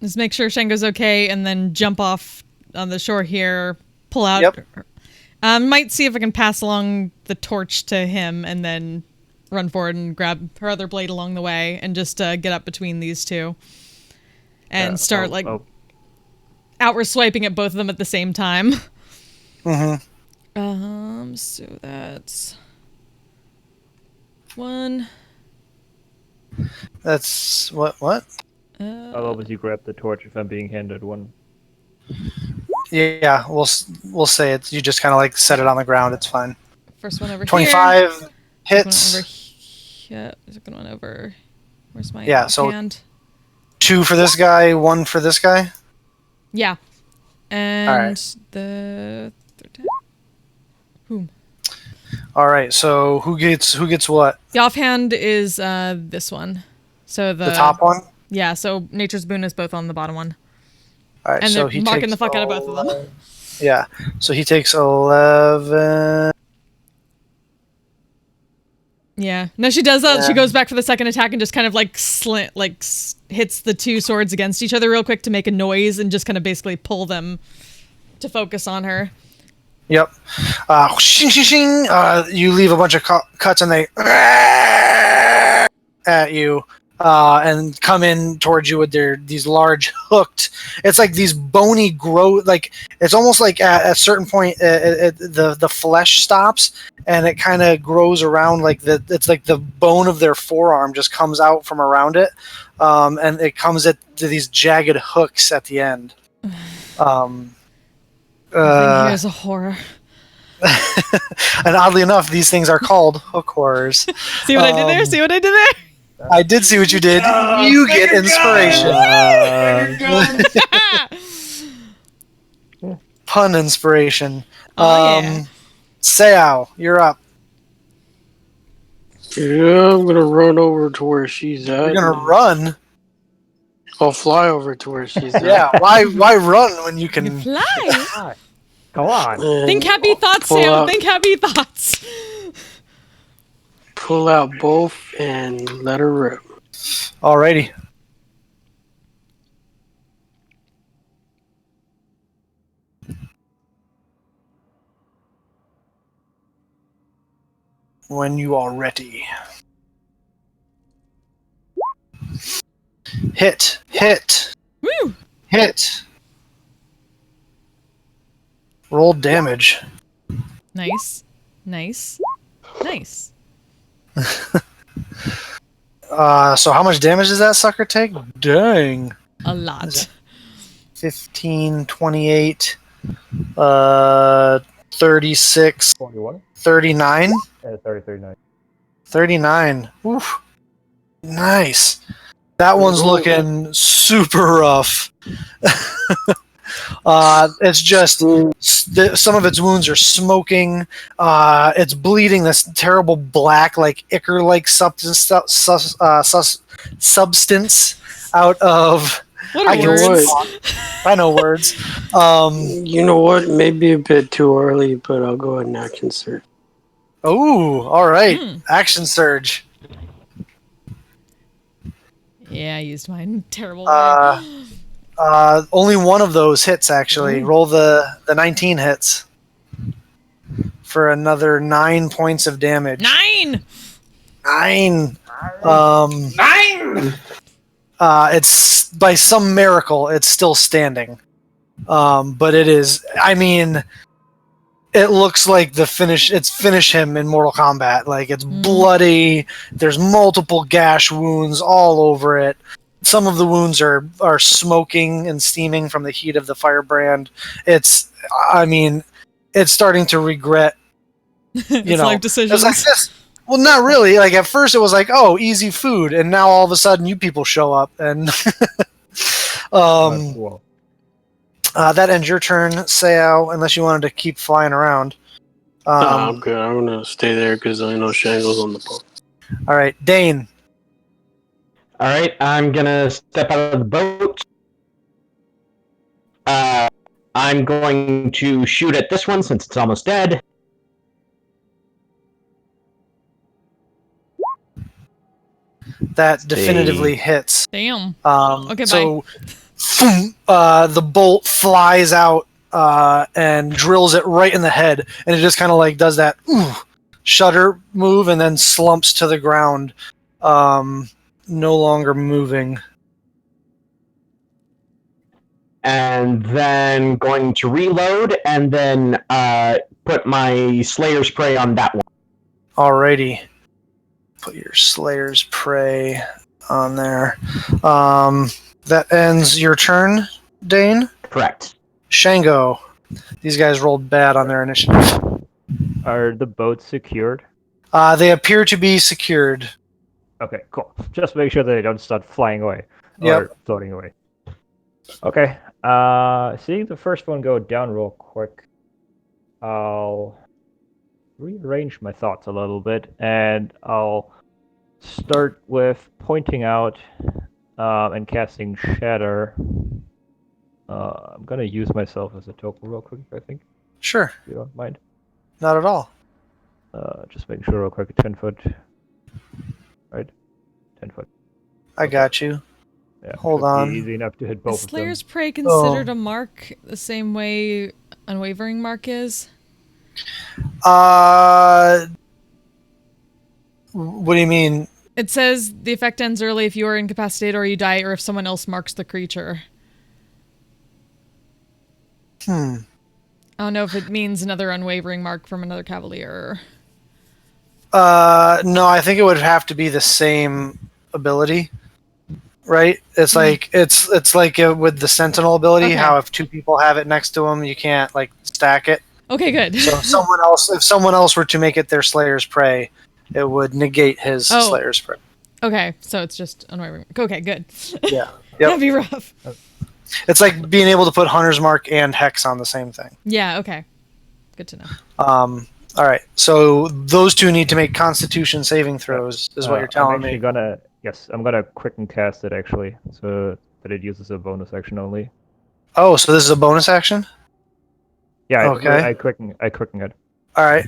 Just make sure Shango's okay, and then jump off on the shore here. Pull out. Yep. Might see if I can pass along the torch to him, and then run forward and grab her other blade along the way, and just get up between these two, and start outward swiping at both of them at the same time. Mm-hmm. So that's 1. That's what? I'll obviously grab the torch if I'm being handed one. Yeah, we'll say it. You just kind of like set it on the ground. It's fine. First one over 25 here. hits. Second one over. Where's my so hand? 2 for this guy, 1 for this guy. Yeah. And Alright. the third time. Whom? All right. So who gets what? The offhand is this one. So The top one. Yeah. So Nature's Boon is both on the bottom one, All right. and so they're he mocking takes the fuck out of both of them. Yeah. So he takes 11. Yeah. No, she does that. Yeah. She goes back for the second attack and just kind of like hits the two swords against each other real quick to make a noise and just kind of basically pull them to focus on her. Yep. Shing, shing, shing. You leave a bunch of cuts and they at you and come in towards you with these large hooked. It's like these bony like it's almost like at a certain point the flesh stops and it kind of grows around like it's like the bone of their forearm just comes out from around it, and it comes to these jagged hooks at the end. Everything here is a horror. And oddly enough, these things are called hook horrors. See what I did there? See what I did there? I did see what you did. You get inspiration. Pun inspiration. Yeah. Seao, you're up. Yeah, I'm gonna run over to where she's at. You're gonna run. I'll fly over to where she's at. Yeah. Why run when you can? Fly. Go on. And Think happy thoughts, pull Sam. out- Think happy thoughts. Pull out both and let her rip. Alrighty. When you are ready. Hit. Woo! Hit. Roll damage. Nice. So how much damage does that sucker take? Dang. A lot. 15, 28, 36, 41? 39. 39. 39. Oof. Nice. That one's looking super rough. It's just some of its wounds are smoking. It's bleeding this terrible black, like ichor-like substance out of. What I are can words? talk. I know words. You know what? Maybe a bit too early, but I'll go ahead and action search. Oh, all right. Action surge. Yeah, I used mine. Terrible. Only one of those hits actually. Roll the 19 hits for another 9 points of damage. 9. 9. 9. It's by some miracle it's still standing. But it is. I mean, it looks like it's finish him in Mortal Kombat. Like it's bloody. There's multiple gash wounds all over it. Some of the wounds are smoking and steaming from the heat of the firebrand. It's starting to regret. It's life decisions. It's like this. Well, not really. Like at first, it was like, "Oh, easy food," and now all of a sudden, you people show up, and that ends your turn, Seao. Unless you wanted to keep flying around. I'm good. I'm gonna stay there because I know Shango's on the boat. All right, Dane. All right, I'm gonna step out of the boat. I'm going to shoot at this one since it's almost dead. That definitively hits. Damn. Okay, So the bolt flies out and drills it right in the head, and it just kind of like does that shudder move and then slumps to the ground, no longer moving. And then going to reload, and then put my Slayer's Prey on that one. Alrighty. Put your Slayer's Prey on there. That ends your turn, Dane. Correct. Shango. These guys rolled bad on their initiative. Are the boats secured? They appear to be secured. Okay, cool. Just make sure they don't start flying away or Yep. floating away. Okay. Seeing the first one go down real quick, I'll rearrange my thoughts a little bit, and I'll start with pointing out and casting Shatter. I'm gonna use myself as a token real quick, I think, Sure. if you don't mind. Not at all. Just making sure real quick, 10 foot. Right? 10 foot. I got you. Yeah, Hold should be on. easy enough to hit both Is of them. Slayer's Prey considered a mark the same way Unwavering Mark is? What do you mean? It says the effect ends early if you are incapacitated or you die, or if someone else marks the creature. I don't know if it means another Unwavering Mark from another Cavalier. No, I think it would have to be the same ability, right? It's like it's like with the Sentinel ability. Okay. How if two people have it next to them, you can't like stack it. Okay, good. So if someone else were to make it their Slayer's Prey, it would negate his Slayer's Prey. Okay, so it's just Unwavering Mark. Okay, good. Yeah. Yep. That'd be rough. It's like being able to put Hunter's Mark and Hex on the same thing. Yeah, okay. Good to know. All right. So those two need to make Constitution saving throws, is what you're telling me. I'm gonna quicken cast it actually, so that it uses a bonus action only. Oh, so this is a bonus action? Yeah. Okay. I quicken it. All right.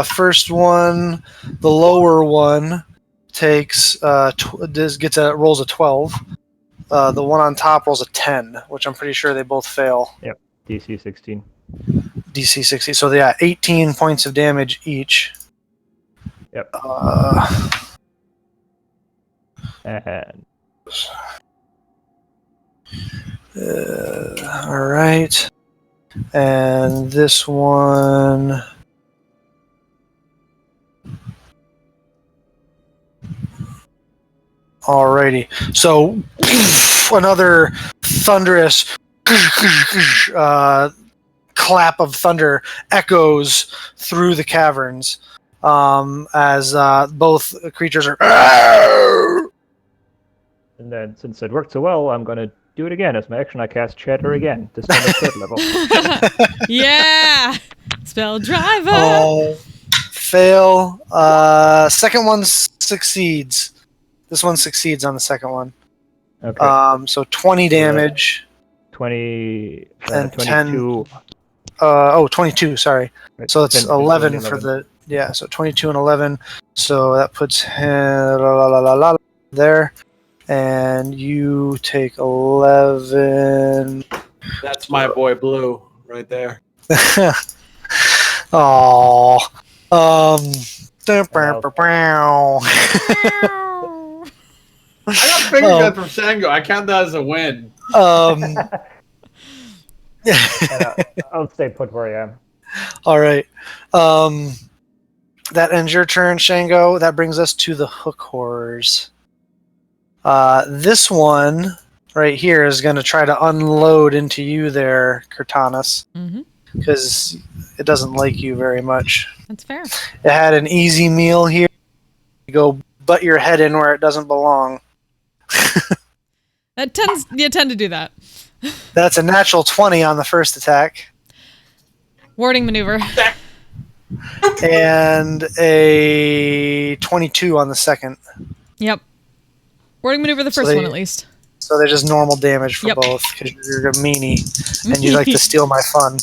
First one, the lower one takes rolls a 12. The one on top rolls a 10, which I'm pretty sure they both fail. Yep. DC 16. DC 60. So they got 18 points of damage each. Yep. And all right. And this one. Alrighty. So another thunderous clap of thunder echoes through the caverns as both creatures are. And then, since it worked so well, I'm gonna do it again. As my action, I cast Shatter again. This time at 3rd level. Yeah! Spell Driver! Fail. Second one succeeds. This one succeeds on the second one. Okay. So 20 damage. 20 and 22. 22, sorry. Right, So it's 10, 11 11. for the... Yeah, so 22 and 11. So that puts him there. And you take 11... That's my boy Blue right there. Aww. I got finger gun from Shango. I count that as a win. I'll stay put where I am. All right. That ends your turn, Shango. That brings us to the hook horrors. This one right here is going to try to unload into you there, Cortanus, because it doesn't like you very much. That's fair. It had an easy meal here. You go butt your head in where it doesn't belong. You tend to do that. That's a natural 20 on the first attack. Warding maneuver. And a 22 on the second. Yep. Warding maneuver the first one at least. So they're just normal damage for both, because you're a meanie and you like to steal my fun.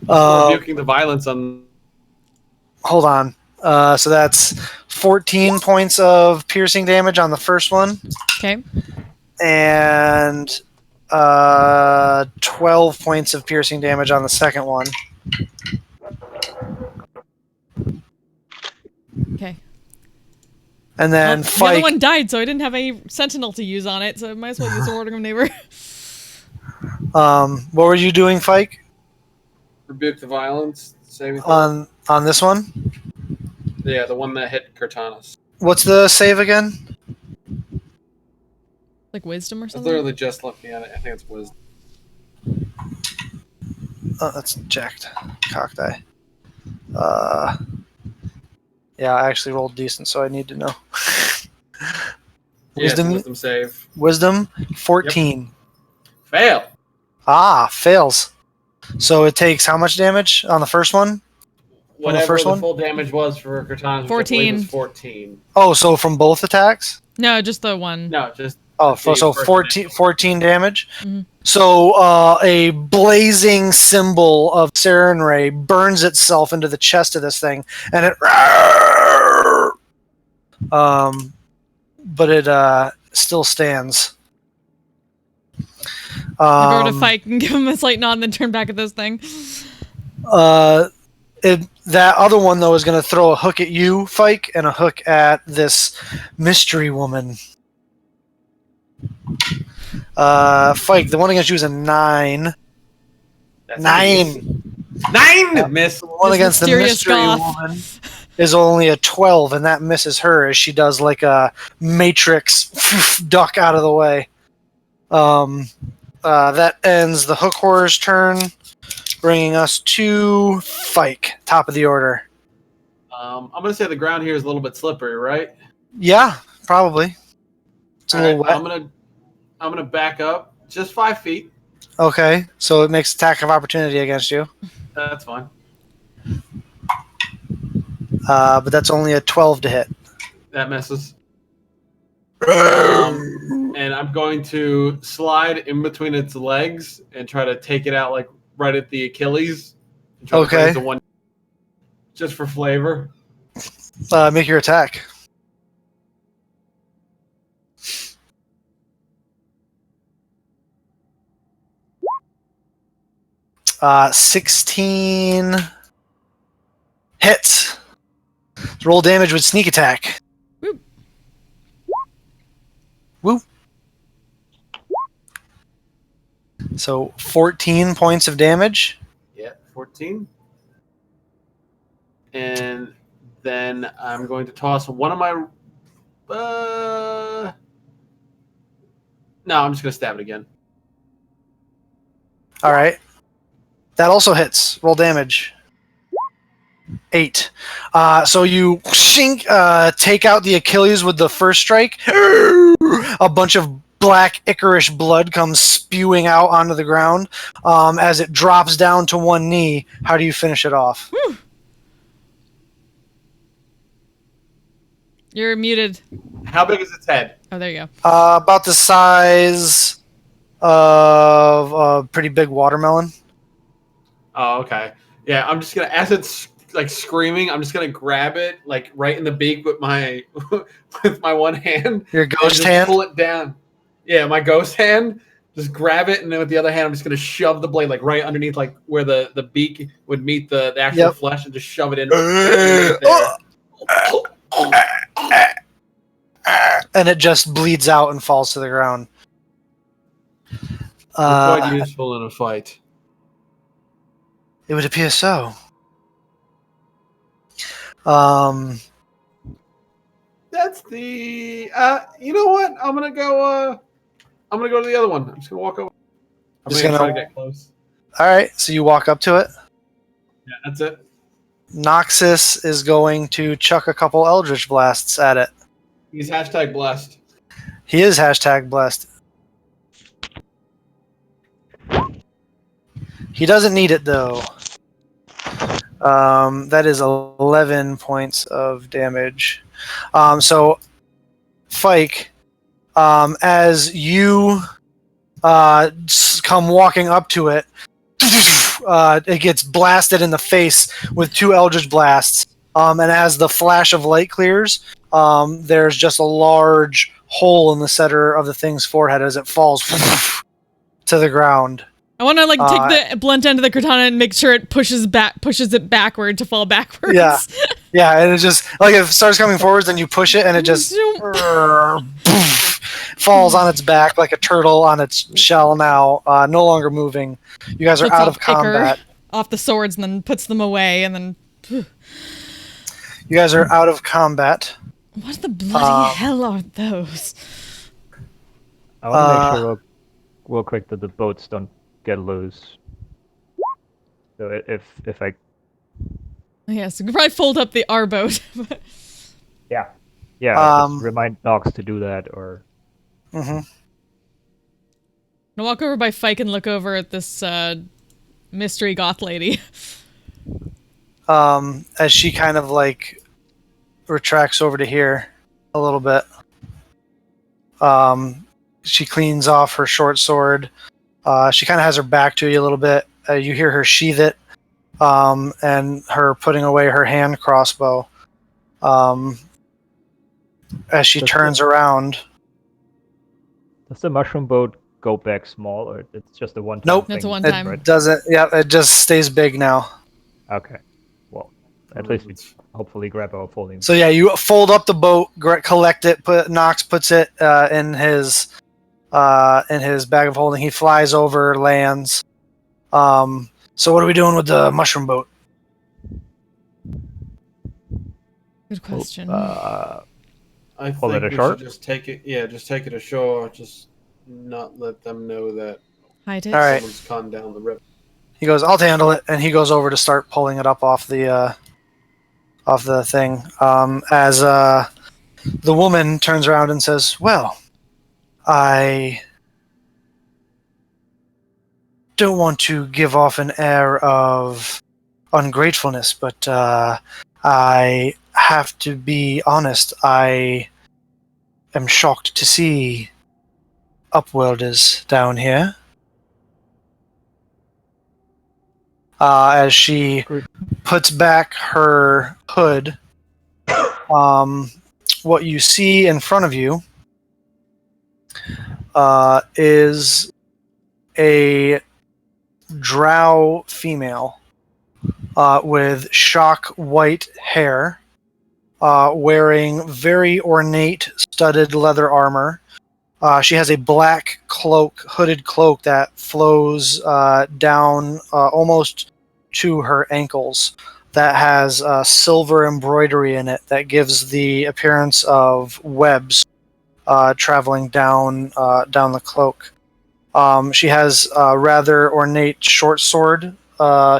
Rebuking the violence on. Hold on. So that's 14 points of piercing damage on the first one, Okay. and 12 points of piercing damage on the second one. Okay. And then The other Fike. one died, so I didn't have any sentinel to use on it, so I might as well use a warding of neighbor. What were you doing, Fike? Rebuke the violence. Saving throw. On this one? Yeah, the one that hit Cortanas. What's the save again? Like wisdom or I was something? literally just looking at it. I think it's wisdom. Oh, that's jacked. Cock die. Yeah, I actually rolled decent, so I need to know. Yeah, it's a Wisdom, wisdom save. wisdom, 14. Fail. Ah, fails. So it takes how much damage on the first one? Whatever first the one? full damage was for Cortanas, which I believe was 14. Oh, so from both attacks? No, just the one. No, just Oh, the so first 14 damage? Mhm. So a blazing symbol of Saren Ray burns itself into the chest of this thing, and it... but it still stands. I go to Fike and give him a slight nod and then turn back at this thing. That other one, though, is going to throw a hook at you, Fike, and a hook at this mystery woman. Fike, the one against you is a 9. That's 9! 9! Miss! The one This against the mysterious mystery goth. woman is only a 12, and that misses her as she does like a Matrix duck out of the way. That ends the hook horror's turn, bringing us to Fike, top of the order. I'm going to say the ground here is a little bit slippery, right? Yeah, probably. It's a little wet. I'm gonna back up just 5 feet. Okay, so it makes attack of opportunity against you. That's fine. But that's only a 12 to hit. That misses. And I'm going to slide in between its legs and try to take it out like right at the Achilles. And try to Okay. raise the one just for flavor. Make your attack. Uh, 16 hits. Roll damage with sneak attack. Woo. Woo. So 14 points of damage. Yeah, 14. And then I'm going to toss one of my. No, I'm just going to stab it again. All right. That also hits. Roll damage. 8. So you take out the Achilles with the first strike. A bunch of black Icarish blood comes spewing out onto the ground. As it drops down to one knee, how do you finish it off? Whew. You're muted. How big is its head? Oh, there you go. About the size of a pretty big watermelon. Oh, okay. Yeah, I'm just gonna, as it's like screaming, I'm just gonna grab it like right in the beak with my with my one hand. Your and ghost just hand? Pull it down. Yeah, my ghost hand. Just grab it, and then with the other hand, I'm just gonna shove the blade like right underneath, like where the beak would meet the actual Yep. flesh, and just shove it in. Right there. And it just bleeds out and falls to the ground. Quite useful in a fight. It would appear so. That's the. You know what? I'm gonna go to the other one. I'm just gonna walk over. I'm Just gonna try to gonna- get close. All right, so you walk up to it. Yeah, that's it. Noxus is going to chuck a couple Eldritch Blasts at it. He's hashtag blessed. He is hashtag blessed. He doesn't need it, though. That is 11 points of damage. So, Fike, as you come walking up to it, it gets blasted in the face with 2 Eldritch Blasts. And as the flash of light clears, there's just a large hole in the center of the thing's forehead as it falls to the ground. I want to take the blunt end of the katana and make sure it pushes it backward to fall backwards. Yeah. Yeah, and it just like if it starts coming forwards, then you push it, and it just falls on its back like a turtle on its shell. Now, no longer moving. You guys are out of combat. Off the swords, and then puts them away, and then. You guys are out of combat. What the bloody hell are those? I want to make sure real quick that the boats don't get loose. So if I. Yes, we could probably fold up our boat. Yeah. Just remind Nox to do that, or. Mm-hmm. I'll walk over by Fike and look over at this mystery goth lady. As she kind of like retracts over to here a little bit. She cleans off her short sword. She kind of has her back to you a little bit. You hear her sheath it. And her putting away her hand crossbow. As she turns around. Does the mushroom boat go back small, or it's just a one-time Nope. thing? It's a one-time. It doesn't. Yeah, it just stays big now. Okay. Well, at least we hopefully grab our folding. So yeah, you fold up the boat, collect it. Nox puts it in his bag of holding. He flies over, lands. So what are we doing with the mushroom boat? Good question. I Pull think it we ashore? should just take it. Yeah, just take it ashore. Just not let them know that Hide it. All right. someone's gone down the river. He goes, I'll handle it, and he goes over to start pulling it up off the thing. As the woman turns around and says, "Well, I don't want to give off an air of ungratefulness, but I have to be honest. I am shocked to see upworlders down here." As she puts back her hood, what you see in front of you is a drow female with shock white hair, wearing very ornate studded leather armor. She has a black cloak, hooded cloak that flows down almost to her ankles, that has silver embroidery in it that gives the appearance of webs traveling down the cloak. She has a rather ornate short sword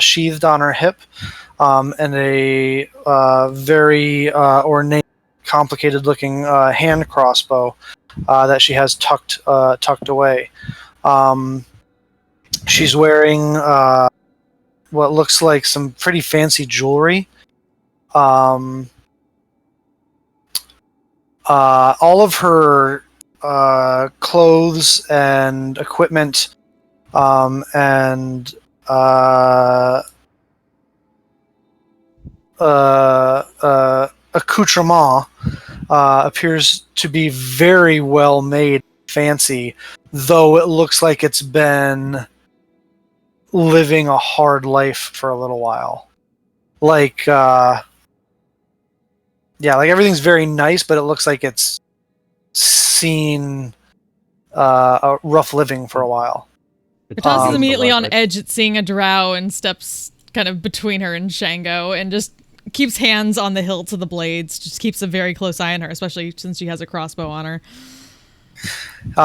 sheathed on her hip, and a very ornate, complicated-looking hand crossbow that she has tucked away. She's wearing what looks like some pretty fancy jewelry. All of her clothes and equipment and accoutrement appears to be very well made, fancy, though it looks like it's been living a hard life for a little while. Like everything's very nice, but it looks like it's seen a rough living for a while. Katas is immediately on edge at seeing a drow and steps kind of between her and Shango and just keeps hands on the hilts of the blades, just keeps a very close eye on her, especially since she has a crossbow on her.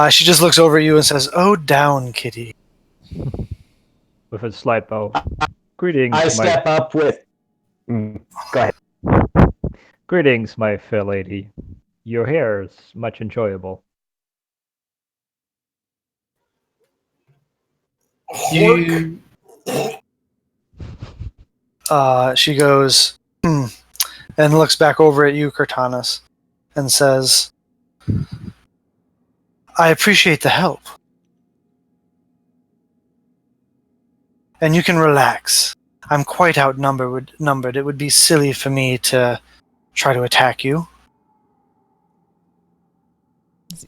She just looks over at you and says, "Oh, down, kitty." With a slight bow. Greetings. I step up with. Go ahead. Greetings, my fair lady. Your hair is much enjoyable. You... she goes, and looks back over at you, Cortanas, and says, "I appreciate the help. And you can relax. I'm quite outnumbered. It would be silly for me to try to attack you.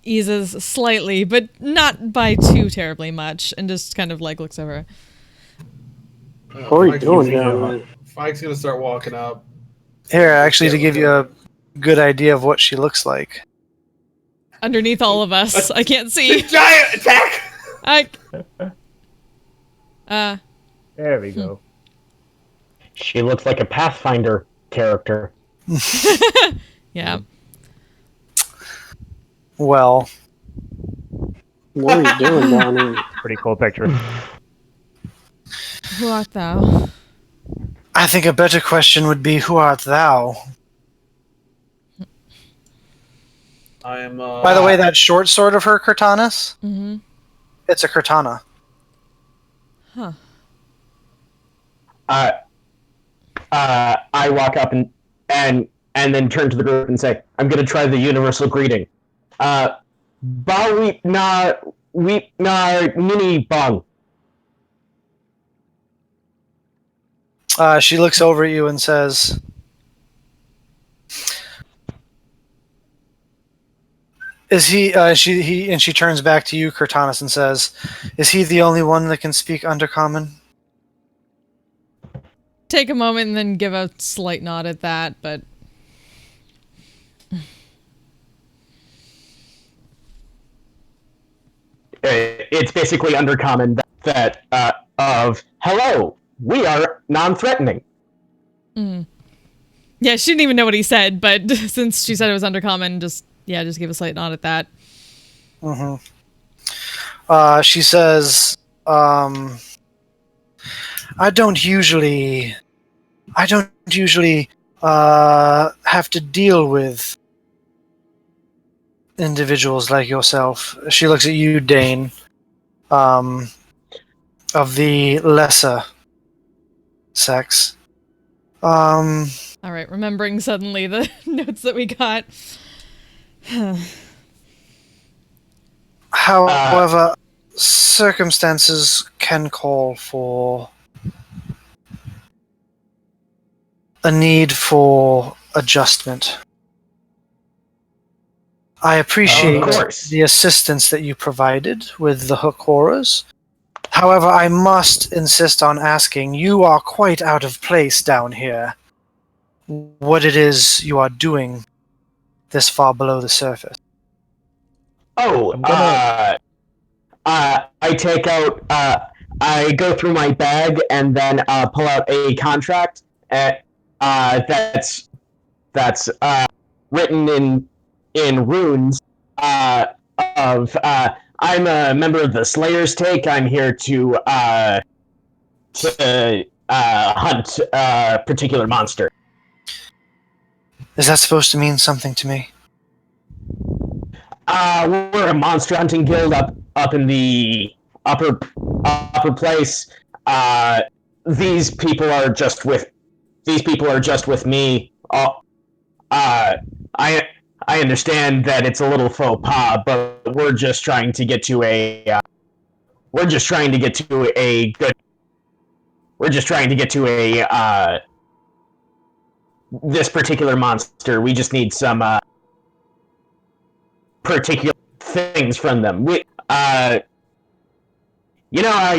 Eases slightly, but not by too terribly much, and just kind of like looks over. What are you doing down there? Fike's gonna start walking up. Here, actually, to give you a good idea of what she looks like. Underneath all of us, I can't see. Giant attack! There we go. She looks like a Pathfinder character. Yeah. Well, What are you doing down there? Pretty cool picture. Who art thou? I think a better question would be, who art thou? I am. By the way, that short sword of her, Cortanus, Mm-hmm. it's a katana. Huh. I walk up and then turn to the group and say, "I'm going to try the universal greeting. Bawi na weep na mini bong." She looks over at you and says, "Is he?" She turns back to you, Cortanus, and says, "Is he the only one that can speak Undercommon?" Take a moment and then give a slight nod at that, but It's basically Undercommon that of hello, we are non-threatening. yeah, she didn't even know what he said, but since she said it was undercommon, just give a slight nod at that. Mm-hmm. She says, I don't usually have to deal with individuals like yourself. She looks at you, Dane, of the lesser sex. All right, remembering suddenly the notes that we got. However, circumstances can call for a need for adjustment. I appreciate Of course. the assistance that you provided with the hook horrors. However, I must insist on asking, you are quite out of place down here. What it is you are doing this far below the surface. Oh, I'm gonna- I take out. I go through my bag and then pull out a contract. That's written in runes. Of I'm a member of the Slayer's Take. I'm here to hunt a particular monster. Is that supposed to mean something to me? We're a monster hunting guild up in the upper place. These people are just with me. I understand that it's a little faux pas, but we're just trying to get to a this particular monster. We just need some particular things from them. You know how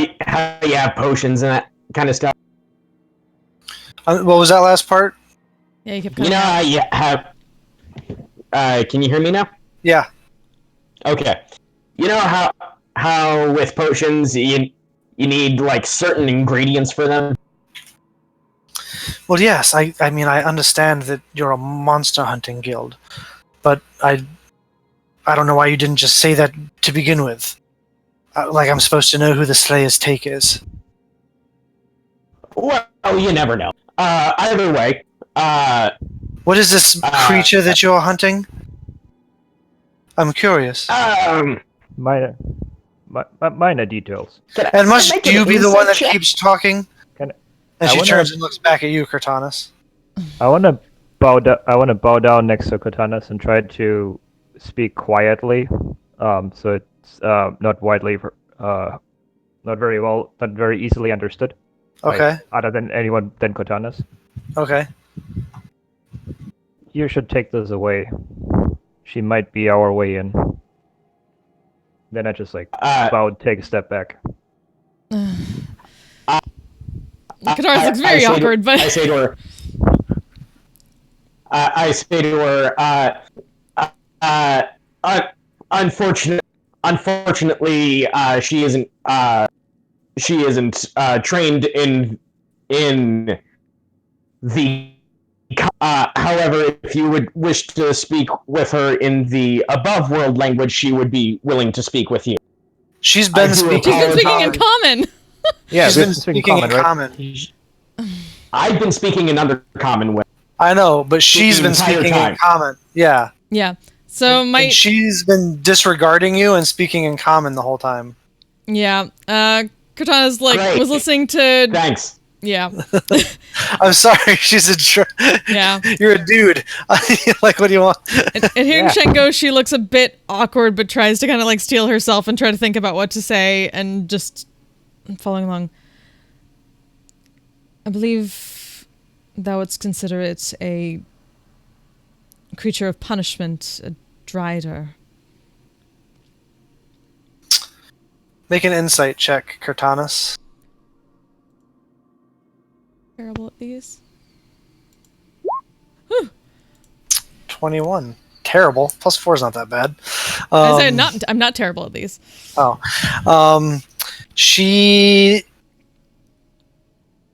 you have potions and that kind of stuff. What was that last part? Yeah, you kept You cutting know out. how you have. Can you hear me now? Yeah. Okay. You know how with potions you need like certain ingredients for them. Well, yes. I mean, I understand that you're a monster hunting guild, but I don't know why you didn't just say that to begin with. Like I'm supposed to know who the Slayer's Take is. Well, you never know. Either way, What is this creature that you're hunting? I'm curious. Minor details. And must make you an be the one that insight check? keeps talking? Can And I she wanna- turns and looks back at you, Cortanus. I want to bow down next to Cortanus and try to speak quietly, so it's not very easily understood. Like, Okay. other than anyone than Cortanas. Okay. You should take this away. She might be our way in. Then I just bow and take a step back. Kataris looks very say awkward, but I say to her. I say to her. Unfortunately, she isn't. She isn't trained in the. However, if you would wish to speak with her in the above world language, she would be willing to speak with you. She's been speaking. she's been speaking in common. common. Yeah, She's been speaking in right? common. I've been speaking in Undercommon with. I know, but she's The been entire speaking time. in common. Yeah. Yeah. So And she's been disregarding you and speaking in common the whole time. yeah. Katana's like Great. was listening to. Thanks. Yeah. I'm sorry, she's a. Yeah. You're a dude. Like, what do you want? And hearing Shen go, she looks a bit awkward, but tries to kind of like steel herself and try to think about what to say and just following along. I believe thou wouldst consider it a creature of punishment, a drider. Make an insight check, Cortanas. Terrible at these. 21. Terrible. Plus 4 is not that bad. I said I'm not terrible at these.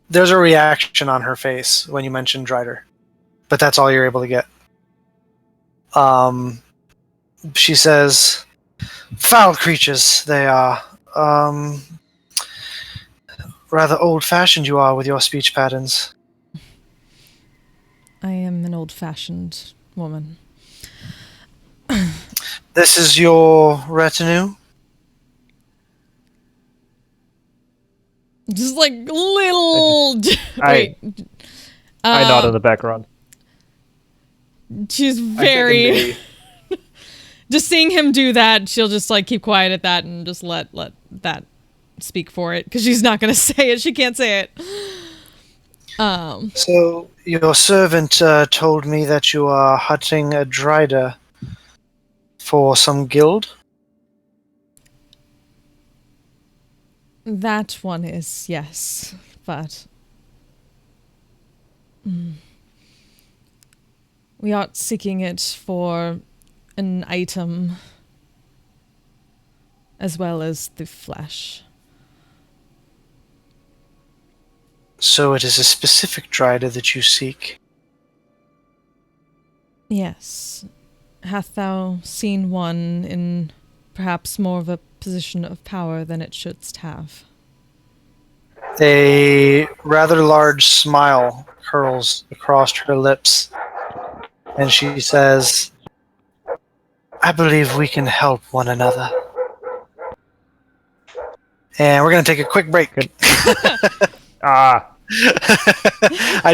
There's a reaction on her face when you mention Drider, but that's all you're able to get. She says, "Foul creatures they are. Rather old-fashioned you are with your speech patterns." I am an old-fashioned woman. This is your retinue? Just like little. I nod in the background. She's very. Just seeing him do that, she'll just like keep quiet at that and just let that speak for it because she's not gonna say it. She can't say it. So your servant told me that you are hunting a Drider for some guild? That one is, yes, but we aren't seeking it for an item as well as the flesh. So it is a specific Drider that you seek? Yes. Hath thou seen one in perhaps more of a position of power than it shouldst have? A rather large smile curls across her lips, and she says, "I believe we can help one another." And we're going to take a quick break. I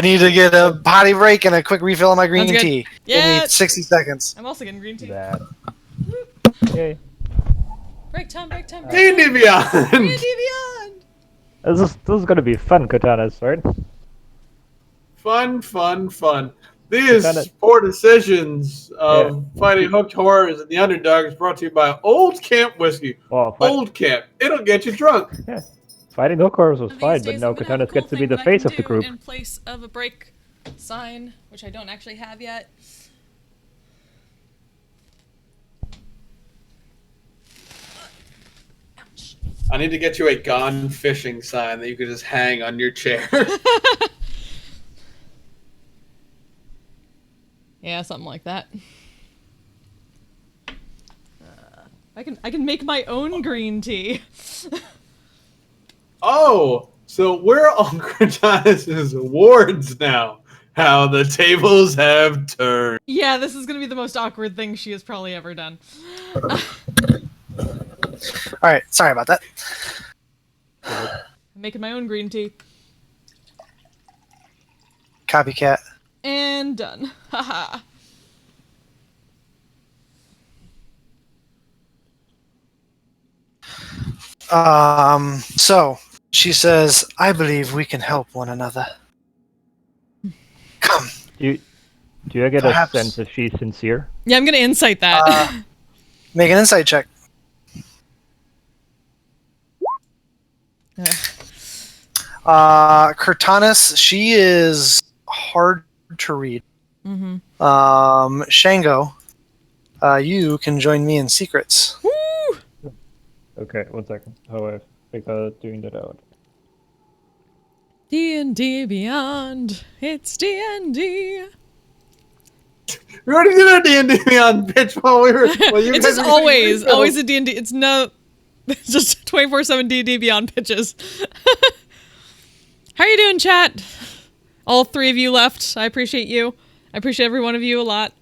need to get a potty break and a quick refill of my green tea. Yeah. Give me 60 seconds. I'm also getting green tea. That. Okay. Break time, break time. D&D Beyond. D&D Beyond! This is gonna be fun, Cortanas, right? Fun. These poor decisions of fighting hooked horrors and the underdogs brought to you by Old Camp Whiskey. Old Camp. It'll get you drunk. Yeah. Fighting the hookers was fine, but now Cortanas gets to be the face of the group. In place of a break sign, which I don't actually have yet. I need to get you a gone fishing sign that you could just hang on your chair. Yeah, something like that. I can make my own green tea. Oh, so we're on Cortanas' awards now. How the tables have turned. Yeah, this is gonna be the most awkward thing she has probably ever done. Alright, sorry about that. I'm making my own green tea. Copycat. And done. Haha. So She says, I believe we can help one another. Come. Do you get Perhaps. a sense if she's sincere? Yeah, I'm gonna insight that. Make an insight check. Cortanis, she is hard to read. Mm-hmm. Shango, you can join me in secrets. Woo! Okay, 1 second. How I figure doing that out. D&D Beyond. It's D&D. We already did our D&D Beyond pitch while we were. Well, you It's guys just were getting always refills. a D&D. It's no, it's just 24/7 D&D Beyond pitches. How are you doing, chat? All 3 of you left. I appreciate you. I appreciate every one of you a lot.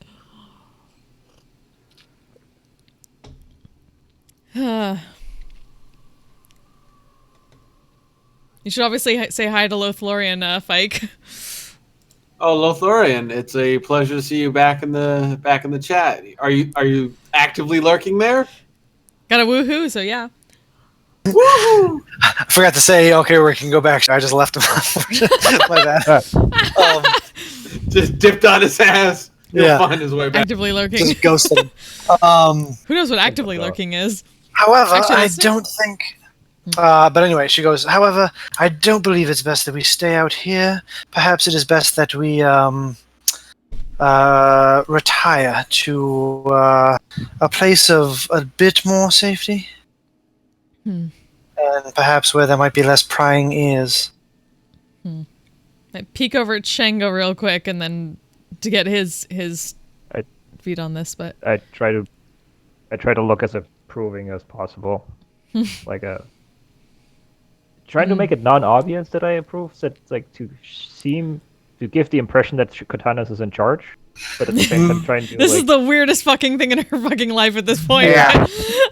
You should obviously say hi to Lothlorien, Fike. Oh, Lothorian, it's a pleasure to see you back in the chat. Are you actively lurking there? Got a woohoo, so yeah. Woohoo! I forgot to say, okay, we can go back. I just left him. My bad. Just dipped on his ass. He'll Yeah. find his way back. Actively lurking. Just ghosted him. Who knows what actively lurking is? However, Actually, I that's- don't think. But anyway, she goes, however, I don't believe it's best that we stay out here. Perhaps it is best that we retire to a place of a bit more safety. And perhaps where there might be less prying ears. I peek over at Shango real quick and then to get his feet on this, but I try to look as approving as possible, like a trying to make it non-obvious that I approve, so it's like to give the impression that Cortanis is in charge, but at the same time trying to this like, is the weirdest fucking thing in her fucking life at this point. Yeah. Right?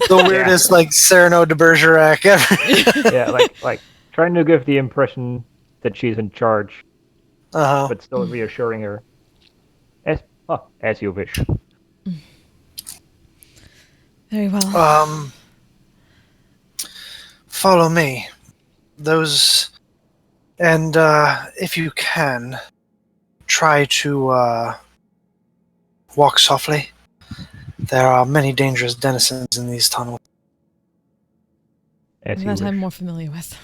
The weirdest, like, Cyrano de Bergerac ever. yeah, like trying to give the impression that she's in charge, Uh-huh. but still reassuring her. As you wish. Very well. Follow me. Those, and if you can, try to walk softly. There are many dangerous denizens in these tunnels. As you That I'm wish. more familiar with.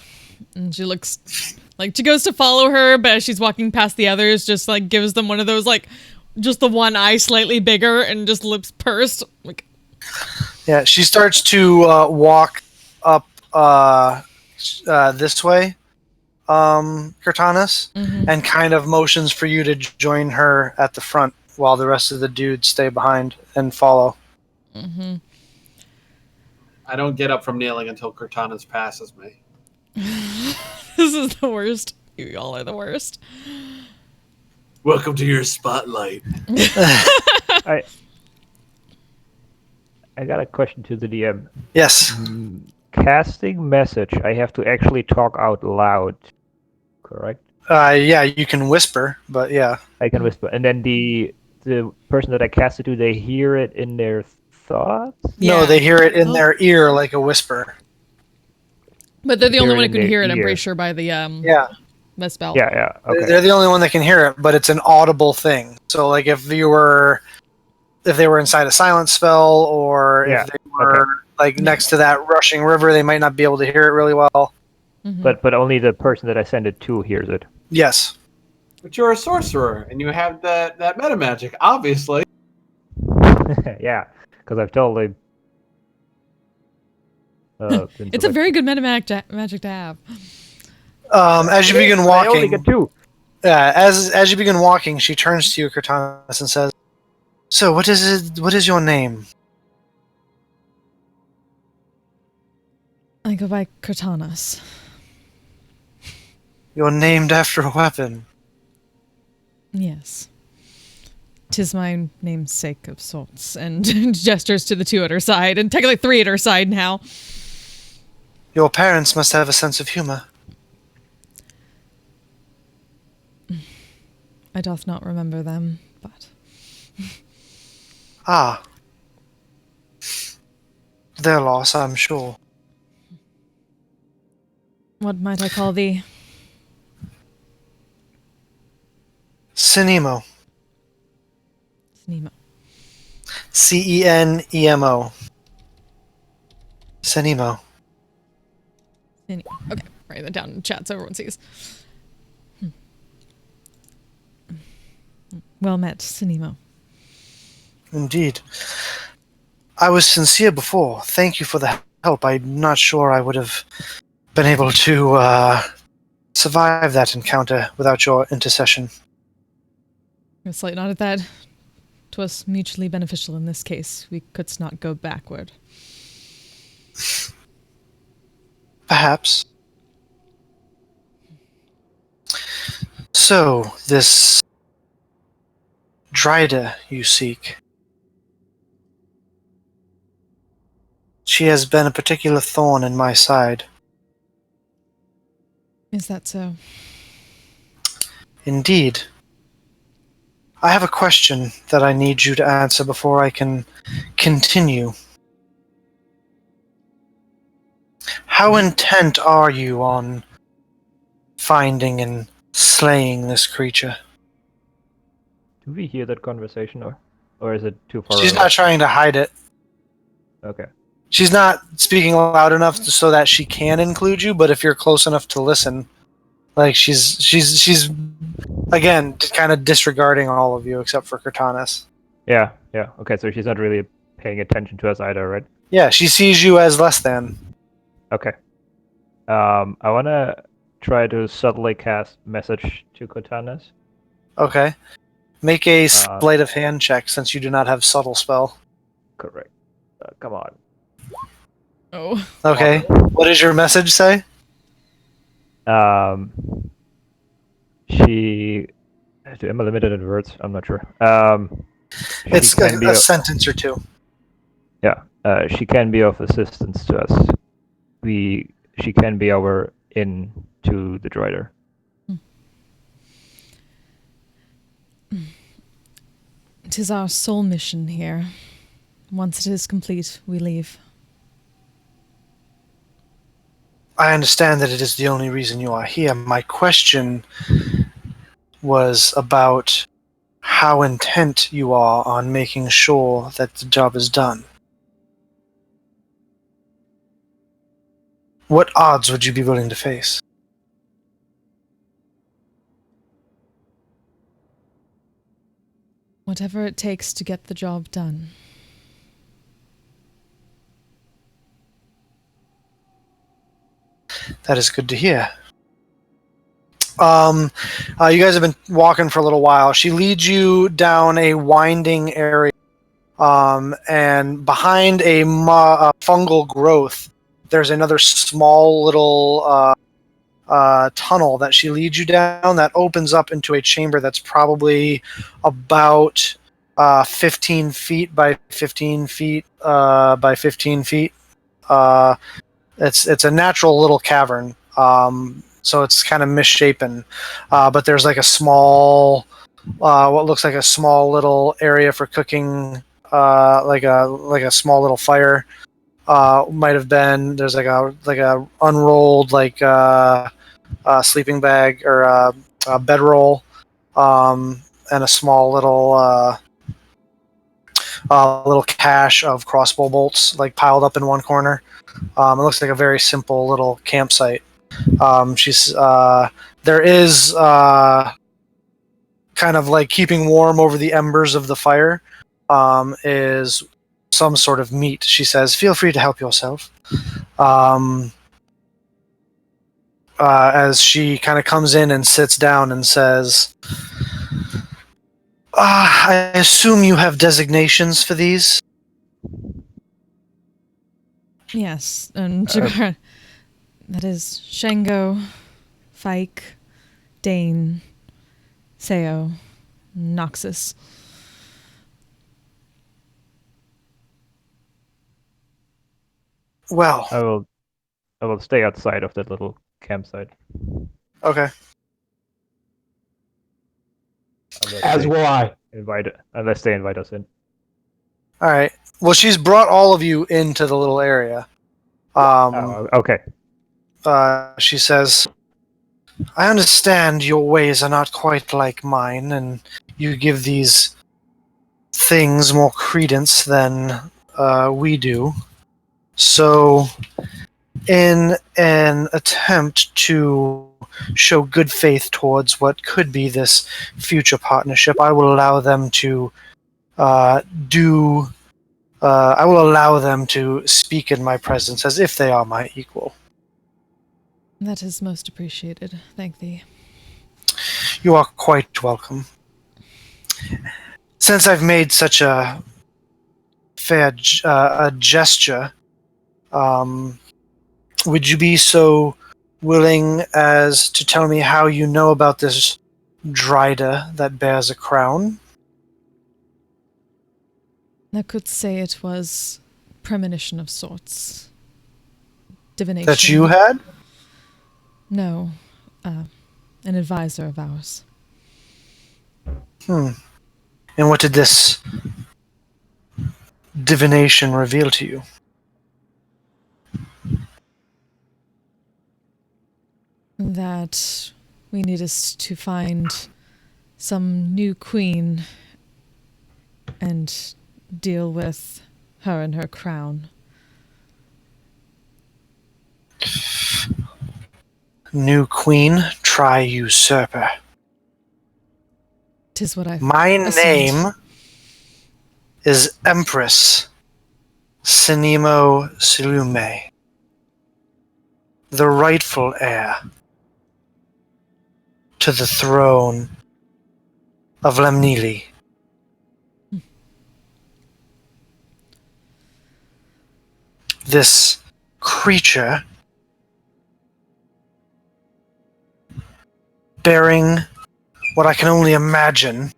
And she looks like she goes to follow her, but as she's walking past the others, just like gives them one of those like just the one eye slightly bigger and just lips pursed. Like Yeah, she starts to walk up this way, Cortanis, and kind of motions for you to join her at the front while the rest of the dudes stay behind and follow. I don't get up from kneeling until Cortanis passes me. this is the worst. You all are the worst. Welcome to your spotlight. I got a question to the DM. Yes. Casting message, I have to actually talk out loud, correct? Yeah, you can whisper, but yeah. I can whisper, and then the person that I cast it to, they hear it in their thoughts. No, Yeah. they hear it in their ear like a whisper. But they're the only Hear it one who in can their hear it, I'm ear. pretty sure, by the Yeah. the spell. Yeah. Okay. They're the only one that can hear it, but it's an audible thing. So, like, if they were inside a silent spell, or Yeah, if they were like next to that rushing river, they might not be able to hear it really well. But only the person that I send it to hears it. Yes. But you're a sorcerer, and you have that meta magic, obviously. Yeah, because I've totally. Been It's a selected. very good meta magic to have. As you begin I only walking, get 2. as you begin walking, she turns to you, Cortanis, and says, "So, what is it? What is your name?" I go by Cortanas. You're named after a weapon. Yes. 'Tis my namesake of sorts, and gestures to the 2 at her side, and technically 3 at her side now. Your parents must have a sense of humor. I doth not remember them, but Ah. Their loss, I'm sure. What might I call thee? Cenemo. Nemo. Cenemo. Cenemo. Okay, write that down in the chat so everyone sees. Well met, Sinimo. Indeed. I was sincere before. Thank you for the help. I'm not sure I would have been able to survive that encounter without your intercession. A slight nod at that. 'Twas mutually beneficial in this case. We couldst not go backward. Perhaps. So, this Dryda you seek. She has been a particular thorn in my side. Is that so? Indeed. I have a question that I need you to answer before I can continue. How intent are you on finding and slaying this creature? Do we hear that conversation, or is it too far She's away? not trying to hide it. Okay. She's not speaking loud enough so that she can include you, but if you're close enough to listen, like she's again kind of disregarding all of you except for Cortanis. Yeah. Okay, so she's not really paying attention to us either, right? Yeah, she sees you as less than. Okay. I want to try to subtly cast message to Cortanis. Okay. Make a sleight of hand check since you do not have subtle spell. Correct. Come on. Oh. Okay. What does your message say? She. Am I limited in words? I'm not sure. It's a sentence or two. Yeah. She can be of assistance to us. She can be our in to the droider. It is our sole mission here. Once it is complete, we leave. I understand that it is the only reason you are here. My question was about how intent you are on making sure that the job is done. What odds would you be willing to face? Whatever it takes to get the job done. That is good to hear. You guys have been walking for a little while. She leads you down a winding area, and behind a fungal growth, there's another small little tunnel that she leads you down that opens up into a chamber that's probably about 15 feet by 15 feet by 15 feet. It's a natural little cavern, so it's kind of misshapen, but there's like a small, what looks like a small little area for cooking, like a small little fire. Might have been there's like a unrolled sleeping bag or a bedroll, and a small little cache of crossbow bolts like piled up in one corner. It looks like a very simple little campsite. There is kind of like keeping warm over the embers of the fire is some sort of meat. She says, "Feel free to help yourself." As she kind of comes in and sits down and says, "I assume you have designations for these?" Yes, and Jagar. That is Shango, Fike, Dane, Seo, Noxus. Well, I will stay outside of that little campsite. okay. As will I. Unless they invite us in. All right. Well, she's brought all of you into the little area. Okay. she says, I understand your ways are not quite like mine, and you give these things more credence than we do. So, in an attempt to show good faith towards what could be this future partnership, I will allow them to I will allow them to speak in my presence as if they are my equal. That is most appreciated. Thank thee. You are quite welcome. Since I've made such a fair a gesture, would you be so willing as to tell me how you know about this Dryda that bears a crown? I could say it was premonition of sorts. Divination. That you had? No. An advisor of ours. And what did this divination reveal to you? That we needed to find some new queen and deal with her and her crown. New queen, try usurper. 'Tis what I've My assumed. name is Empress Sinimo Silume, the rightful heir to the throne of Lemnili. This creature bearing what I can only imagine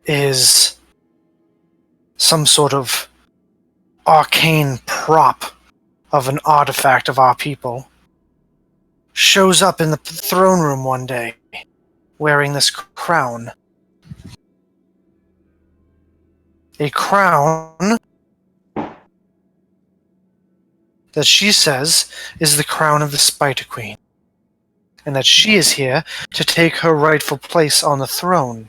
is some sort of arcane prop of an artifact of our people, shows up in the throne room one day wearing this crown. A crown that she says is the crown of the Spider Queen, and that she is here to take her rightful place on the throne.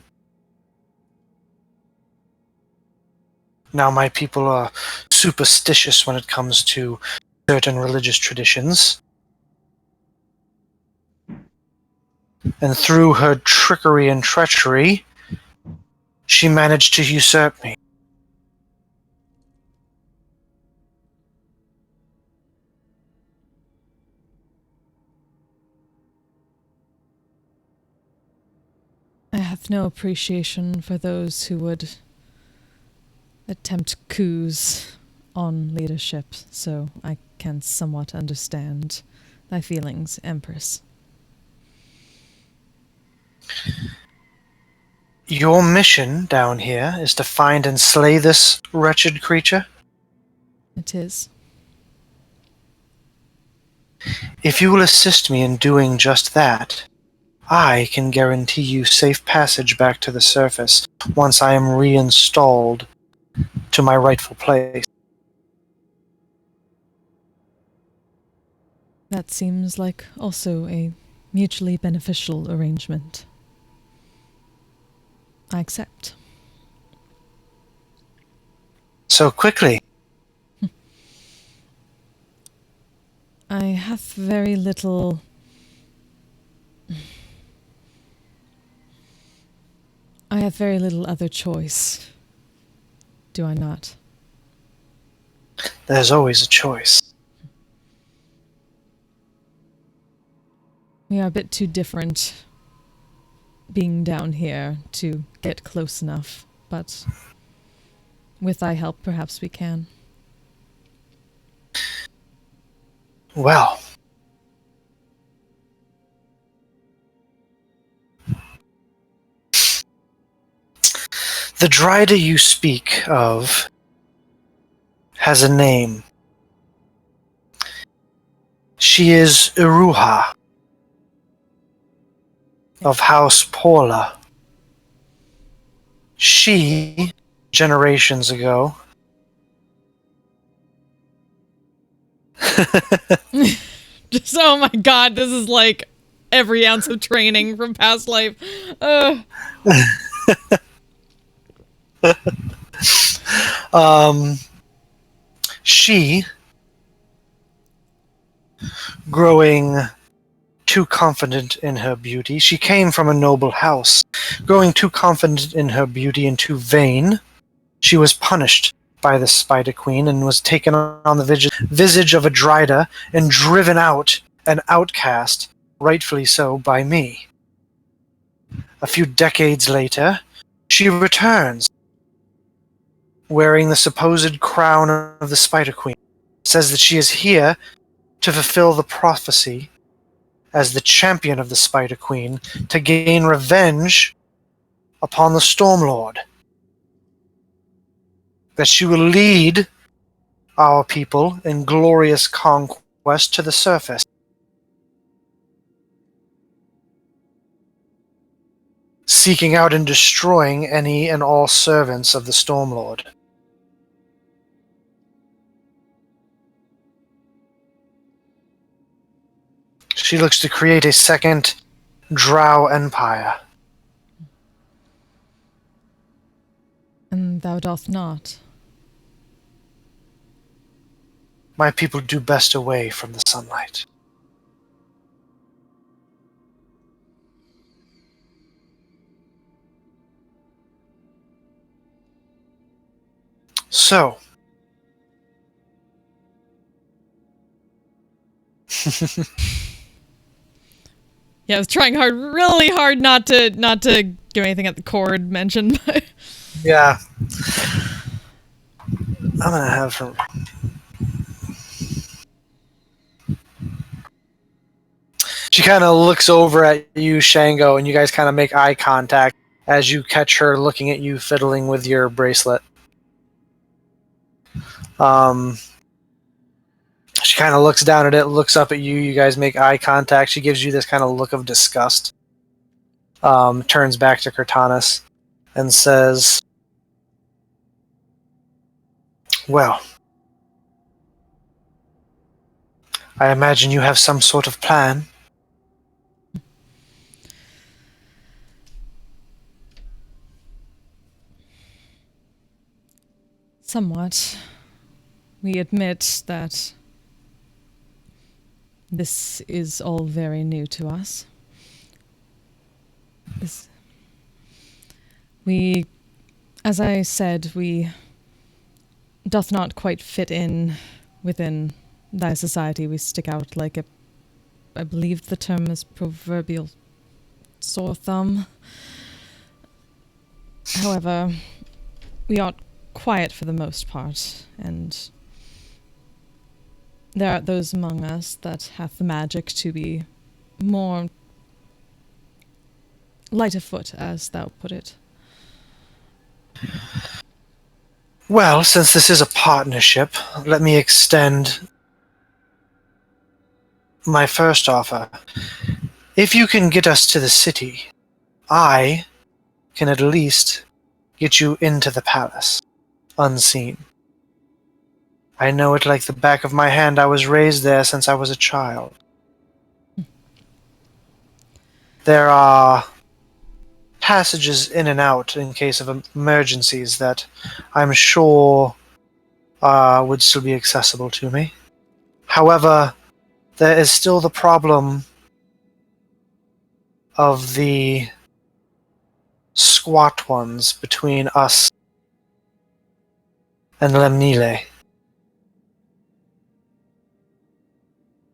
Now, my people are superstitious when it comes to certain religious traditions. And through her trickery and treachery, she managed to usurp me. I have no appreciation for those who would attempt coups on leadership, so I can somewhat understand thy feelings, Empress. Your mission down here is to find and slay this wretched creature? It is. If you will assist me in doing just that, I can guarantee you safe passage back to the surface once I am reinstalled to my rightful place. That seems like also a mutually beneficial arrangement. I accept. So quickly. I have very little... I have very little other choice. Do I not? There's always a choice. We are a bit too different being down here to get close enough, but with thy help, perhaps we can. Well, the Dryda you speak of has a name. She is Iruha of House Porla. She, generations ago, Just, oh my god, this is like every ounce of training from past life. She, growing too confident in her beauty, she came from a noble house. Growing too confident in her beauty and too vain, she was punished by the Spider Queen and was taken on the visage of a Dryda and driven out, an outcast, rightfully so, by me. A few decades later, she returns, wearing the supposed crown of the Spider Queen. Says that she is here to fulfill the prophecy as the champion of the Spider Queen to gain revenge upon the Stormlord. That she will lead our people in glorious conquest to the surface. Seeking out and destroying any and all servants of the Stormlord. She looks to create a second Drow Empire. And thou doth not. My people do best away from the sunlight. So, Yeah, I was trying really hard not to do anything at the cord mentioned, but yeah. I'm gonna have her. She kind of looks over at you, Shango, and you guys kind of make eye contact as you catch her looking at you fiddling with your bracelet. She kind of looks down at it, looks up at you. You guys make eye contact. She gives you this kind of look of disgust. Turns back to Cortanus and says, "Well, I imagine you have some sort of plan." somewhat. We admit that this is all very new to us. As I said, we doth not quite fit in within thy society. We stick out like I believe the term is proverbial sore thumb. However, we are quiet for the most part, and there are those among us that hath the magic to be more light of foot, as thou put it. Well, since this is a partnership, let me extend my first offer. If you can get us to the city, I can at least get you into the palace, unseen. I know it like the back of my hand. I was raised there since I was a child. There are passages in and out in case of emergencies that I'm sure would still be accessible to me. However, there is still the problem of the squat ones between us and Lemnile.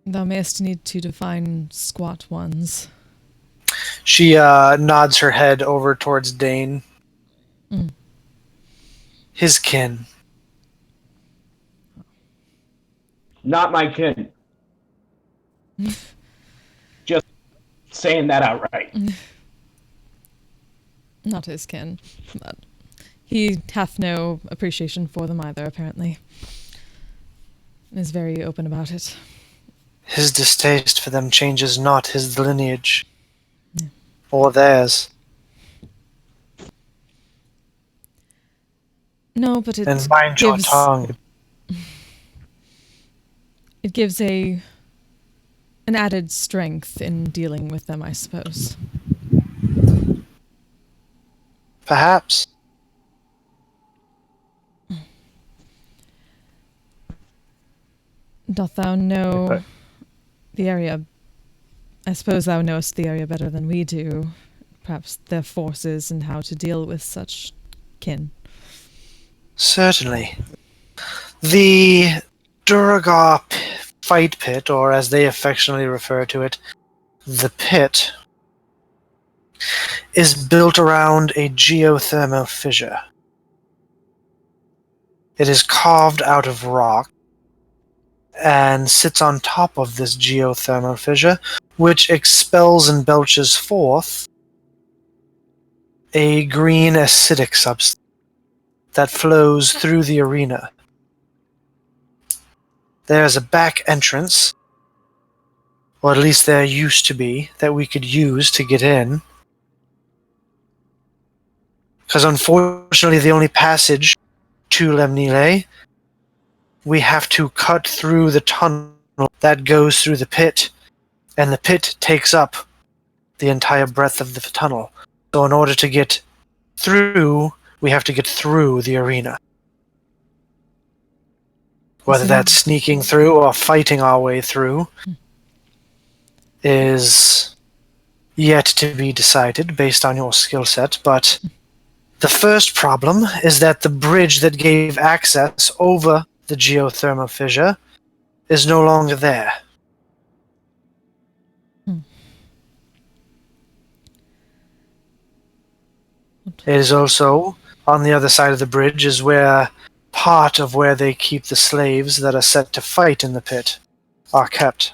Thou mayest need to define squat ones. She nods her head over towards Dane. Mm. His kin. Not my kin. Just saying that outright. Not his kin, but he hath no appreciation for them either, apparently. And is very open about it. His distaste for them changes not his lineage. Yeah. Or theirs. No, but it and mind your gives... tongue. It gives an added strength in dealing with them, I suppose. Perhaps. Doth thou know Okay. the area? I suppose thou knowest the area better than we do. Perhaps their forces and how to deal with such kin. Certainly. The Duragar fight pit, or as they affectionately refer to it, the pit, is built around a geothermal fissure. It is carved out of rock and sits on top of this geothermal fissure, which expels and belches forth a green acidic substance that flows through the arena. There's a back entrance, or at least there used to be, that we could use to get in. Because unfortunately the only passage to Lemnile, we have to cut through the tunnel that goes through the pit, and the pit takes up the entire breadth of the tunnel. So in order to get through, we have to get through the arena. Whether that's sneaking through or fighting our way through is yet to be decided based on your skill set, but the first problem is that the bridge that gave access over the geothermal fissure is no longer there. It is also, on the other side of the bridge, is where part of where they keep the slaves that are set to fight in the pit are kept.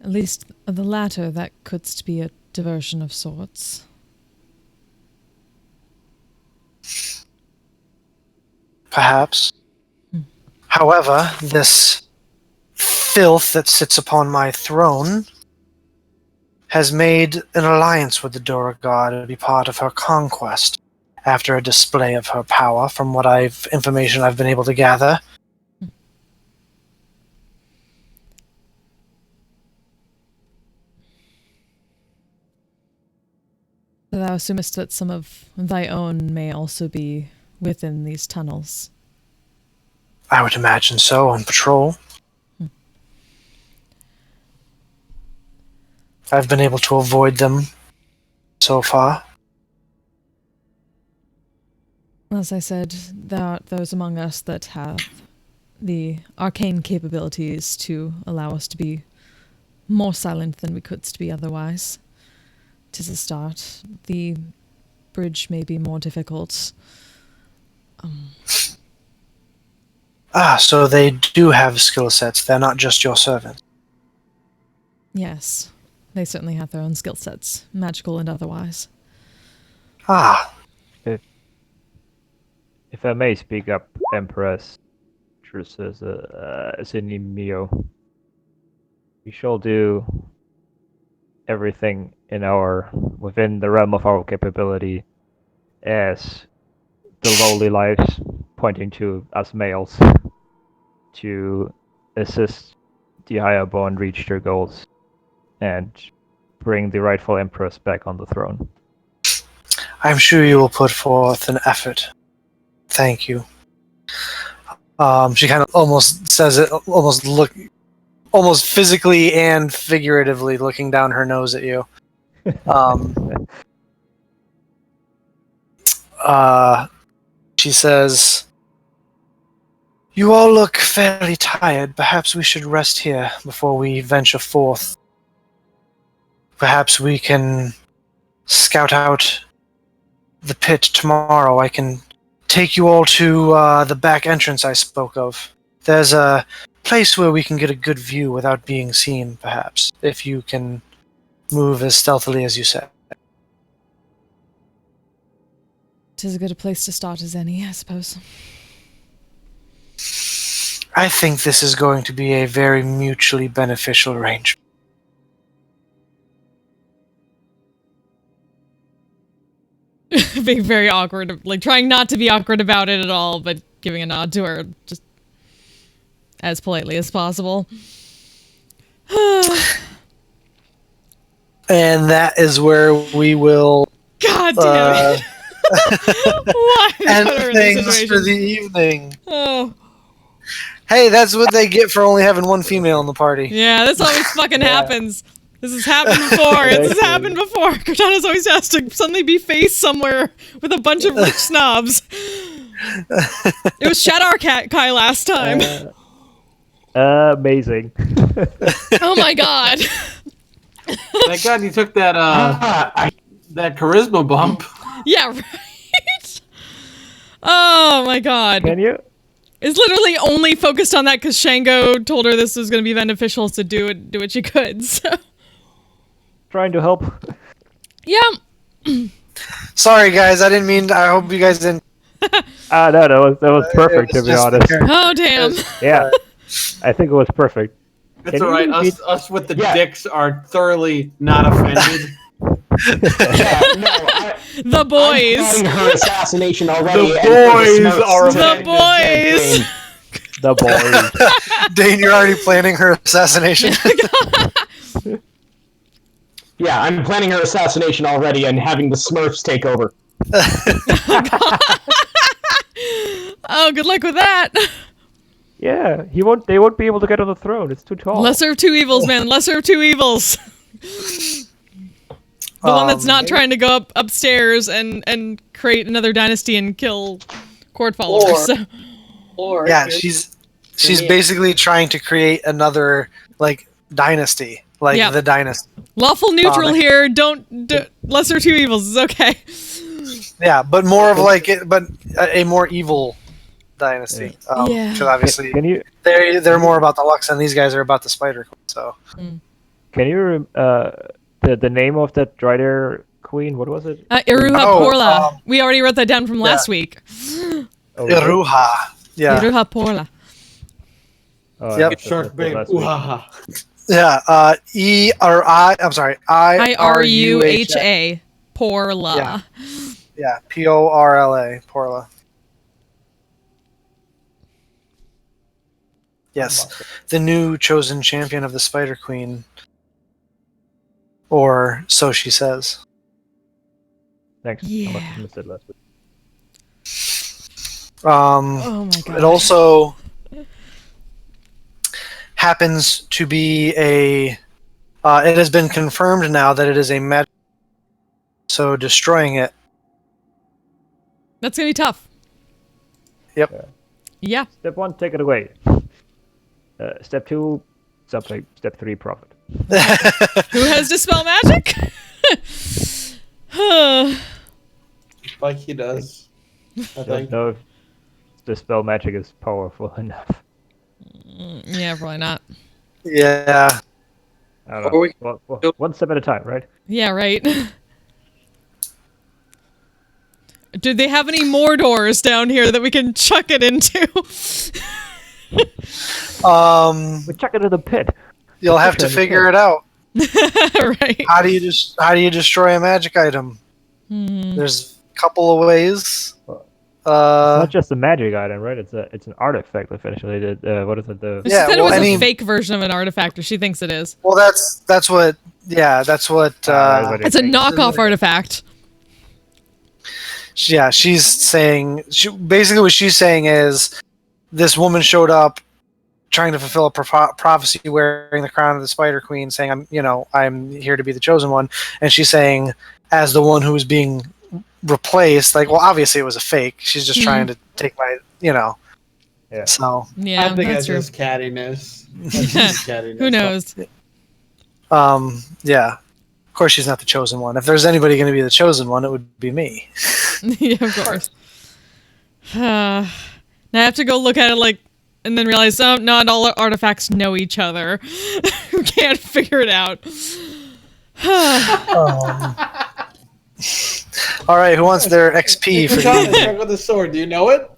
At least the latter, that could be a diversion of sorts. Perhaps. However, this filth that sits upon my throne has made an alliance with the Duragar to be part of her conquest after a display of her power, from what information I've been able to gather. Thou assumest that some of thy own may also be within these tunnels. I would imagine so, on patrol. I've been able to avoid them so far. As I said, there are those among us that have the arcane capabilities to allow us to be more silent than we could to be otherwise. 'Tis a start. The bridge may be more difficult. So they do have skill sets. They're not just your servants. Yes, they certainly have their own skill sets, magical and otherwise. If I may speak up, Empress Sinimio, we shall do everything within the realm of our capability as the lowly lives, pointing to us males, to assist the higher born reach their goals and bring the rightful Empress back on the throne. I'm sure you will put forth an effort. Thank you. She kind of almost says it, almost physically and figuratively looking down her nose at you. She says, "You all look fairly tired. Perhaps we should rest here before we venture forth. Perhaps we can scout out the pit tomorrow. I can take you all to the back entrance I spoke of. There's a place where we can get a good view without being seen, perhaps, if you can move as stealthily as you said." 'Tis as good a place to start as any, I suppose. I think this is going to be a very mutually beneficial arrangement. being very awkward, like trying not to be awkward about it at all, but giving a nod to her just as politely as possible. And that is where we will God damn it. Why end put her in this things for situation? the evening. Oh. Hey, that's what they get for only having one female in the party. Yeah, this always fucking happens. This has happened before. This has happened before. Cortana's always has to suddenly be faced somewhere with a bunch of rich snobs. It was Shadar Kai last time. Amazing. Oh my god. Thank God you took that that charisma bump. Yeah, right? Oh my god. Can you? It's literally only focused on that because Shango told her this was going to be beneficial, so do what she could. So. Trying to help. Yeah. Sorry, guys. I didn't mean. I hope you guys didn't. No, that was perfect, to be honest. Oh, damn. Yeah, I think it was perfect. That's Can all right. you Us with the dicks are thoroughly not offended. The boys. I'm planning her assassination already. The and for boys Smurfs are to- The boys. The boys. Dane, you're already planning her assassination. Yeah, I'm planning her assassination already and having the Smurfs take over. Oh, good luck with that. Yeah, they won't be able to get on the throne. It's too tall. Lesser of two evils, man. Lesser of two evils. The one that's not trying to go upstairs and create another dynasty and kill court followers. Yeah, she's basically trying to create another dynasty, the dynasty. Lawful neutral here. Lesser of two evils is okay. Yeah, but more of a more evil dynasty. Yeah. Because obviously Can you they're more about the Lux, and these guys are about the Spider Queen. So. can you the name of that Drider queen? What was it? Iruha Porla. We already wrote that down from last week. Iruha. Yeah. Iruha Porla. Oh, Yep. that's Shark babe. last week. Ooh-ha-ha. Yeah. Iruha Porla. Yeah. Yeah. Porla. Porla. Yes, the new chosen champion of the Spider Queen. Or so she says. Thanks. Yeah. I must have missed it last week. Oh my god. It also happens to be it has been confirmed now that it is a magic. So destroying it. That's gonna be tough. Yep. Yeah. Step 1, take it away. Step 2, something. Step 3, profit. Who has dispel magic? Like he does. I Don't think. know if dispel magic is powerful enough. Yeah, probably not. Yeah. I don't know. Well, one step at a time, right? Yeah, right. Do they have any more doors down here that we can chuck it into? We chuck it in the pit. You'll have to figure it out. Right. How do you destroy a magic item? There's a couple of ways. It's not just a magic item, right? It's an artifact essentially. What is it? She said it was a fake version of an artifact, or she thinks it is. Well, that's what. Yeah, that's what. It's a knockoff artifact. Yeah, she's saying. Basically, what she's saying is, this woman showed up, trying to fulfill a prophecy, wearing the crown of the Spider Queen, saying, I'm here to be the chosen one," and she's saying, as the one who was being replaced, obviously it was a fake. She's just trying to take my, Yeah. So. Yeah, I think that's that's true. just cattiness. That's just cattiness. Who knows? Yeah. Of course, she's not the chosen one. If there's anybody going to be the chosen one, it would be me. Yeah, of course. Now I have to go look at it and then realize, not all artifacts know each other. We can't figure it out. All right, who wants their XP for Katana, the check with the sword. Do you know it?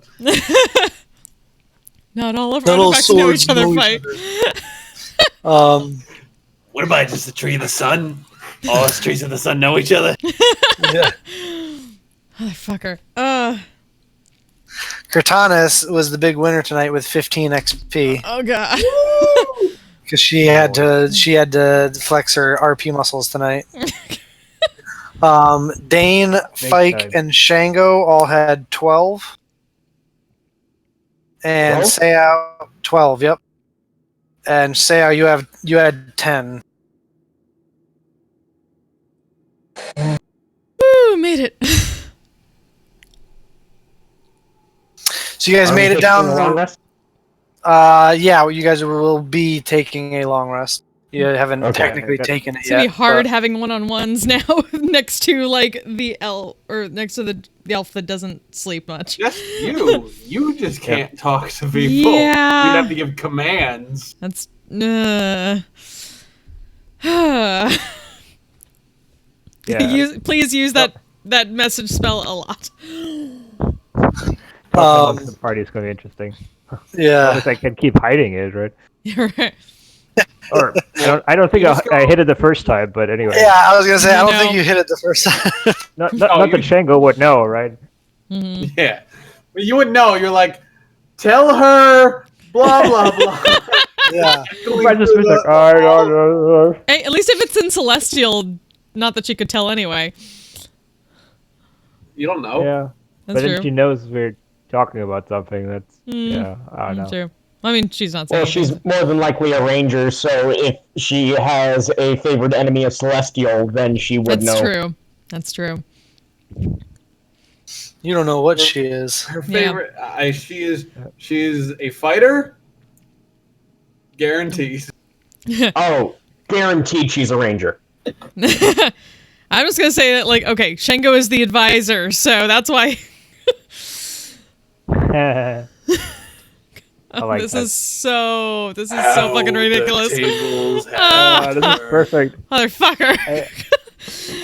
Not all of Not all artifacts know each swords other know fight. What am I, just the tree of the sun? All us trees of the sun know each other. Yeah. Motherfucker. Cortanis was the big winner tonight with 15 XP Oh god. because she had to flex her RP muscles tonight. Dane, Fike, time. and Shango all had 12. And 12? Sayao 12, yep. And Sayao, you had 10. Woo, made it. So you guys Are we made it taking a long down. rest? Yeah, you guys will be taking a long rest. You haven't Okay. technically taken it It's gonna yet. be hard but- having one-on-ones now next to like the elf or next to the elf that doesn't sleep much. Just you. You just can't talk to people. Yeah. You have to give commands. That's Yeah. please use that message spell a lot. Talking amongst the party is going to be interesting. Yeah. Unless I can keep hiding it, right? You're right. Or I don't think You just I hit it the first time, but anyway. Yeah, I was gonna say I don't No. think you hit it the first time. Not Oh, that Shango would know, right? Mhm. Yeah. But you would know. You're like, tell her, blah, blah, blah. Yeah. I just been like, Hey, at least if it's in Celestial, not that she could tell anyway. You don't know. yeah. That's But true. then she knows we're talking about something. That's Mm. yeah. I don't know. True. I mean, she's not saying Well, she's anything. more than likely a ranger, so if she has a favored enemy of Celestial, then she would That's know. true. That's true. You don't know what she is. Her favorite. She is a fighter. Guarantees. Oh, guaranteed she's a ranger. I'm just gonna say that, like, okay, Shango is the advisor, so that's why. I like this that. is so fucking ridiculous. The tables Ah, This is perfect. Motherfucker.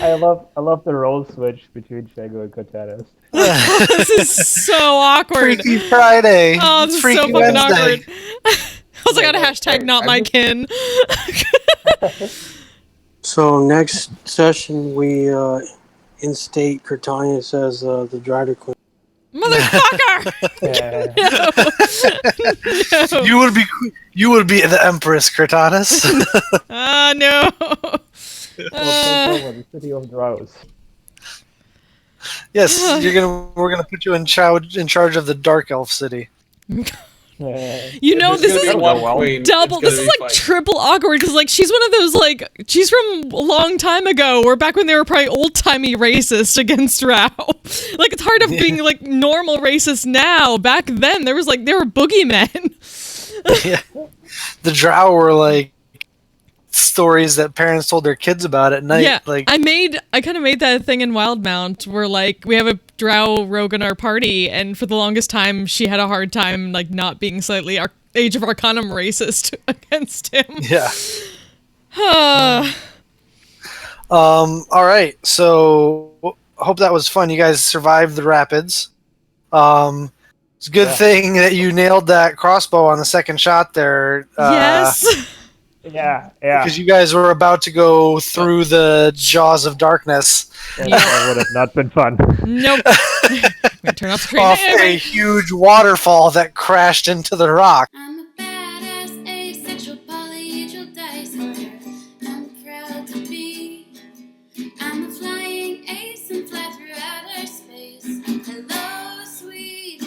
I love the role switch between Shango and Cortanis. This is so awkward. Freaky Friday. Oh, this is Freaky so fucking Wednesday. awkward. I was like, on a hashtag not my kin. So next session we instate Cortanius as the Drider Queen. Motherfucker! No. You would be the Empress, Cortanis. No. The city of Drows. Yes, we're gonna put you in charge of the Dark Elf City. You know, this is one well. queen. double. It's This gonna is be like fighting. triple awkward because, like, she's one of those, like, she's from a long time ago, or back when they were probably old timey racist against Drow. Like, it's hard of being like normal racist now. Back then, there were boogeymen. Yeah. The Drow were like stories that parents told their kids about at night. Yeah, Like I kind of made that thing in Wildmount where, like, we have a Drow rogue in our party, and for the longest time, she had a hard time, like, not being slightly Age of Arcanum racist against him. yeah. Ah. All right. So hope that was fun. You guys survived the rapids. It's a good thing that you nailed that crossbow on the second shot there. Yes. Yeah. Because you guys were about to go through the jaws of darkness That would have not been fun. Nope. I'm gonna turn off the train. off a huge waterfall that crashed into the rock. I'm a badass, asexual, polyhedral dice holder. I'm proud to be. I'm a flying ace and fly through outer space. Hello, sweetie.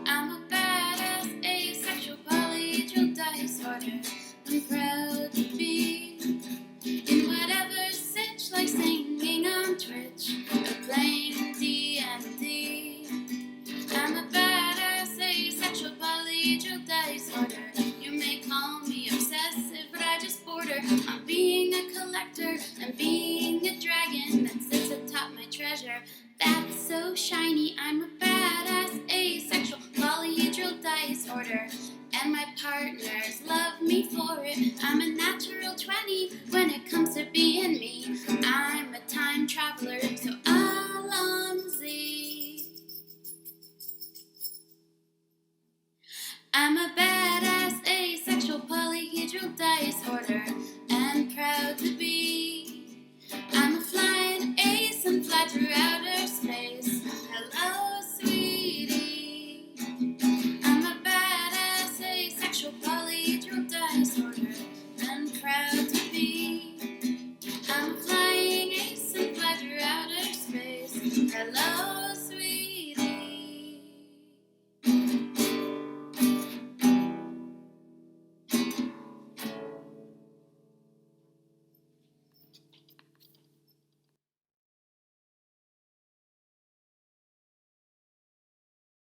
I'm a badass, asexual, polyhedral dice holder. I'm proud to be in whatever sitch, like singing on Twitch or playing D&D. I'm a badass, asexual, polyhedral dice holder. You may call me obsessive, but I just border on being a collector and being a dragon that sits atop my treasure. That's so shiny. I'm a badass, asexual, polyhedral dice holder. And my partners love me for it. I'm a natural 20 when it comes to being me. I'm a time traveler, so Alonzi. I'm a badass, asexual, polyhedral dice